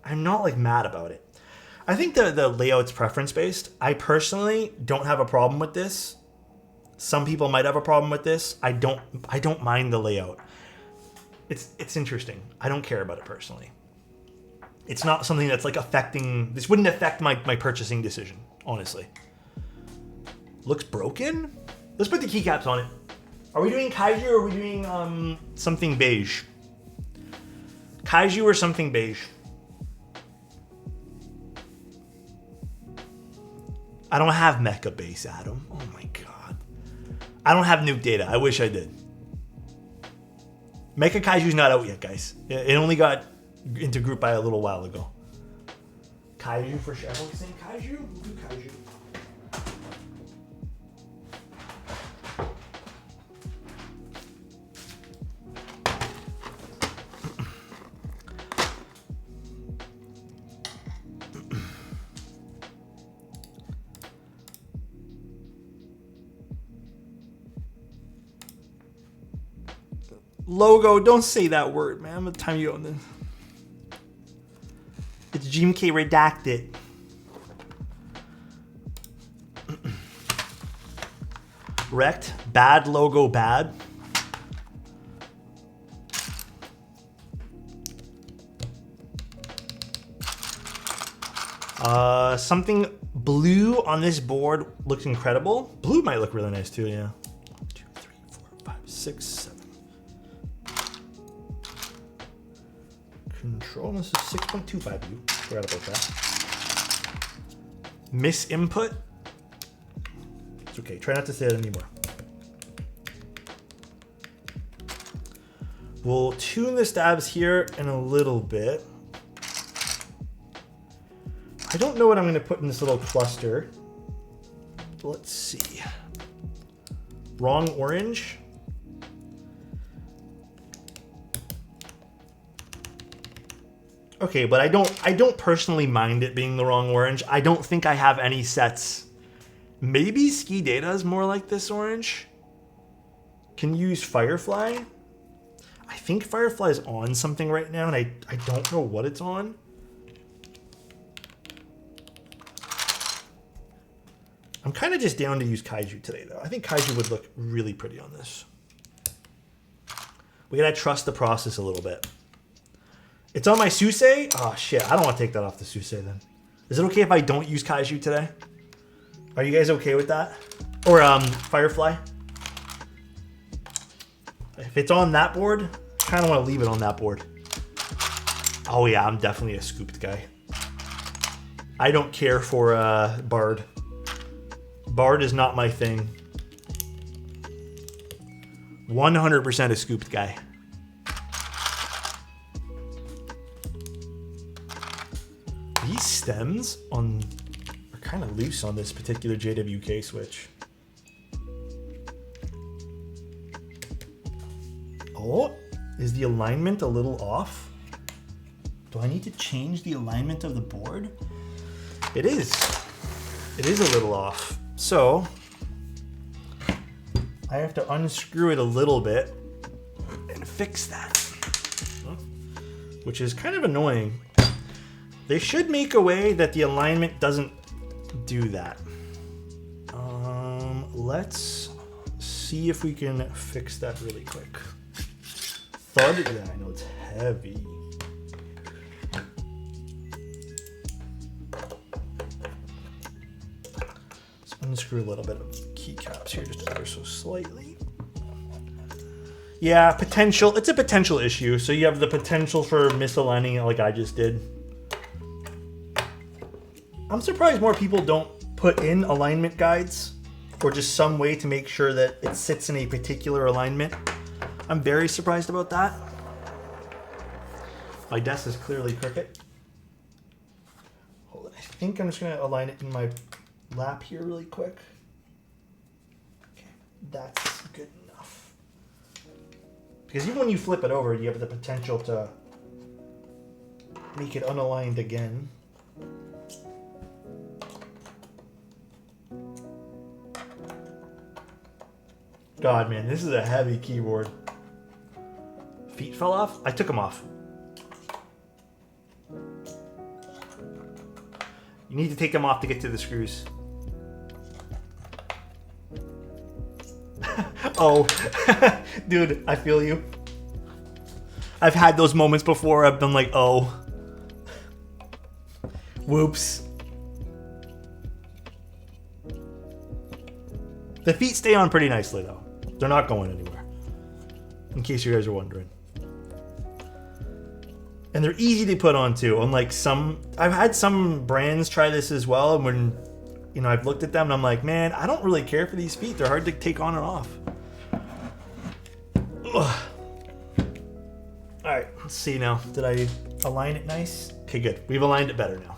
I'm not like mad about it. I think the layout's preference based. I personally don't have a problem with this. Some people might have a problem with this. I don't mind the layout. It's interesting. I don't care about it personally. It's not something that's like affecting. This wouldn't affect my purchasing decision, honestly. Looks broken? Let's put the keycaps on it. Are we doing Kaiju or are we doing something beige? Kaiju or something beige? I don't have mecha base, Adam. Oh my god. I don't have nuke data. I wish I did. Mecha Kaiju's not out yet, guys. It only got into group by a little while ago. Kaiju for sure. Everyone's saying Kaiju? We'll do Kaiju. Logo, don't say that word, man. I'm gonna time you on this. It's GMK redacted. Wrecked. Bad logo, bad. Something blue on this board looks incredible. Blue might look really nice too, yeah. 1, 2, 3, 4, 5, 6, 7. Control, this is 6.25U. Forgot about that. Miss input. It's okay, try not to say that anymore. We'll tune the stabs here in a little bit. I don't know what I'm going to put in this little cluster. Let's see. Wrong orange. Okay, but I don't personally mind it being the wrong orange. I don't think I have any sets. Maybe Ski Data is more like this orange. Can you use Firefly? I think Firefly is on something right now, and I don't know what it's on. I'm kind of just down to use Kaiju today, though. I think Kaiju would look really pretty on this. We gotta trust the process a little bit. It's on my Susei? Oh, shit. I don't want to take that off the Susei, then. Is it okay if I don't use Kaiju today? Are you guys okay with that? Or Firefly? If it's on that board, I kind of want to leave it on that board. Oh yeah, I'm definitely a scooped guy. I don't care for Bard. Bard is not my thing. 100% a scooped guy. These stems are kind of loose on this particular JWK switch. Oh, is the alignment a little off? Do I need to change the alignment of the board? It is. It is a little off. So I have to unscrew it a little bit and fix that, which is kind of annoying. They should make a way that the alignment doesn't do that. Let's see if we can fix that really quick. Thud, yeah, I know it's heavy. Let's unscrew a little bit of keycaps here, just ever so slightly. Yeah, potential. It's a potential issue. So you have the potential for misaligning it like I just did. I'm surprised more people don't put in alignment guides or just some way to make sure that it sits in a particular alignment. I'm very surprised about that. My desk is clearly crooked. Hold on, I think I'm just gonna align it in my lap here really quick. Okay, that's good enough. Because even when you flip it over, you have the potential to make it unaligned again. God, man, this is a heavy keyboard. Feet fell off? I took them off. You need to take them off to get to the screws. Oh, dude, I feel you. I've had those moments before. I've been like, oh. Whoops. The feet stay on pretty nicely, though. They're not going anywhere, in case you guys are wondering. And they're easy to put on, too. Unlike some... I've had some brands try this as well, and when, you know, I've looked at them, and I'm like, man, I don't really care for these feet. They're hard to take on and off. Ugh. All right, let's see now. Did I align it nice? Okay, good. We've aligned it better now.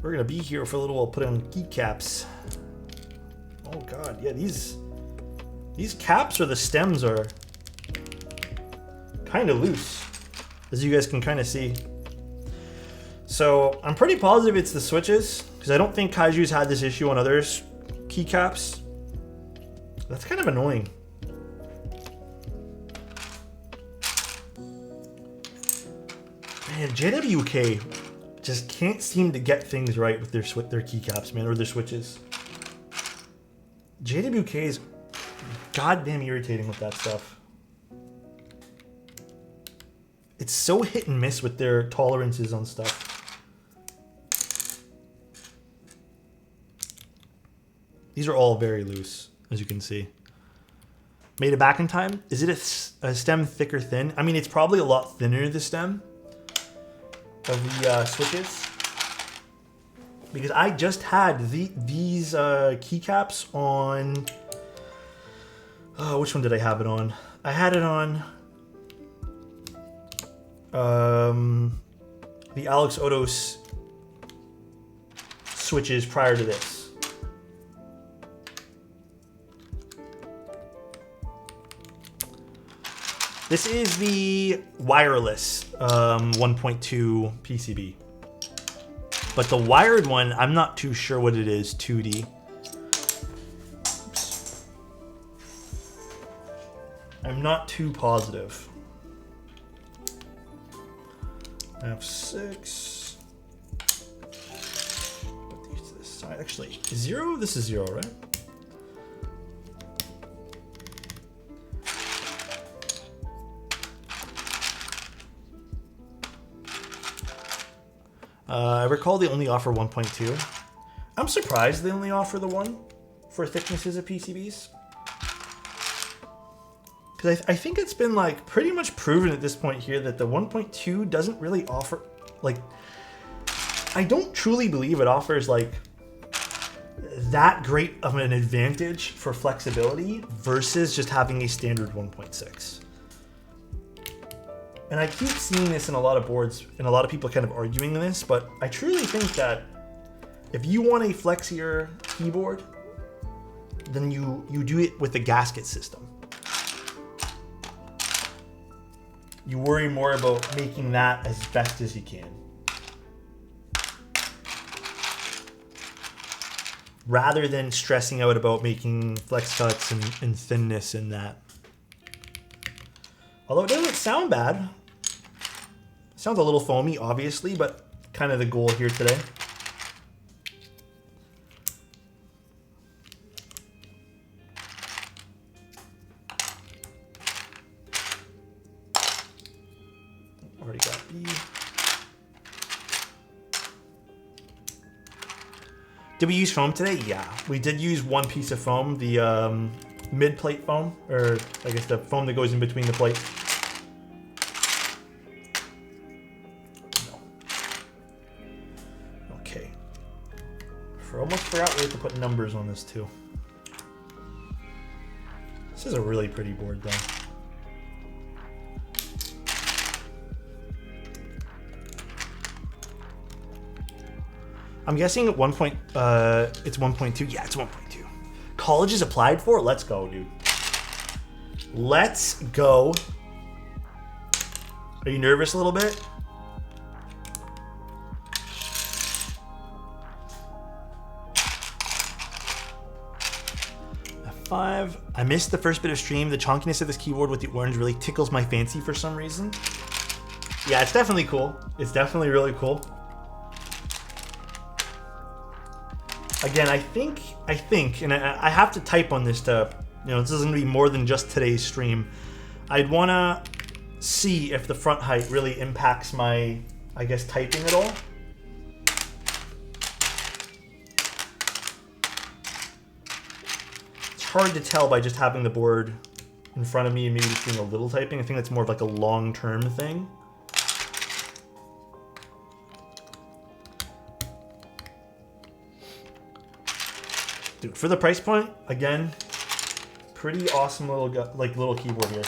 We're gonna be here for a little while, put on keycaps. Oh God, yeah, these caps or the stems are kind of loose, as you guys can kind of see. So I'm pretty positive it's the switches, because I don't think Kaiju's had this issue on others keycaps. That's kind of annoying. Man, JWK just can't seem to get things right with their keycaps, man, or their switches. JWK is goddamn irritating with that stuff. It's so hit and miss with their tolerances on stuff. These are all very loose, as you can see. Made it back in time. Is it a stem thick or thin? I mean, it's probably a lot thinner, the stem of the switches, because I just had these keycaps on. Which one did I have it on? I had it on the Alex Odos switches prior to this. This is the wireless 1.2 PCB. But the wired one, I'm not too sure what it is, 2D. Oops. I'm not too positive. F6. Put these to this side. Actually, 0? This is 0, right? I recall they only offer 1.2. I'm surprised they only offer the 1 for thicknesses of PCBs. Because I think it's been like pretty much proven at this point here that the 1.2 doesn't really offer, like, I don't truly believe it offers like that great of an advantage for flexibility versus just having a standard 1.6. And I keep seeing this in a lot of boards and a lot of people kind of arguing this, but I truly think that if you want a flexier keyboard, then you do it with the gasket system. You worry more about making that as best as you can, rather than stressing out about making flex cuts and thinness in that. Although it doesn't sound bad. It sounds a little foamy, obviously, but kind of the goal here today. Already got B. Did we use foam today? Yeah, we did use one piece of foam, the mid-plate foam, or I guess the foam that goes in between the plate. No. Okay. I almost forgot we have to put numbers on this too. This is a really pretty board though. I'm guessing at one point, it's 1.2. Yeah, it's 1.2. College is applied for? Let's go, dude. Let's go. Are you nervous a little bit? F5. I missed the first bit of stream. The chunkiness of this keyboard with the orange really tickles my fancy for some reason. Yeah, it's definitely cool. It's definitely really cool. Again, I think, and I have to type on this to, you know, this is going to be more than just today's stream. I'd want to see if the front height really impacts my, I guess, typing at all. It's hard to tell by just having the board in front of me and maybe just doing a little typing. I think that's more of like a long-term thing. Dude, for the price point, again, pretty awesome little keyboard here.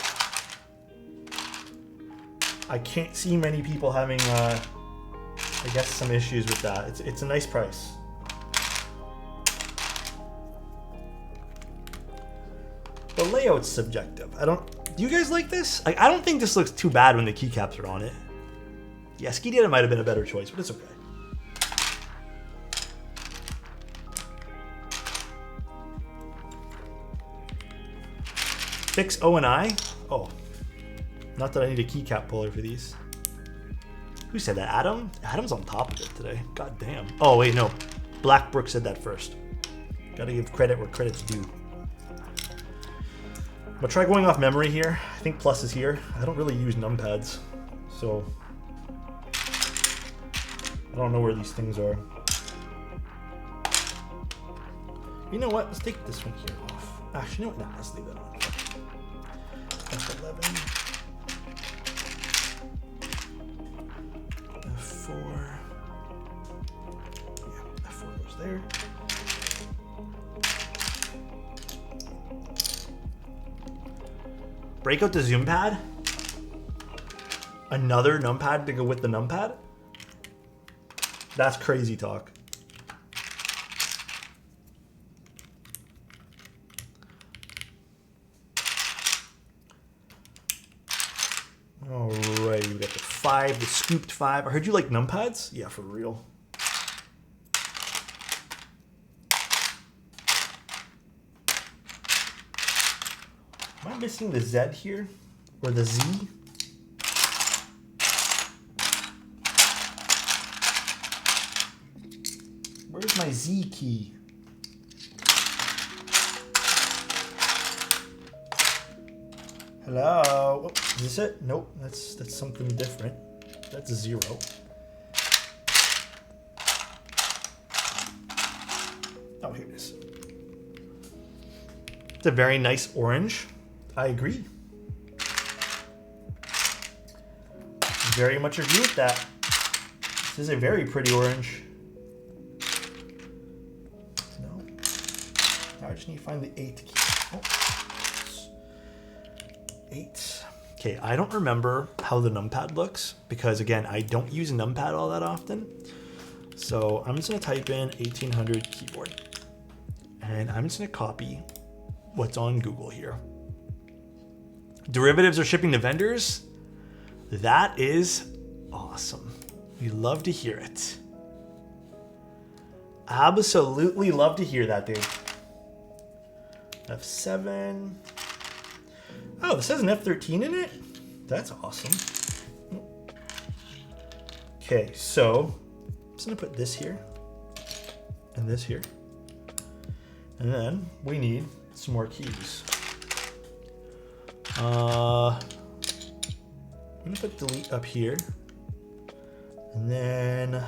I can't see many people having, I guess, some issues with that. It's a nice price. The layout's subjective. Do you guys like this? I don't think this looks too bad when the keycaps are on it. Yeah, Ski Data might have been a better choice, but it's okay. Fix O and I? Oh. Not that I need a keycap puller for these. Who said that? Adam? Adam's on top of it today. God damn. Oh, wait, no. Blackbrook said that first. Gotta give credit where credit's due. I'm gonna try going off memory here. I think plus is here. I don't really use numpads, so I don't know where these things are. You know what? Let's take this one here off. Actually, you know what? Nah, let's leave that on. F11. F4. Yeah, F4 goes there. Break out the zoom pad? Another numpad to go with the numpad? That's crazy talk. Alright, we got the 5, the scooped 5. I heard you like numpads? Yeah, for real. Am I missing the Z here? Or the Z? Where's my Z key? Hello? Oh, is this it? Nope, that's something different. That's a 0. Oh, here it is. It's a very nice orange. I agree. Very much agree with that. This is a very pretty orange. No. Now I just need to find the 8 key. Oh. 8. Okay, I don't remember how the numpad looks because, again, I don't use numpad all that often. So I'm just going to type in 1800 keyboard. And I'm just going to copy what's on Google here. Derivatives are shipping to vendors. That is awesome. We love to hear it. Absolutely love to hear that, dude. F7. Oh, this has an F13 in it? That's awesome. Okay, so I'm just gonna put this here and this here. And then we need some more keys. I'm gonna put delete up here. And then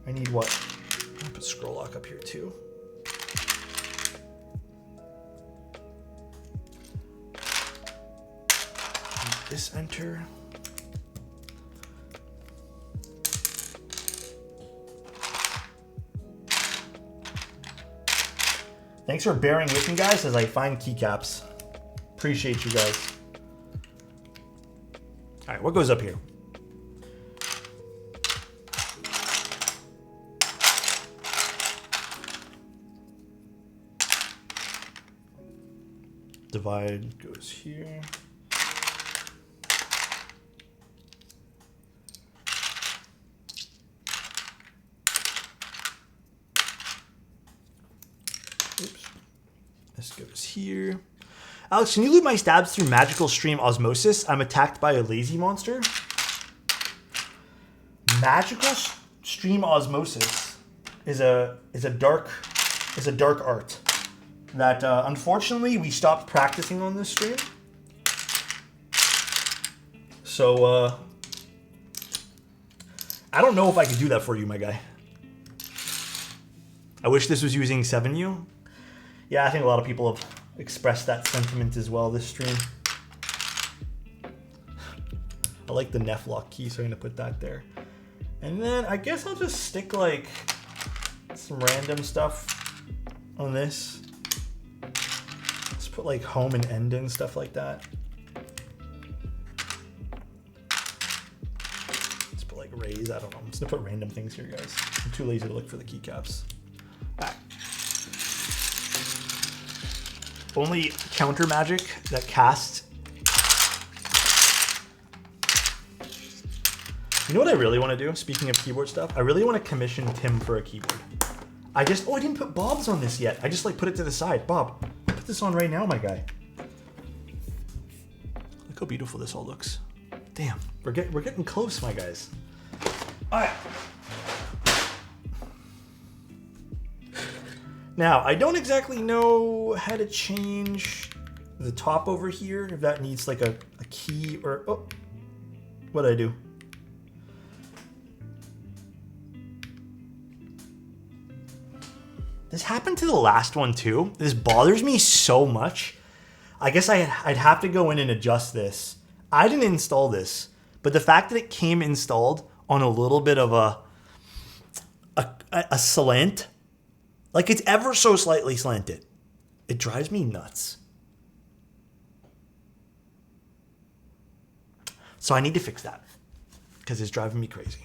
I need what? I'm gonna put scroll lock up here too. This enter. Thanks for bearing with me, guys, as I find keycaps. Appreciate you guys. All right, what goes up here? Divide goes here. Oops. This goes here. Alex, can you lube my stabs through magical stream osmosis? I'm attacked by a lazy monster. Magical stream osmosis is a dark art that unfortunately we stopped practicing on this stream. So I don't know if I could do that for you, my guy. I wish this was using 7U. Yeah, I think a lot of people have expressed that sentiment as well this stream. I like the Nef lock key, so I'm gonna put that there. And then I guess I'll just stick like some random stuff on this. Let's put like home and end and stuff like that. Let's put like raise, I don't know. I'm just gonna put random things here, guys. I'm too lazy to look for the keycaps. All right. Only counter magic that casts. You know what I really want to do? Speaking of keyboard stuff, I really want to commission Tim for a keyboard. I didn't put Bob's on this yet. I just like put it to the side. Bob, put this on right now, my guy. Look how beautiful this all looks. Damn, we're getting close, my guys. All right. Now, I don't exactly know how to change the top over here, if that needs like a key or... Oh, what did I do? This happened to the last one too. This bothers me so much. I guess I'd have to go in and adjust this. I didn't install this, but the fact that it came installed on a little bit of a slant... Like it's ever so slightly slanted. It drives me nuts. So I need to fix that because it's driving me crazy.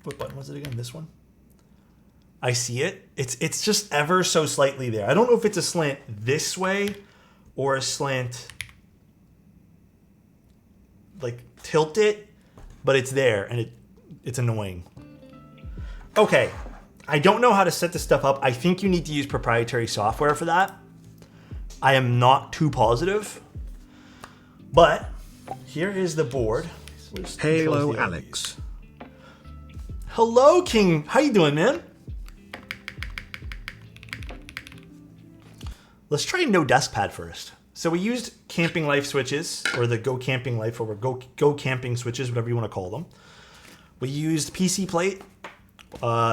What button was it again? This one? I see it. It's just ever so slightly there. I don't know if it's a slant this way or a slant like tilt it, but it's there and it's annoying. Okay, I don't know how to set this stuff up. I think you need to use proprietary software for that. I am not too positive. But here is the board. Hello, Alex. Hello, King. How you doing, man? Let's try no desk pad first. So we used Camping Life switches, or the Go Camping Life, or Go Camping switches, whatever you want to call them. We used PC plate,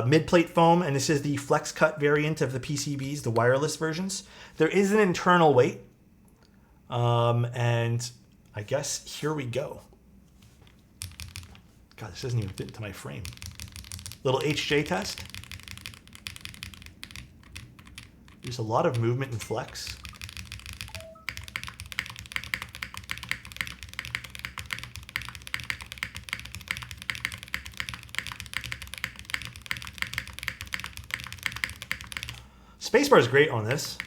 mid-plate foam, and this is the flex cut variant of the PCBs, the wireless versions. There is an internal weight, and I guess here we go. God, this doesn't even fit into my frame. Little HJ test. There's a lot of movement and flex. Spacebar is great on this.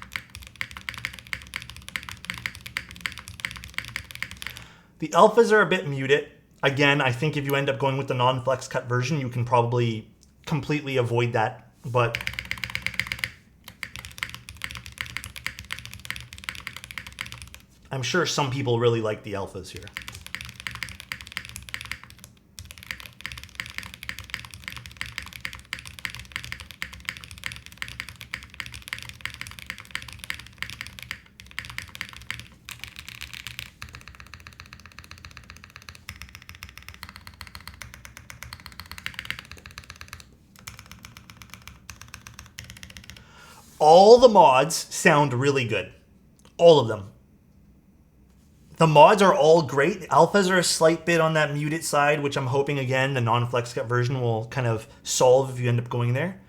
The alphas are a bit muted. Again, I think if you end up going with the non-flex cut version, you can probably completely avoid that. But I'm sure some people really like the alphas here. All the mods sound really good. All of them. The mods are all great. The alphas are a slight bit on that muted side, which I'm hoping, again, the non-flex cut version will kind of solve if you end up going there.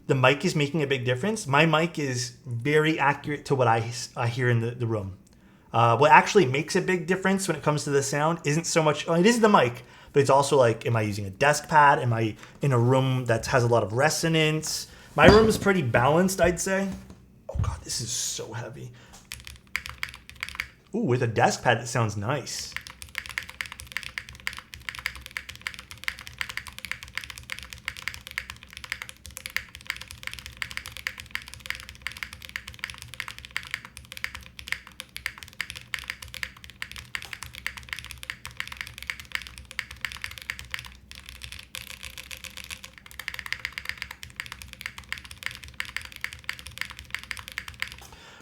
The mic is making a big difference. My mic is very accurate to what I hear in the room. What actually makes a big difference when it comes to the sound isn't so much, it is the mic, but it's also like, am I using a desk pad? Am I in a room that has a lot of resonance? My room is pretty balanced, I'd say. Oh God, this is so heavy. Ooh, with a desk pad, it sounds nice.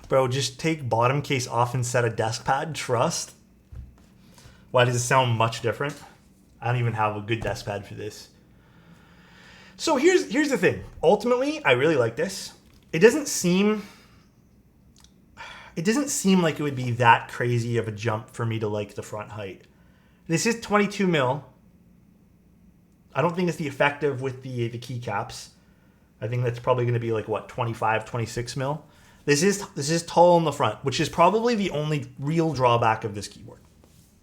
Bro, just take bottom case off and set a desk pad. Trust. Why does it sound much different? I don't even have a good desk pad for this. So here's the thing. Ultimately, I really like this. It doesn't seem like it would be that crazy of a jump for me to like the front height. This is 22 mil. I don't think it's the effective with the keycaps. I think that's probably going to be like what, 25, 26 mil. This is tall in the front, which is probably the only real drawback of this keyboard.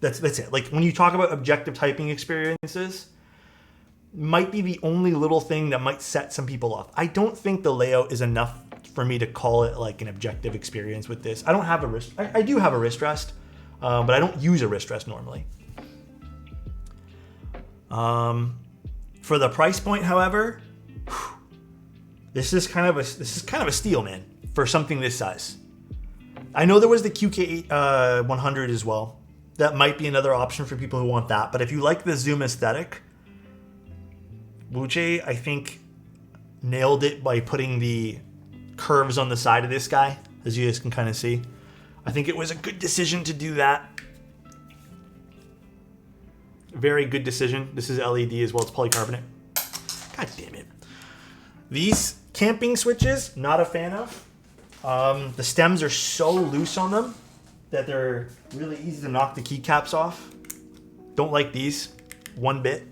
That's it. Like when you talk about objective typing experiences, might be the only little thing that might set some people off. I don't think the layout is enough for me to call it like an objective experience with this. I don't have a wrist. I do have a wrist rest, but I don't use a wrist rest normally. For the price point, however, this is kind of a steal, man. For something this size. I know there was the QK 100 as well. That might be another option for people who want that. But if you like the Zoom aesthetic, Wuche, I think, nailed it by putting the curves on the side of this guy, as you guys can kind of see. I think it was a good decision to do that. Very good decision. This is LED as well as polycarbonate. God damn it. These camping switches, not a fan of. The stems are so loose on them that they're really easy to knock the keycaps off. Don't like these one bit.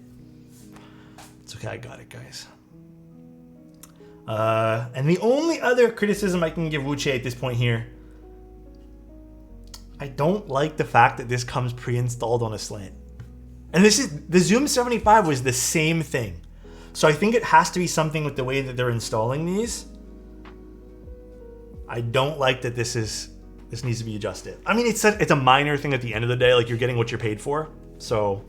It's okay, I got it, guys. And the only other criticism I can give Wuche at this point here, I don't like the fact that this comes pre-installed on a slant. And this is, the Zoom98 was the same thing. So I think it has to be something with the way that they're installing these. I don't like that this needs to be adjusted. I mean, it's a minor thing at the end of the day. Like, you're getting what you're paid for. So,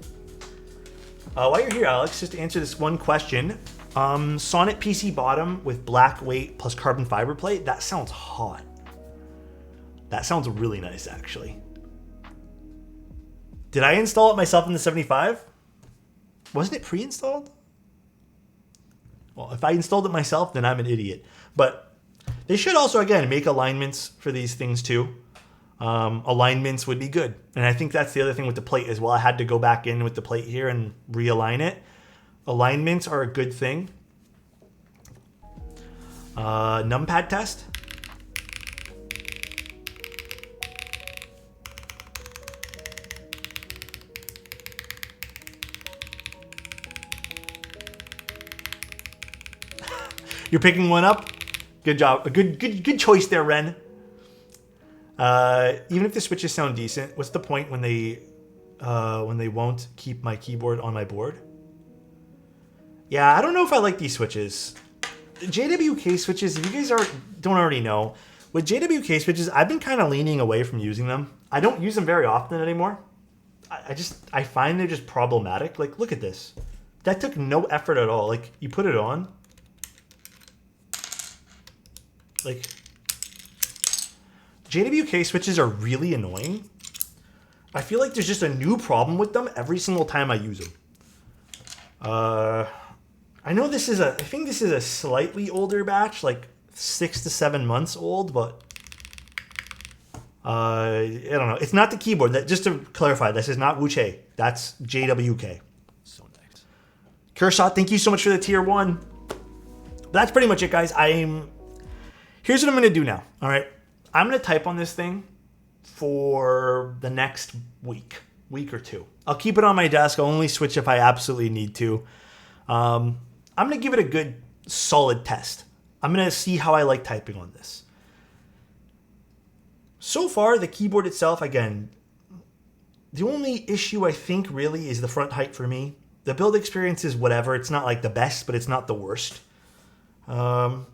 while you're here, Alex, just to answer this one question. Sonnet PC bottom with black weight plus carbon fiber plate. That sounds hot. That sounds really nice, actually. Did I install it myself in the 75? Wasn't it pre-installed? Well, if I installed it myself, then I'm an idiot. But they should also, again, make alignments for these things too. Alignments would be good. And I think that's the other thing with the plate as well. I had to go back in with the plate here and realign it. Alignments are a good thing. Numpad test. You're picking one up. Good job. A good choice there, Ren. Even if the switches sound decent, what's the point when they won't keep my keyboard on my board? Yeah, I don't know if I like these switches. JWK switches, if you guys don't already know, with JWK switches, I've been kind of leaning away from using them. I don't use them very often anymore. I find they're just problematic. Like, look at this. That took no effort at all. Like, you put it on. Like, JWK switches are really annoying. I feel like there's just a new problem with them every single time I use them. I know I think this is a slightly older batch, like 6 to 7 months old, but I don't know. It's not the keyboard. Just to clarify, this is not Wuche. That's JWK. So nice. Kershaw, thank you so much for the tier 1. But that's pretty much it, guys. Here's what I'm going to do now. All right. I'm going to type on this thing for the next week or two. I'll keep it on my desk. I'll only switch if I absolutely need to. I'm going to give it a good, solid test. I'm going to see how I like typing on this. So far, the keyboard itself, again, the only issue I think really is the front height for me. The build experience is whatever. It's not like the best, but it's not the worst. I'm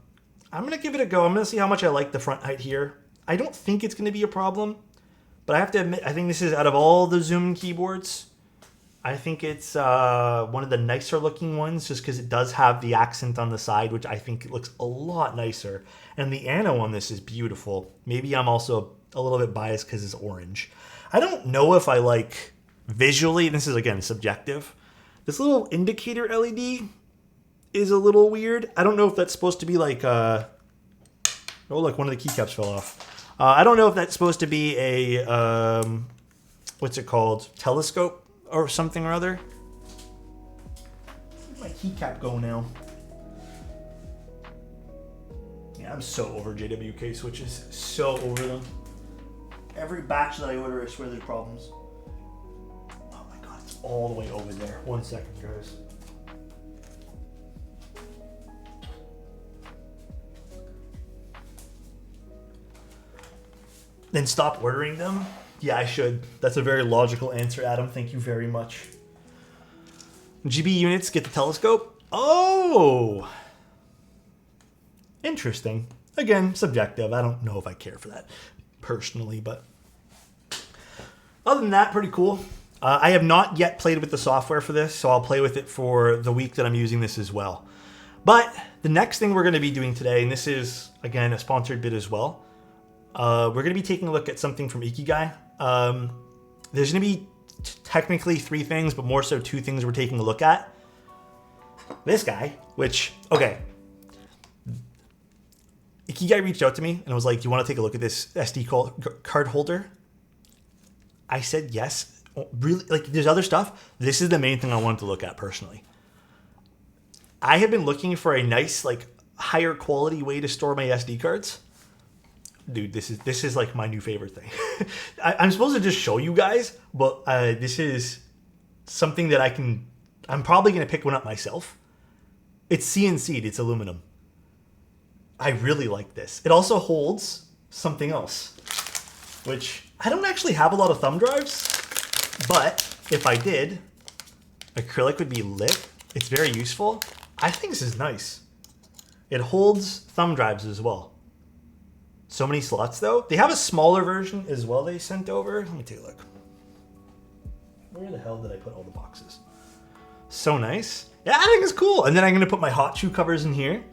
going to give it a go. I'm going to see how much I like the front height here. I don't think it's going to be a problem, but I have to admit, I think this is, out of all the Zoom keyboards, I think it's one of the nicer looking ones, just because it does have the accent on the side, which I think it looks a lot nicer. And the Ano on this is beautiful. Maybe I'm also a little bit biased because it's orange. I don't know if I like visually, this is again subjective, this little indicator LED is a little weird. I don't know if that's supposed to be like oh look, one of the keycaps fell off. I don't know if that's supposed to be a what's it called, telescope or something or other. Where's my keycap go now? Yeah, I'm so over JWK switches. So over them. Every batch that I order, I swear there's problems. Oh my god, it's all the way over there. 1 second, guys. Then stop ordering them? Yeah, I should. That's a very logical answer, Adam. Thank you very much. GB units get the telescope? Oh! Interesting. Again, subjective. I don't know if I care for that personally, but other than that, pretty cool. I have not yet played with the software for this, so I'll play with it for the week that I'm using this as well. But the next thing we're going to be doing today, and this is, again, a sponsored bit as well, we're going to be taking a look at something from Ikigai. There's going to be technically 3 things, but more so 2 things we're taking a look at. This guy, which, okay. Ikigai reached out to me and was like, "Do you want to take a look at this SD card holder?" I said yes. Really, like, there's other stuff. This is the main thing I wanted to look at personally. I have been looking for a nice, like, higher quality way to store my SD cards. Dude, this is like my new favorite thing. I'm supposed to just show you guys, but this is something that I'm probably going to pick one up myself. It's CNC'd, it's aluminum. I really like this. It also holds something else, which I don't actually have a lot of thumb drives, but if I did, acrylic would be lit. It's very useful. I think this is nice. It holds thumb drives as well. So many slots though. They have a smaller version as well they sent over. Let me take a look. Where the hell did I put all the boxes? So nice. Yeah, I think it's cool. And then I'm going to put my hot shoe covers in here.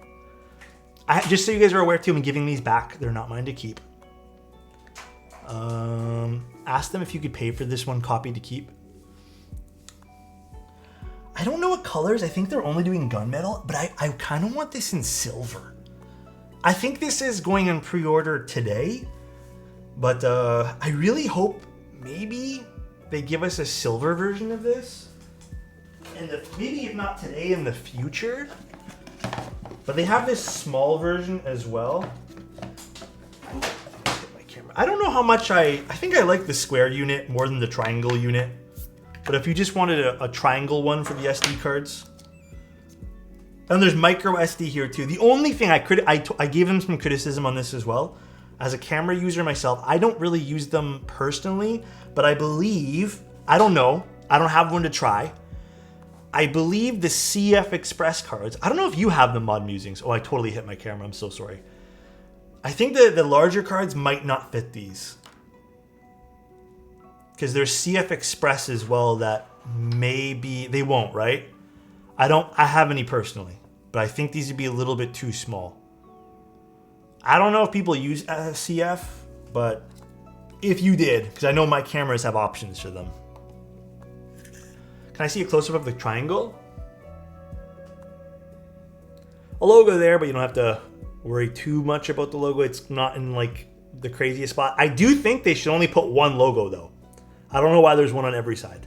Just so you guys are aware too, I'm giving these back. They're not mine to keep. Ask them if you could pay for this one copy to keep. I don't know what colors. I think they're only doing gunmetal, but I kind of want this in silver. I think this is going on pre-order today, but I really hope maybe they give us a silver version of this. maybe if not today, in the future. But they have this small version as well. My camera. I don't know how much I think I like the square unit more than the triangle unit. But if you just wanted a triangle one for the SD cards. And there's micro SD here too. The only thing I gave them some criticism on this as well. As a camera user myself, I don't really use them personally, but I believe, I don't know, I don't have one to try. I believe the CF Express cards, I don't know if you have the Mod Musings. Oh, I totally hit my camera, I'm so sorry. I think the larger cards might not fit these. Because there's CF Express as well that maybe, they won't, right? I have any personally, but I think these would be a little bit too small. I don't know if people use CF, but if you did, because I know my cameras have options for them. Can I see a close-up of the triangle? A logo there, but you don't have to worry too much about the logo. It's not in like the craziest spot. I do think they should only put one logo though. I don't know why there's one on every side.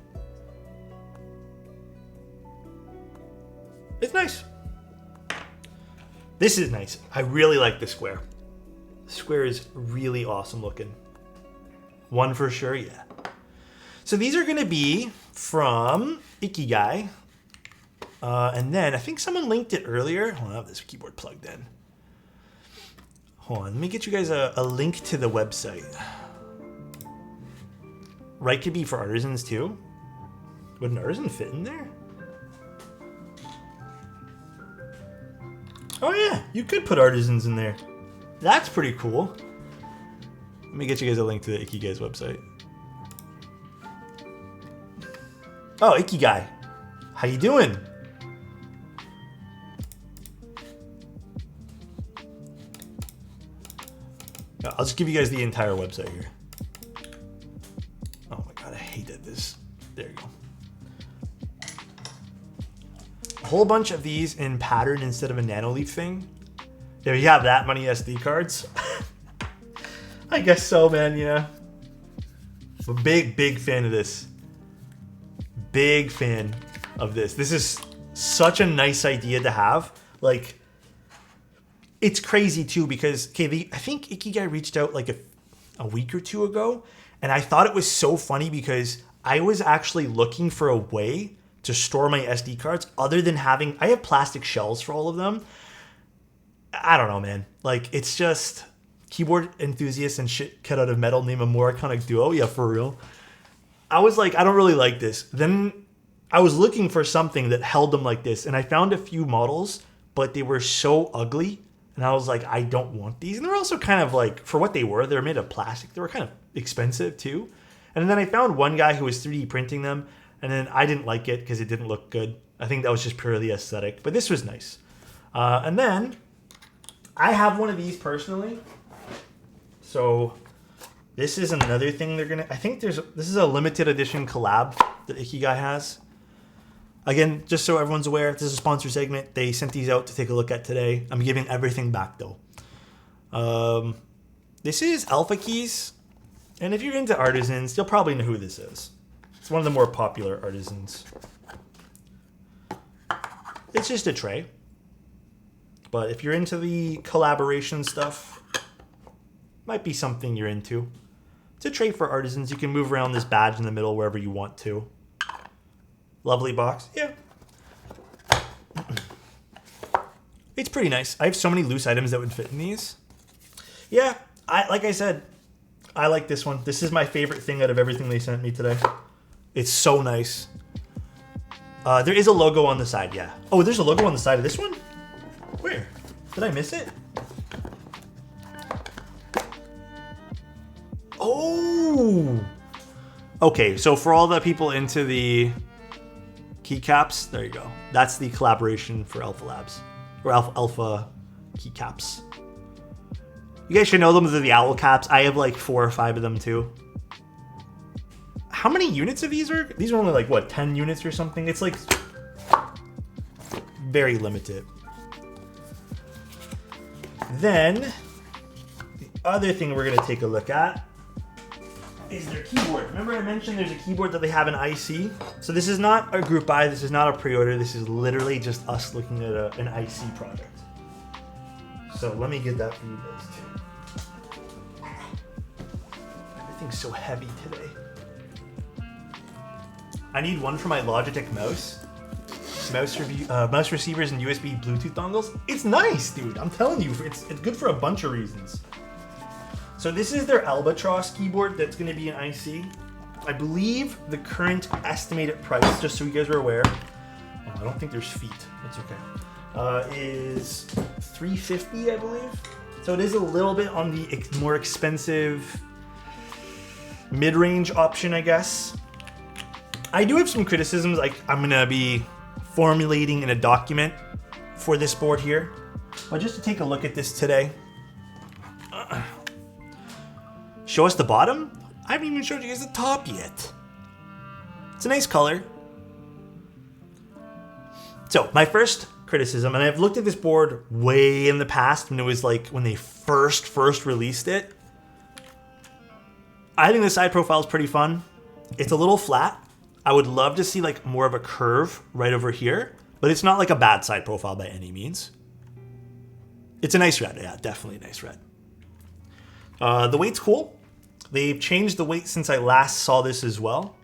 It's nice. This is nice. I really like the square. The square is really awesome looking. One for sure, yeah. So these are gonna be from Ikigai. And then I think someone linked it earlier. Hold on, I have this keyboard plugged in. Hold on, let me get you guys a link to the website. Right could be for artisans too. Would an artisan fit in there? Oh yeah, you could put artisans in there. That's pretty cool. Let me get you guys a link to the Ikigai's website. Oh, Ikigai. How you doing? I'll just give you guys the entire website here. Oh my god, I hated this. There you go. A whole bunch of these in pattern instead of a nanoleaf thing. There you have that many SD cards. I guess so, man, yeah. I'm a big fan of this. Big fan of this. This is such a nice idea to have. Like, it's crazy too because, okay, I think Ikigai reached out like a week or two ago, and I thought it was so funny because I was actually looking for a way to store my SD cards other than having, I have plastic shells for all of them. I don't know, man. Like, it's just keyboard enthusiasts and shit cut out of metal name a more iconic duo. Yeah, for real. I was like, I don't really like this. Then I was looking for something that held them like this, and I found a few models, but they were so ugly. And I was like, I don't want these. And they're also kind of like, for what they were made of plastic. They were kind of expensive too. And then I found one guy who was 3D printing them, and then I didn't like it because it didn't look good. I think that was just purely aesthetic, but this was nice. And then I have one of these personally. So this is another thing they're gonna, I think this is a limited edition collab that Ikigai has. Again, just so everyone's aware, this is a sponsor segment. They sent these out to take a look at today. I'm giving everything back though. This is Alpha Keys. And if you're into artisans, you'll probably know who this is. It's one of the more popular artisans. It's just a tray. But if you're into the collaboration stuff, might be something you're into. It's a tray for artisans. You can move around this badge in the middle wherever you want to. Lovely box. Yeah. It's pretty nice. I have so many loose items that would fit in these. Yeah, like I said, I like this one. This is my favorite thing out of everything they sent me today. It's so nice. There is a logo on the side, yeah. Oh, there's a logo on the side of this one? Where? Did I miss it? Oh! Okay, so for all the people into the keycaps, there you go. That's the collaboration for Alpha Labs. Or Alpha keycaps. You guys should know them. They're the owl caps. I have like 4 or 5 of them too. How many units of these are? These are only like, what, 10 units or something? It's like very limited. Then, the other thing we're going to take a look at is their keyboard. Remember I mentioned there's a keyboard that they have in IC? So this is not a group buy, this is not a pre-order, this is literally just us looking at an IC project. So let me get that for you guys too. Everything's so heavy today. I need one for my Logitech mouse. Mouse receivers and USB Bluetooth dongles. It's nice, dude. I'm telling you, it's good for a bunch of reasons. So this is their Albatross keyboard that's going to be an IC. I believe the current estimated price, just so you guys are aware, oh, I don't think there's feet. That's okay. Is $350, I believe. So it is a little bit on the more expensive mid-range option, I guess. I do have some criticisms I'm going to be formulating in a document for this board here. But just to take a look at this today. Show us the bottom? I haven't even showed you guys the top yet. It's a nice color. So my first criticism, and I've looked at this board way in the past when it was like when they first released it. I think the side profile is pretty fun. It's a little flat. I would love to see like more of a curve right over here, but it's not like a bad side profile by any means. It's a nice red, yeah, definitely a nice red. The weight's cool. They've changed the weight since I last saw this as well.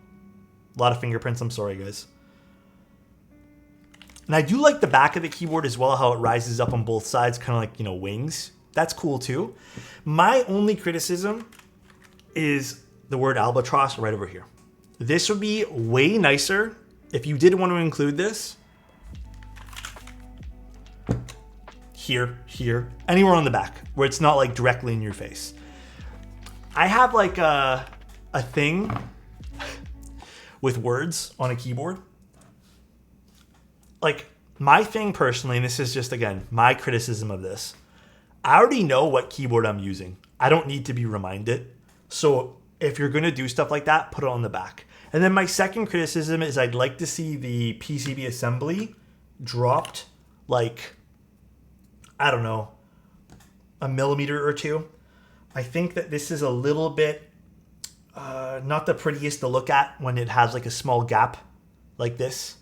A lot of fingerprints, I'm sorry guys. And I do like the back of the keyboard as well, how it rises up on both sides, kind of like, you know, wings. That's cool too. My only criticism is the word Albatross right over here. This would be way nicer if you did want to include this. Here, anywhere on the back where it's not like directly in your face. I have like a thing with words on a keyboard. Like my thing personally, and this is just again my criticism of this, I already know what keyboard I'm using. I don't need to be reminded. So if you're gonna do stuff like that, put it on the back. And then my second criticism is I'd like to see the PCB assembly dropped like, I don't know, a millimeter or two. I think that this is a little bit not the prettiest to look at when it has like a small gap like this.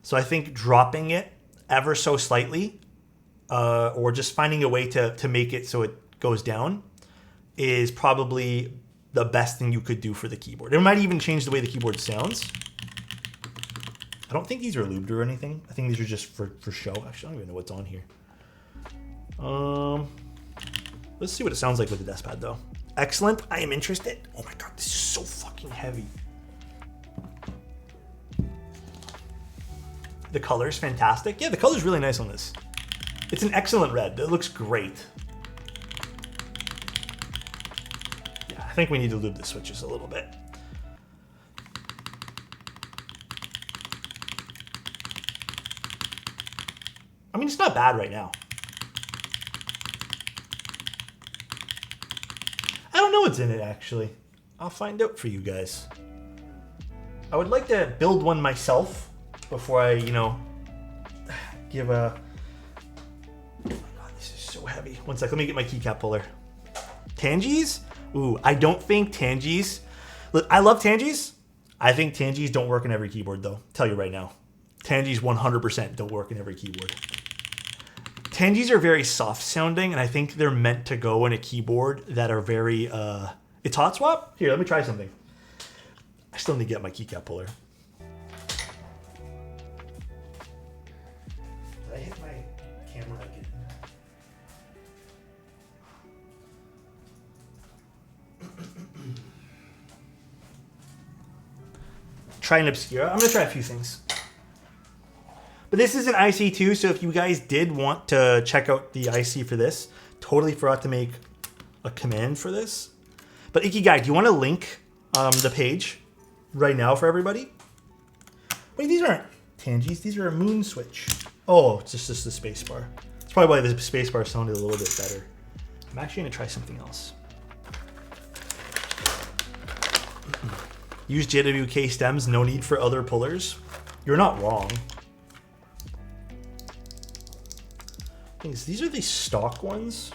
So I think dropping it ever so slightly or just finding a way to make it so it goes down is probably the best thing you could do for the keyboard. It might even change the way the keyboard sounds. I don't think these are lubed or anything. I think these are just for show. Actually, I don't even know what's on here. Let's see what it sounds like with the desk pad though. Excellent. I am interested. Oh my god, this is so fucking heavy. The color is fantastic. Yeah, the color is really nice on this. It's an excellent red. It looks great. Yeah, I think we need to lube the switches a little bit. I mean, it's not bad right now. I don't know what's in it, actually. I'll find out for you guys. I would like to build one myself before I, you know, give a... Oh my god, this is so heavy. One sec, let me get my keycap puller. Tangies? Ooh, I don't think Tangies... Look, I love Tangies. I think Tangies don't work in every keyboard, though. Tell you right now. Tangies 100% don't work in every keyboard. Tangies are very soft sounding, and I think they're meant to go in a keyboard that are very, it's hot swap? Here, let me try something. I still need to get my keycap puller. Did I hit my camera again? Try an obscure. I'm gonna try a few things. But this is an IC too, so if you guys did want to check out the IC for this, totally forgot to make a command for this. But Ikigai, do you want to link the page right now for everybody? Wait, these aren't Tangies, these are a moon switch. Oh, it's just the space bar. That's probably why the space bar sounded a little bit better. I'm actually gonna try something else. Use JWK stems, no need for other pullers. You're not wrong. These are the stock ones.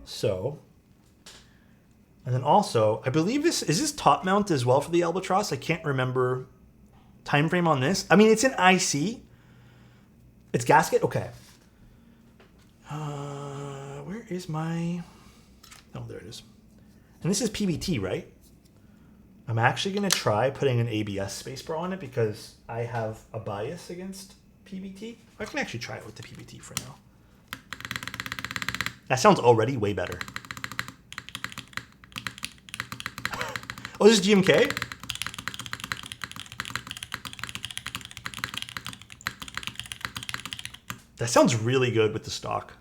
So And then also, I believe is this top mount as well for the Albatross? I can't remember time frame on this. I mean, it's an IC. It's gasket? Okay. Where is my... Oh, there it is. And this is PBT, right? I'm actually going to try putting an ABS spacebar on it because I have a bias against PBT. I can actually try it with the PBT for now. That sounds already way better. Oh, this is GMK? That sounds really good with the stock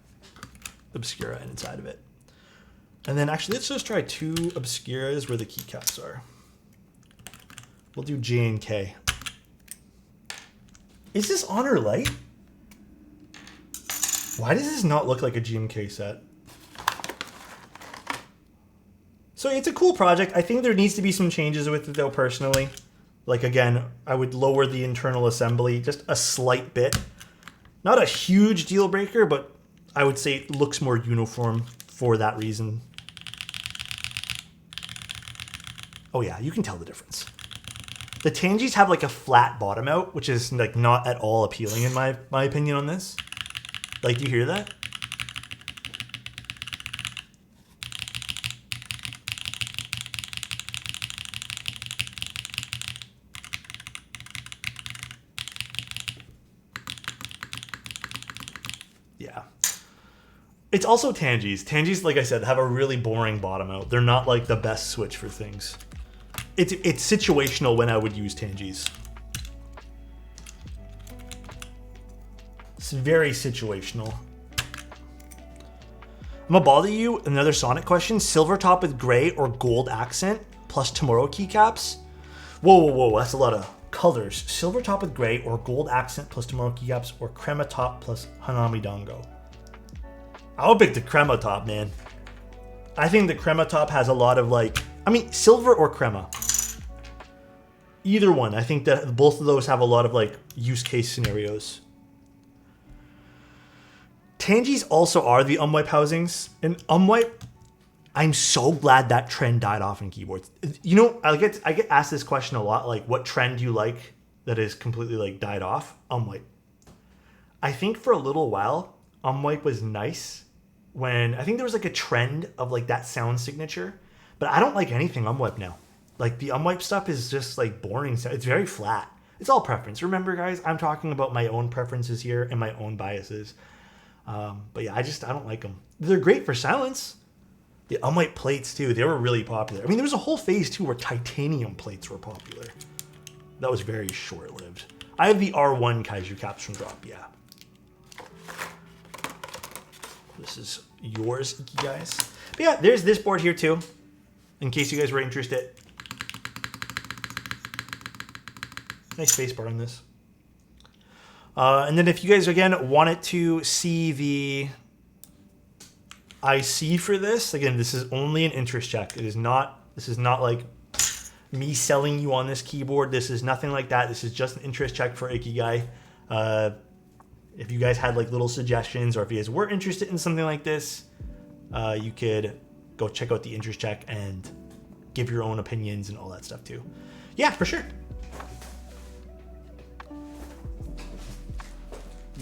Obscura inside of it. And then actually, let's just try two Obscuras where the keycaps are. We'll do J and K. Is this Honor Light? Why does this not look like a GMK set? So it's a cool project. I think there needs to be some changes with it though, personally. Like again, I would lower the internal assembly just a slight bit. Not a huge deal breaker, but I would say it looks more uniform for that reason. Oh yeah, you can tell the difference. The Tangis have like a flat bottom out, which is like not at all appealing in my opinion on this. Like, do you hear that? Yeah. It's also Tangis. Tangis, like I said, have a really boring bottom out. They're not like the best switch for things. It's situational when I would use Tangis. It's very situational. I'm gonna bother you. Another Sonic question. Silver top with gray or gold accent plus Tomorrow keycaps. Whoa, whoa, whoa. That's a lot of colors. Silver top with gray or gold accent plus Tomorrow keycaps or crema top plus Hanami Dango. I would pick the crema top, man. I think the crema top has a lot of like, I mean, silver or crema. Either one. I think that both of those have a lot of like use case scenarios. Tangis also are the umwipe housings. And umwipe, I'm so glad that trend died off in keyboards. You know, I get asked this question a lot, like what trend do you like that is completely like died off? Umwipe. I think for a little while, umwipe was nice when I think there was like a trend of like that sound signature, but I don't like anything umwipe now. Like the umwipe stuff is just like boring. It's very flat. It's all preference. Remember guys, I'm talking about my own preferences here and my own biases. But yeah, I don't like them. They're great for silence. The umwipe plates too, they were really popular. I mean, there was a whole phase too where titanium plates were popular. That was very short-lived. I have the R1 Kaiju caps from Drop, yeah. This is yours, Iki guys. But yeah, there's this board here too, in case you guys were interested. Nice spacebar on this. And then if you guys, again, wanted to see the IC for this, again, this is only an interest check. This is not like me selling you on this keyboard. This is nothing like that. This is just an interest check for Ikigai. If you guys had like little suggestions or if you guys were interested in something like this, you could go check out the interest check and give your own opinions and all that stuff too. Yeah, for sure.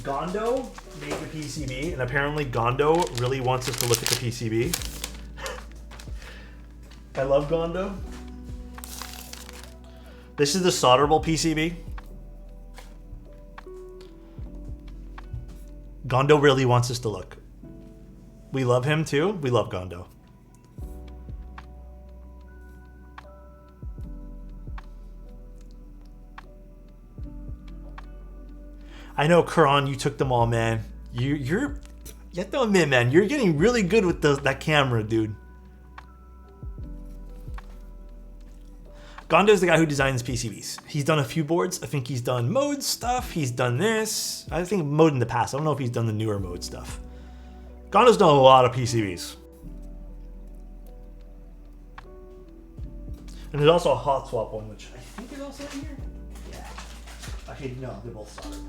Gondo made the PCB, and apparently Gondo really wants us to look at the PCB. I love Gondo. This is the solderable PCB. Gondo really wants us to look. We love him too. We love Gondo. I know, Karan, you took them all, man. You're get them in, man. You're getting really good with that camera, dude. Gondo's the guy who designs PCBs. He's done a few boards. I think he's done mode stuff. He's done this. I think mode in the past. I don't know if he's done the newer mode stuff. Gondo's done a lot of PCBs. And there's also a hot swap one, which I think is also in here. Yeah. Actually, no, they're both soldered.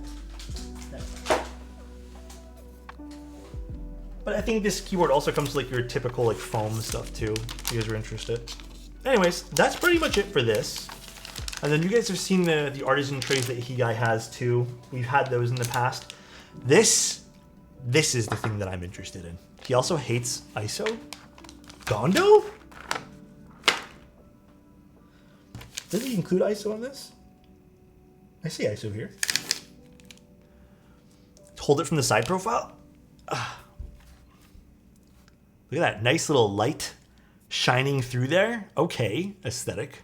But I think this keyboard also comes with like your typical like foam stuff too, if you guys are interested. Anyways, that's pretty much it for this. And then you guys have seen the artisan trays that he guy has too. We've had those in the past. This is the thing that I'm interested in. He also hates ISO. Gondo? Does he include ISO on this? I see ISO here. Hold it from the side profile. Look at that nice little light shining through there. Okay, aesthetic.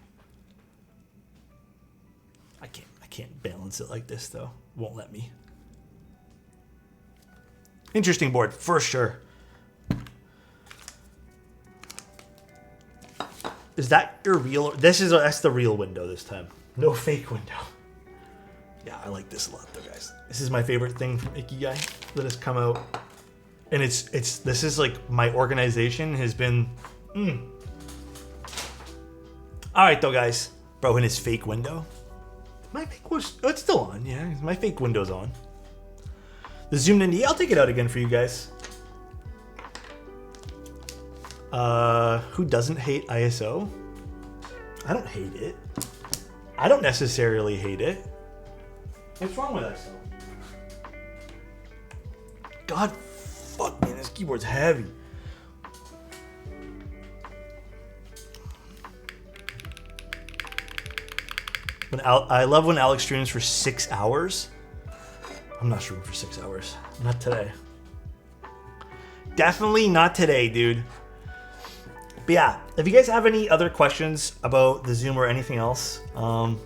I can't balance it like this though. Won't let me. Interesting board for sure. Is that your real? That's the real window this time. No fake window. Yeah, I like this a lot though, guys. This is my favorite thing from Ikigai that has come out. And this is like my organization has been. All right though, guys. Bro, in his fake window. My fake was, it's still on, yeah. My fake window's on. The Zoom98, I'll take it out again for you guys. Who doesn't hate ISO? I don't hate it. I don't necessarily hate it. What's wrong with ISO? God, fuck, man, this keyboard's heavy. I love when Alex streams for 6 hours. I'm not streaming for 6 hours. Not today. Definitely not today, dude. But yeah, if you guys have any other questions about the Zoom or anything else, I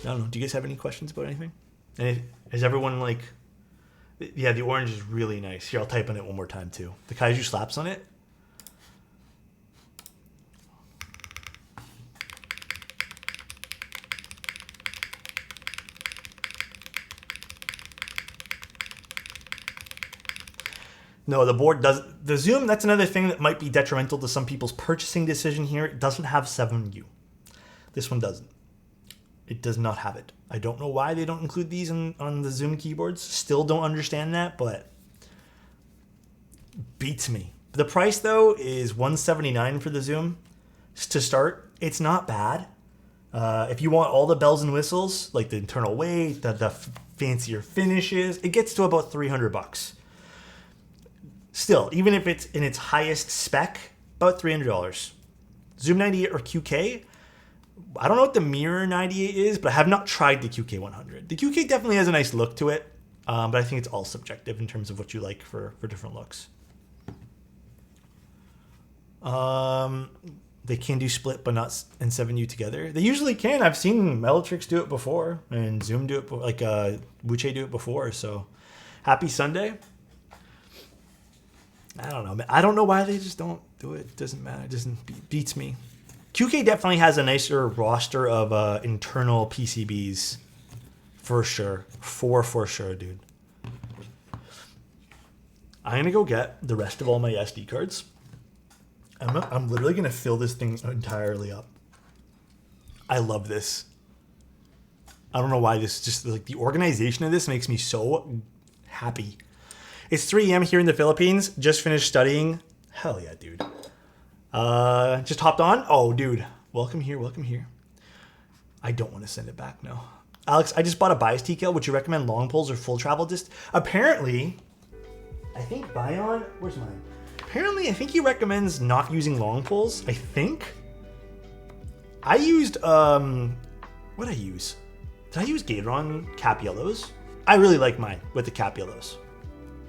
don't know. Do you guys have any questions about anything? And is everyone like, yeah, the orange is really nice. Here, I'll type on it one more time too. The Kaiju slaps on it. No, the board does. The Zoom, that's another thing that might be detrimental to some people's purchasing decision here. It doesn't have 7U. This one doesn't. It does not have it. I don't know why they don't include these on the Zoom keyboards. Still don't understand that, but beats me. The price, though, is $179 for the Zoom to start. It's not bad. If you want all the bells and whistles, like the internal weight, the fancier finishes, it gets to about $300. Still, even if it's in its highest spec, about $300. Zoom98 or QK, I don't know what the Mirror 98 is, but I have not tried the QK100. The QK definitely has a nice look to it, but I think it's all subjective in terms of what you like for different looks. They can do split, but not and 7U together. They usually can. I've seen Melotrix do it before, and Zoom do it, like Wuche do it before, so happy Sunday. I don't know. I don't know why they just don't do it. It doesn't matter. It doesn't beats me. QK definitely has a nicer roster of internal PCBs for sure. For sure, dude. I'm going to go get the rest of all my SD cards. I'm literally going to fill this thing entirely up. I love this. I don't know why this just like the organization of this makes me so happy. It's 3 a.m. here in the Philippines. Just finished studying. Hell yeah, dude. Just hopped on. Oh, dude. Welcome here. Welcome here. I don't want to send it back, no. Alex, I just bought a bias decal. Would you recommend long pulls or full travel distance? Apparently, I think Bion... Where's mine? Apparently, I think he recommends not using long pulls. I think. I used... What did I use? Did I use Gateron cap yellows? I really like mine with the cap yellows.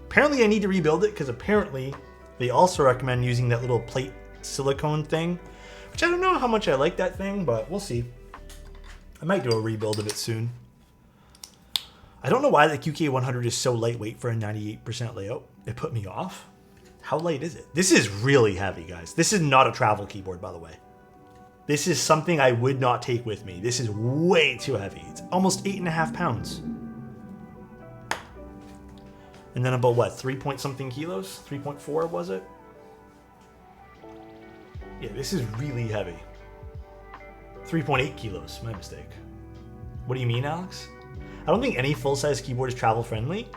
Apparently I need to rebuild it because apparently they also recommend using that little plate silicone thing, which I don't know how much I like that thing, but we'll see. I might do a rebuild of it soon. I don't know why the QK100 is so lightweight for a 98% layout. It put me off. How light is it? This is really heavy, guys. This is not a travel keyboard, by the way. This is something I would not take with me. This is way too heavy. It's almost 8.5 pounds. And then about what, 3 point something kilos? 3.4 was it? Yeah, this is really heavy. 3.8 kilos, my mistake. What do you mean, Alex? I don't think any full-size keyboard is travel friendly.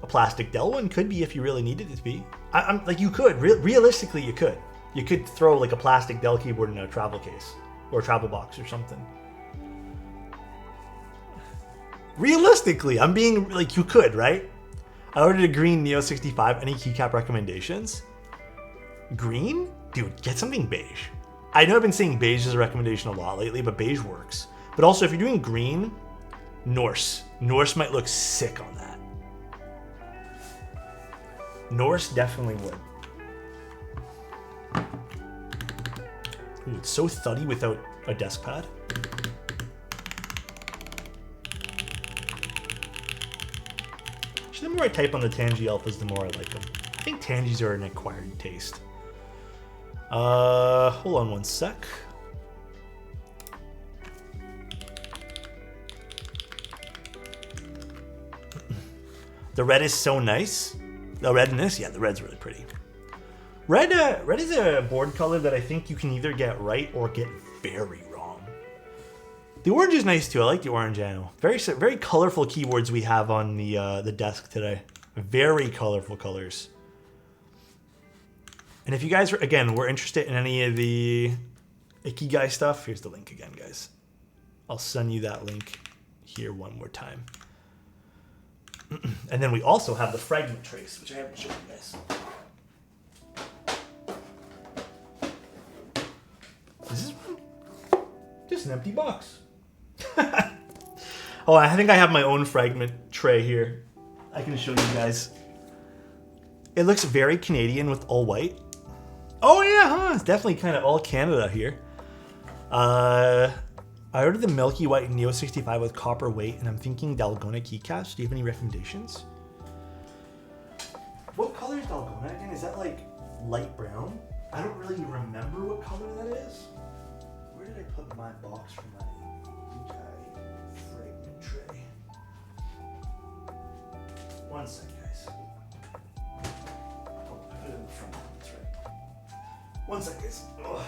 A plastic Dell one could be if you really needed it to be. I'm like, you could realistically, you could throw like a plastic Dell keyboard in a travel case or a travel box or something. Realistically, I'm being like, you could, right? I ordered a green Neo 65. Any keycap recommendations? Green? Dude, get something beige. I know I've been saying beige as a recommendation a lot lately, but beige works. But also, if you're doing green, Norse. Norse might look sick on that. Norse definitely would. Ooh, it's so thuddy without a desk pad. Actually, the more I type on the Tangy Alphas, the more I like them. I think Tangys are an acquired taste. Hold on one sec. The red is so nice. The red in this, yeah, the red's really pretty. Red is a board color that I think you can either get right or get very wrong. The orange is nice too. I like the orange ammo. Very colorful keyboards we have on the desk today. Very colorful colors. And if you guys, again, were interested in any of the Ikigai stuff, here's the link again, guys. I'll send you that link here one more time. And then we also have the fragment trace, which I haven't shown you guys. This is just an empty box. Oh, I think I have my own fragment tray here. I can show you guys. It looks very Canadian with all white. Oh yeah, huh? It's definitely kind of all Canada here. I ordered the Milky White Neo 65 with copper weight, and I'm thinking Dalgona keycaps. Do you have any recommendations? What color is Dalgona again? Is that like light brown? I don't really remember what color that is. Where did I put my box for my fragment tray? One sec, guys. Oh, I put it in the front. That's right. One sec, guys. Ugh.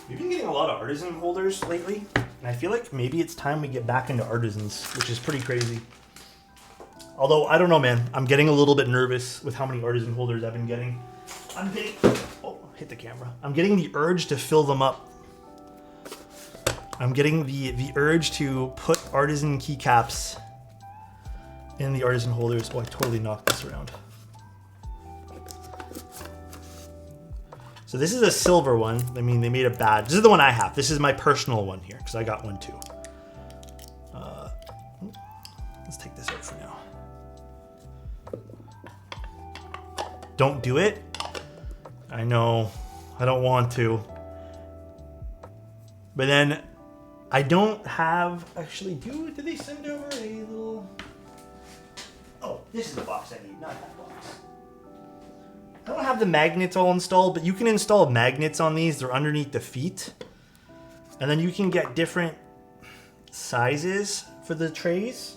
We've been getting a lot of artisan holders lately, and I feel like maybe it's time we get back into artisans, which is pretty crazy. Although, I don't know, man. I'm getting a little bit nervous with how many artisan holders I've been getting. Oh, hit the camera. I'm getting the urge to fill them up. I'm getting the urge to put artisan keycaps in the artisan holders. Oh, I totally knocked this around. So this is a silver one. I mean, they made a badge. This is the one I have. This is my personal one here, because I got one too. Let's take this out for now. Don't do it. I know. I don't want to. But then I don't have... Actually, did they send over a little... Oh, this is the box I need, not that box. I don't have the magnets all installed, but you can install magnets on these. They're underneath the feet. And then you can get different sizes for the trays.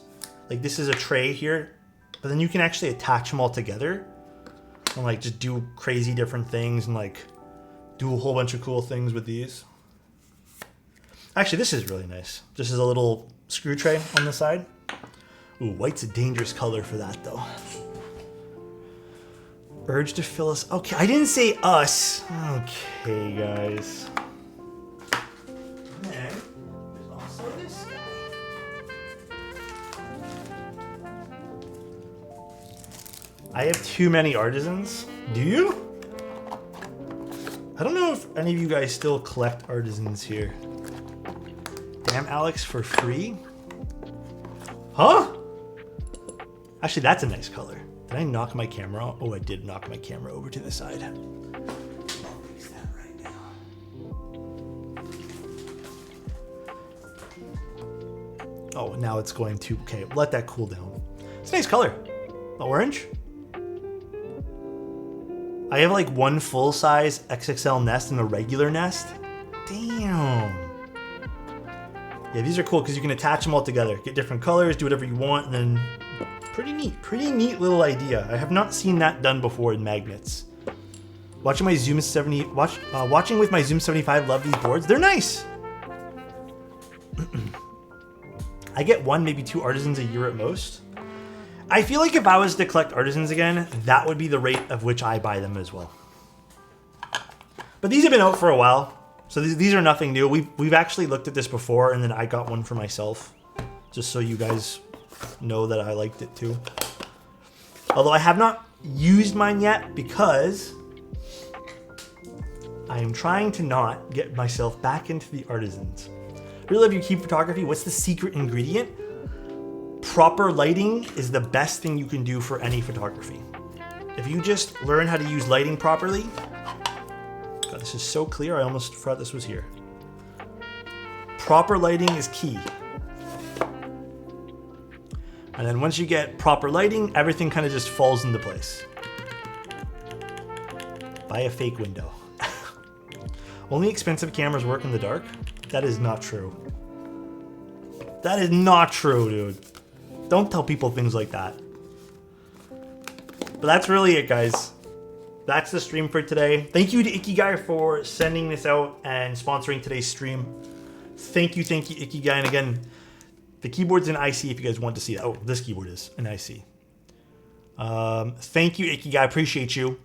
Like this is a tray here, but then you can actually attach them all together and like just do crazy different things and like do a whole bunch of cool things with these. Actually, this is really nice. This is a little screw tray on the side. Ooh, white's a dangerous color for that though. Urge to fill us. Okay, I didn't say us. Okay, guys. And then there's also this guy. I have too many artisans. Do you? I don't know if any of you guys still collect artisans here. Damn, Alex, for free? Huh? Actually, that's a nice color. Did I knock my camera off? Oh, I did knock my camera over to the side. I'll fix that right now. Oh, now it's going to... Okay, let that cool down. It's a nice color. The orange. I have like one full-size XXL nest and a regular nest. Damn. Yeah, these are cool because you can attach them all together. Get different colors, do whatever you want, and then pretty neat little idea. I have not seen that done before in magnets. Watching with my Zoom 75, love these boards. They're nice. I get 1, maybe 2 artisans a year at most. I feel like if I was to collect artisans again, that would be the rate of which I buy them as well. But these have been out for a while. So these are nothing new. We've actually looked at this before, and then I got one for myself, just so you guys know that I liked it too. Although I have not used mine yet because I am trying to not get myself back into the artisans. Really love your key photography. What's the secret ingredient? Proper lighting is the best thing you can do for any photography. If you just learn how to use lighting properly. God, this is so clear, I almost forgot this was here. Proper lighting is key. And then once you get proper lighting, everything kind of just falls into place. Buy a fake window. Only expensive cameras work in the dark? That is not true. That is not true, dude. Don't tell people things like that. But that's really it, guys. That's the stream for today. Thank you to Ikigai for sending this out and sponsoring today's stream. Thank you, Ikigai. And again, the keyboard's an IC if you guys want to see that. Oh, this keyboard is an IC. Thank you, Ikigai. Appreciate you.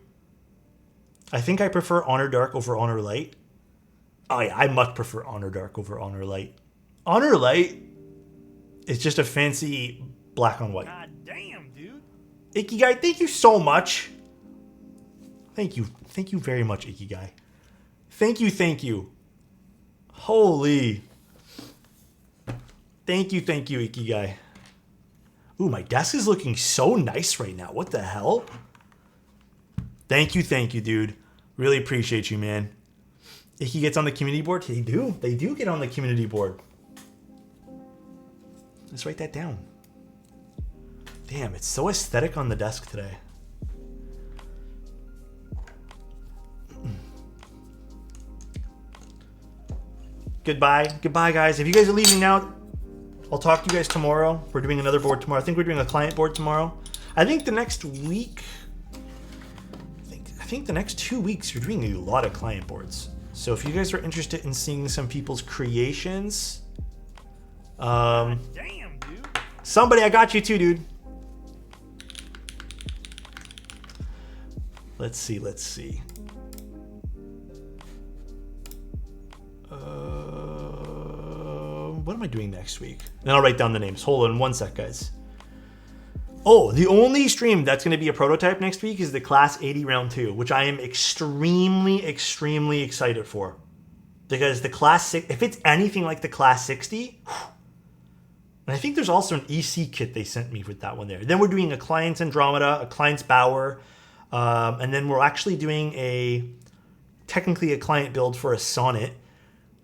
I think I prefer Honor Dark over Honor Light. Oh yeah, I much prefer Honor Dark over Honor Light. Honor Light is just a fancy black on white. God damn, dude. Ikigai, thank you so much. Thank you very much, Ikigai. Thank you. Holy. Thank you, Ikigai. Ooh, my desk is looking so nice right now. What the hell? Thank you, dude. Really appreciate you, man. Iki gets on the community board. They do get on the community board. Let's write that down. Damn, it's so aesthetic on the desk today. Goodbye, guys. If you guys are leaving now, I'll talk to you guys tomorrow. We're doing another board tomorrow. I think we're doing a client board tomorrow. I think the next week, I think the next 2 weeks, you're doing a lot of client boards. So if you guys are interested in seeing some people's creations, Damn, dude. somebody, I got you too, dude. Let's see. What am I doing next week? Then I'll write down the names. Hold on 1 sec, guys. Oh, the only stream that's going to be a prototype next week is the Class 80 Round 2, which I am extremely excited for. Because the Class 6, if it's anything like the Class 60, and I think there's also an EC kit they sent me with that one there. Then we're doing a Client's Andromeda, a Client's Bower, and then we're actually doing technically a client build for a Sonnet.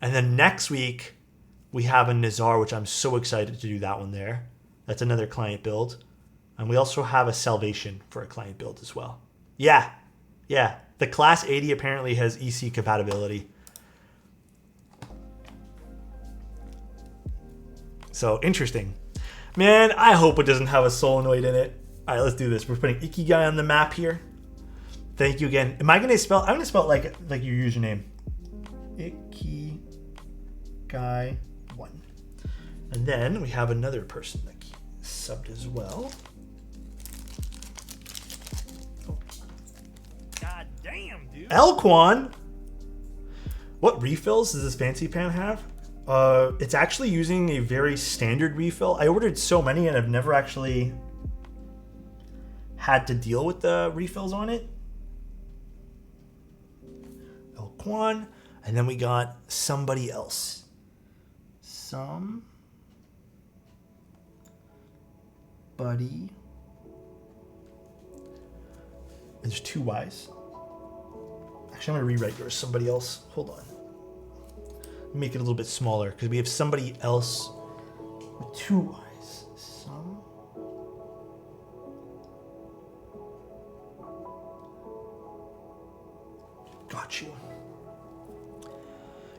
And then next week, we have a Nazar, which I'm so excited to do that one there. That's another client build. And we also have a Salvation for a client build as well. Yeah. The Class 80 apparently has EC compatibility. So, interesting. Man, I hope it doesn't have a solenoid in it. All right, let's do this. We're putting Ikigai on the map here. Thank you again. Am I going to spell... I'm going to spell it like your username. Ikigai1. And then we have another person that subbed as well. God damn, dude. Elquan. What refills does this fancy pan have? It's actually using a very standard refill. I ordered so many and I've never actually had to deal with the refills on it. Elquan. And then we got somebody else. Buddy. There's 2 Y's. Actually, I'm going to rewrite yours. Somebody else. Hold on. Make it a little bit smaller because we have somebody else with 2 Y's. Got you.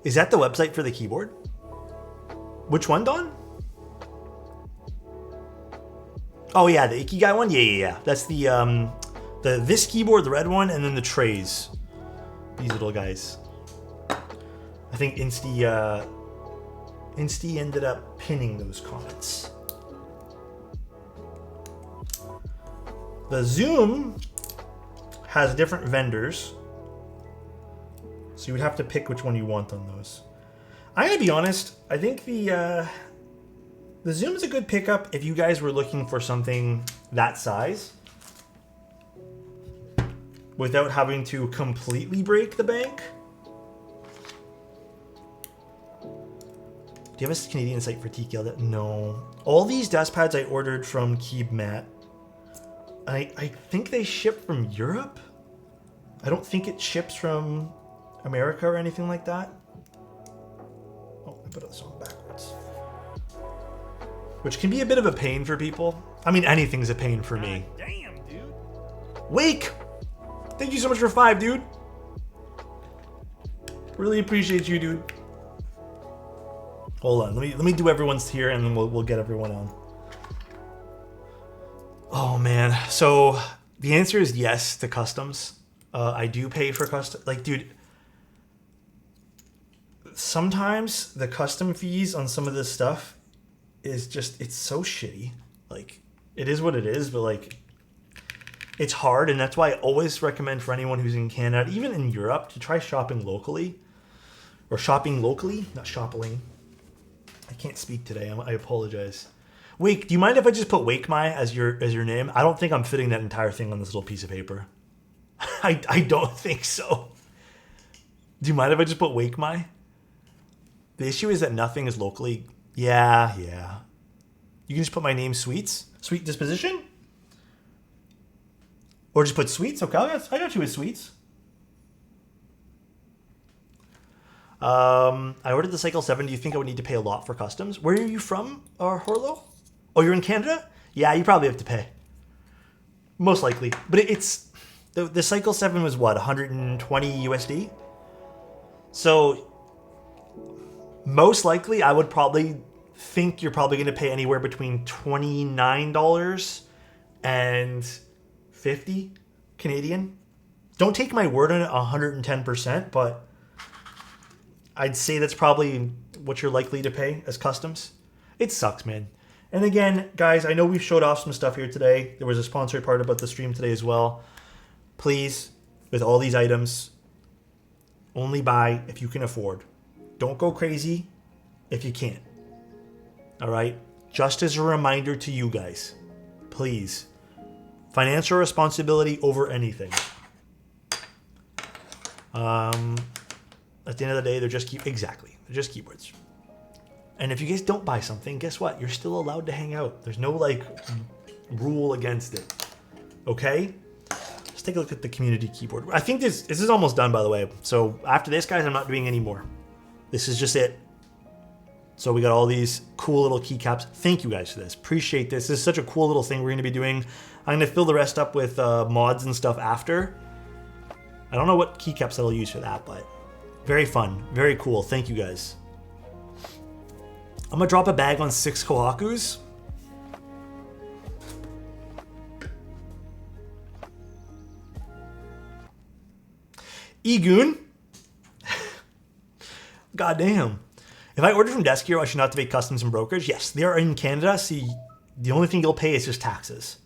Is that the website for the keyboard? Which one, Don? Oh yeah, the Ikigai one. Yeah. That's the this keyboard, the red one, and then the trays. These little guys. I think Insty ended up pinning those comments. The Zoom has different vendors, so you would have to pick which one you want on those. I'm gonna be honest. I think the Zoom is a good pickup if you guys were looking for something that size without having to completely break the bank. Do you have a Canadian site for TKL? No. All these desk pads I ordered from Keebmat. I think they ship from Europe. I don't think it ships from America or anything like that. Oh, I put this on backwards. Which can be a bit of a pain for people. I mean, anything's a pain for me. Damn, dude. Wake! Thank you so much for 5, dude. Really appreciate you, dude. Hold on, let me do everyone's here, and then we'll get everyone on. Oh man, so the answer is yes to customs. I do pay for custom. Like, dude, sometimes the custom fees on some of this stuff is just, it's so shitty. Like, it is what it is, but like, it's hard, and that's why I always recommend for anyone who's in Canada, even in Europe, to try shopping locally. Or shopping locally, not shopping. I can't speak today. I apologize. Wake, do you mind if I just put Wake My as your name? I don't think I'm fitting that entire thing on this little piece of paper. I don't think so. Do you mind if I just put Wake My? The issue is that nothing is locally. Yeah. You can just put my name, Sweets. Sweet Disposition? Or just put Sweets. Okay, I got you with Sweets. I ordered the Cycle 7. Do you think I would need to pay a lot for customs? Where are you from, Horlo? Oh, you're in Canada? Yeah, you probably have to pay. Most likely. But it's... The Cycle 7 was what, 120 USD? So, most likely, I would probably think you're probably going to pay anywhere between $29 and $50 Canadian. Don't take my word on it 110%, but I'd say that's probably what you're likely to pay as customs. It sucks, man. And again, guys, I know we've showed off some stuff here today. There was a sponsored part about the stream today as well. Please, with all these items, only buy if you can afford. Don't go crazy if you can't. All right? Just as a reminder to you guys, please, financial responsibility over anything. At the end of the day, they're just they're just keyboards. And if you guys don't buy something, guess what? You're still allowed to hang out. There's no like rule against it. Okay? Let's take a look at the community keyboard. I think this is almost done, by the way. So after this, guys, I'm not doing any more. This is just it. So we got all these cool little keycaps. Thank you guys for this. Appreciate this. This is such a cool little thing we're going to be doing. I'm going to fill the rest up with mods and stuff after. I don't know what keycaps I'll use for that, but very fun. Very cool. Thank you guys. I'm going to drop a bag on 6 Kohakus. Egoon. Goddamn. If I order from Desk Hero, I should not have to pay customs and brokerage. Yes, they are in Canada, so the only thing you'll pay is just taxes.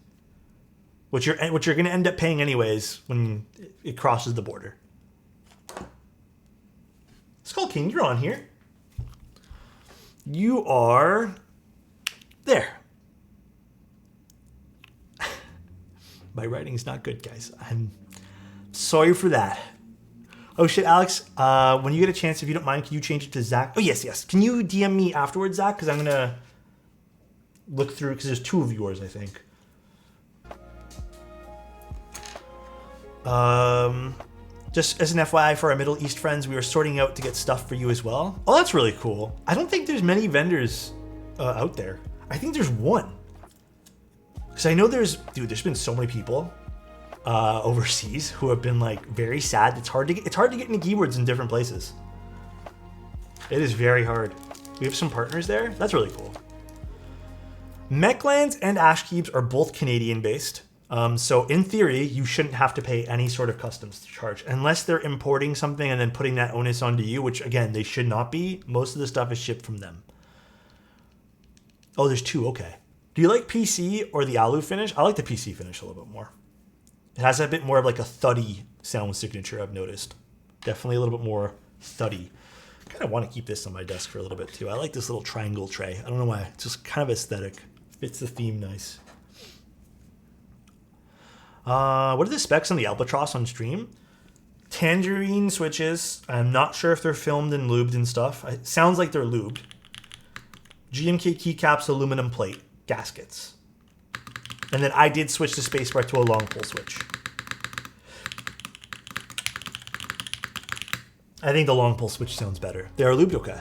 Which you're going to end up paying anyways when it crosses the border. Skull King, you're on here. You are there. My writing's not good, guys. I'm sorry for that. Oh shit, Alex, when you get a chance, if you don't mind, can you change it to Zach? Oh, yes. Can you DM me afterwards, Zach? Because I'm going to look through, because there's 2 of yours, I think. Just as an FYI for our Middle East friends, we were sorting out to get stuff for you as well. Oh, that's really cool. I don't think there's many vendors out there. I think there's one. Because I know there's been so many people overseas who have been like very sad. It's hard to get into keyboards in different places. It is very hard. We have some partners there. That's really cool. Mechlands and Ashkeeps are both Canadian based. So in theory, you shouldn't have to pay any sort of customs charge unless they're importing something and then putting that onus onto you, which again, they should not be. Most of the stuff is shipped from them. Oh, there's two. Okay. Do you like PC or the Alu finish? I like the PC finish a little bit more. It has a bit more of like a thuddy sound signature, I've noticed. Definitely a little bit more thuddy. I kind of want to keep this on my desk for a little bit too. I like this little triangle tray. I don't know why. It's just kind of aesthetic. Fits the theme nice. What are the specs on the Albatross on stream? Tangerine switches. I'm not sure if they're filmed and lubed and stuff. It sounds like they're lubed. GMK keycaps, aluminum plate, gaskets. And then I did switch the spacebar to a long pull switch. I think the long pull switch sounds better. They are lubed, okay.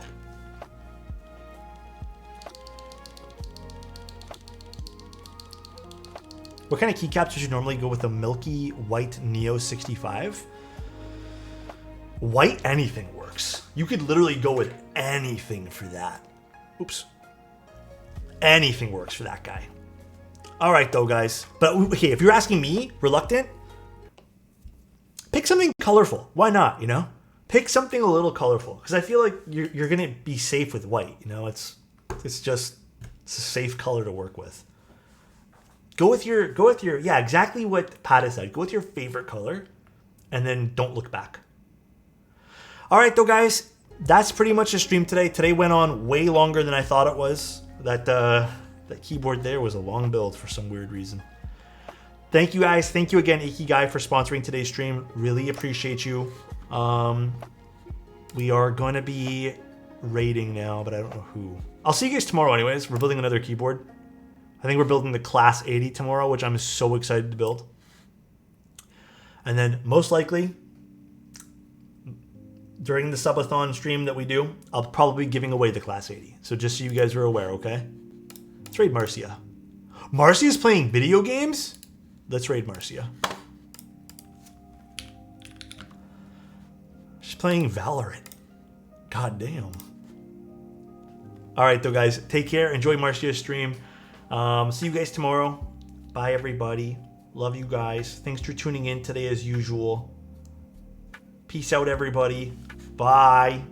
What kind of keycaps would you normally go with a milky white Neo 65? White anything works. You could literally go with anything for that. Oops. Anything works for that guy. All right, though, guys. But okay, if you're asking me, reluctant, pick something colorful. Why not, you know? Pick something a little colorful. Because I feel like you're going to be safe with white, you know? It's a safe color to work with. Go with your, yeah, exactly what Pat has said. Go with your favorite color and then don't look back. All right, though, guys, that's pretty much the stream today. Today went on way longer than I thought it was. That keyboard there was a long build for some weird reason. Thank you, guys. Thank you again, Ikigai, for sponsoring today's stream. Really appreciate you. We are going to be raiding now, but I don't know who. I'll see you guys tomorrow anyways. We're building another keyboard. I think we're building the Class 80 tomorrow, which I'm so excited to build. And then most likely, during the subathon stream that we do, I'll probably be giving away the Class 80. So just so you guys are aware, okay? Let's raid Marcia. Marcia's playing video games? Let's raid Marcia. She's playing Valorant. God damn. All right, though, guys. Take care. Enjoy Marcia's stream. See you guys tomorrow. Bye, everybody. Love you guys. Thanks for tuning in today as usual. Peace out, everybody. Bye.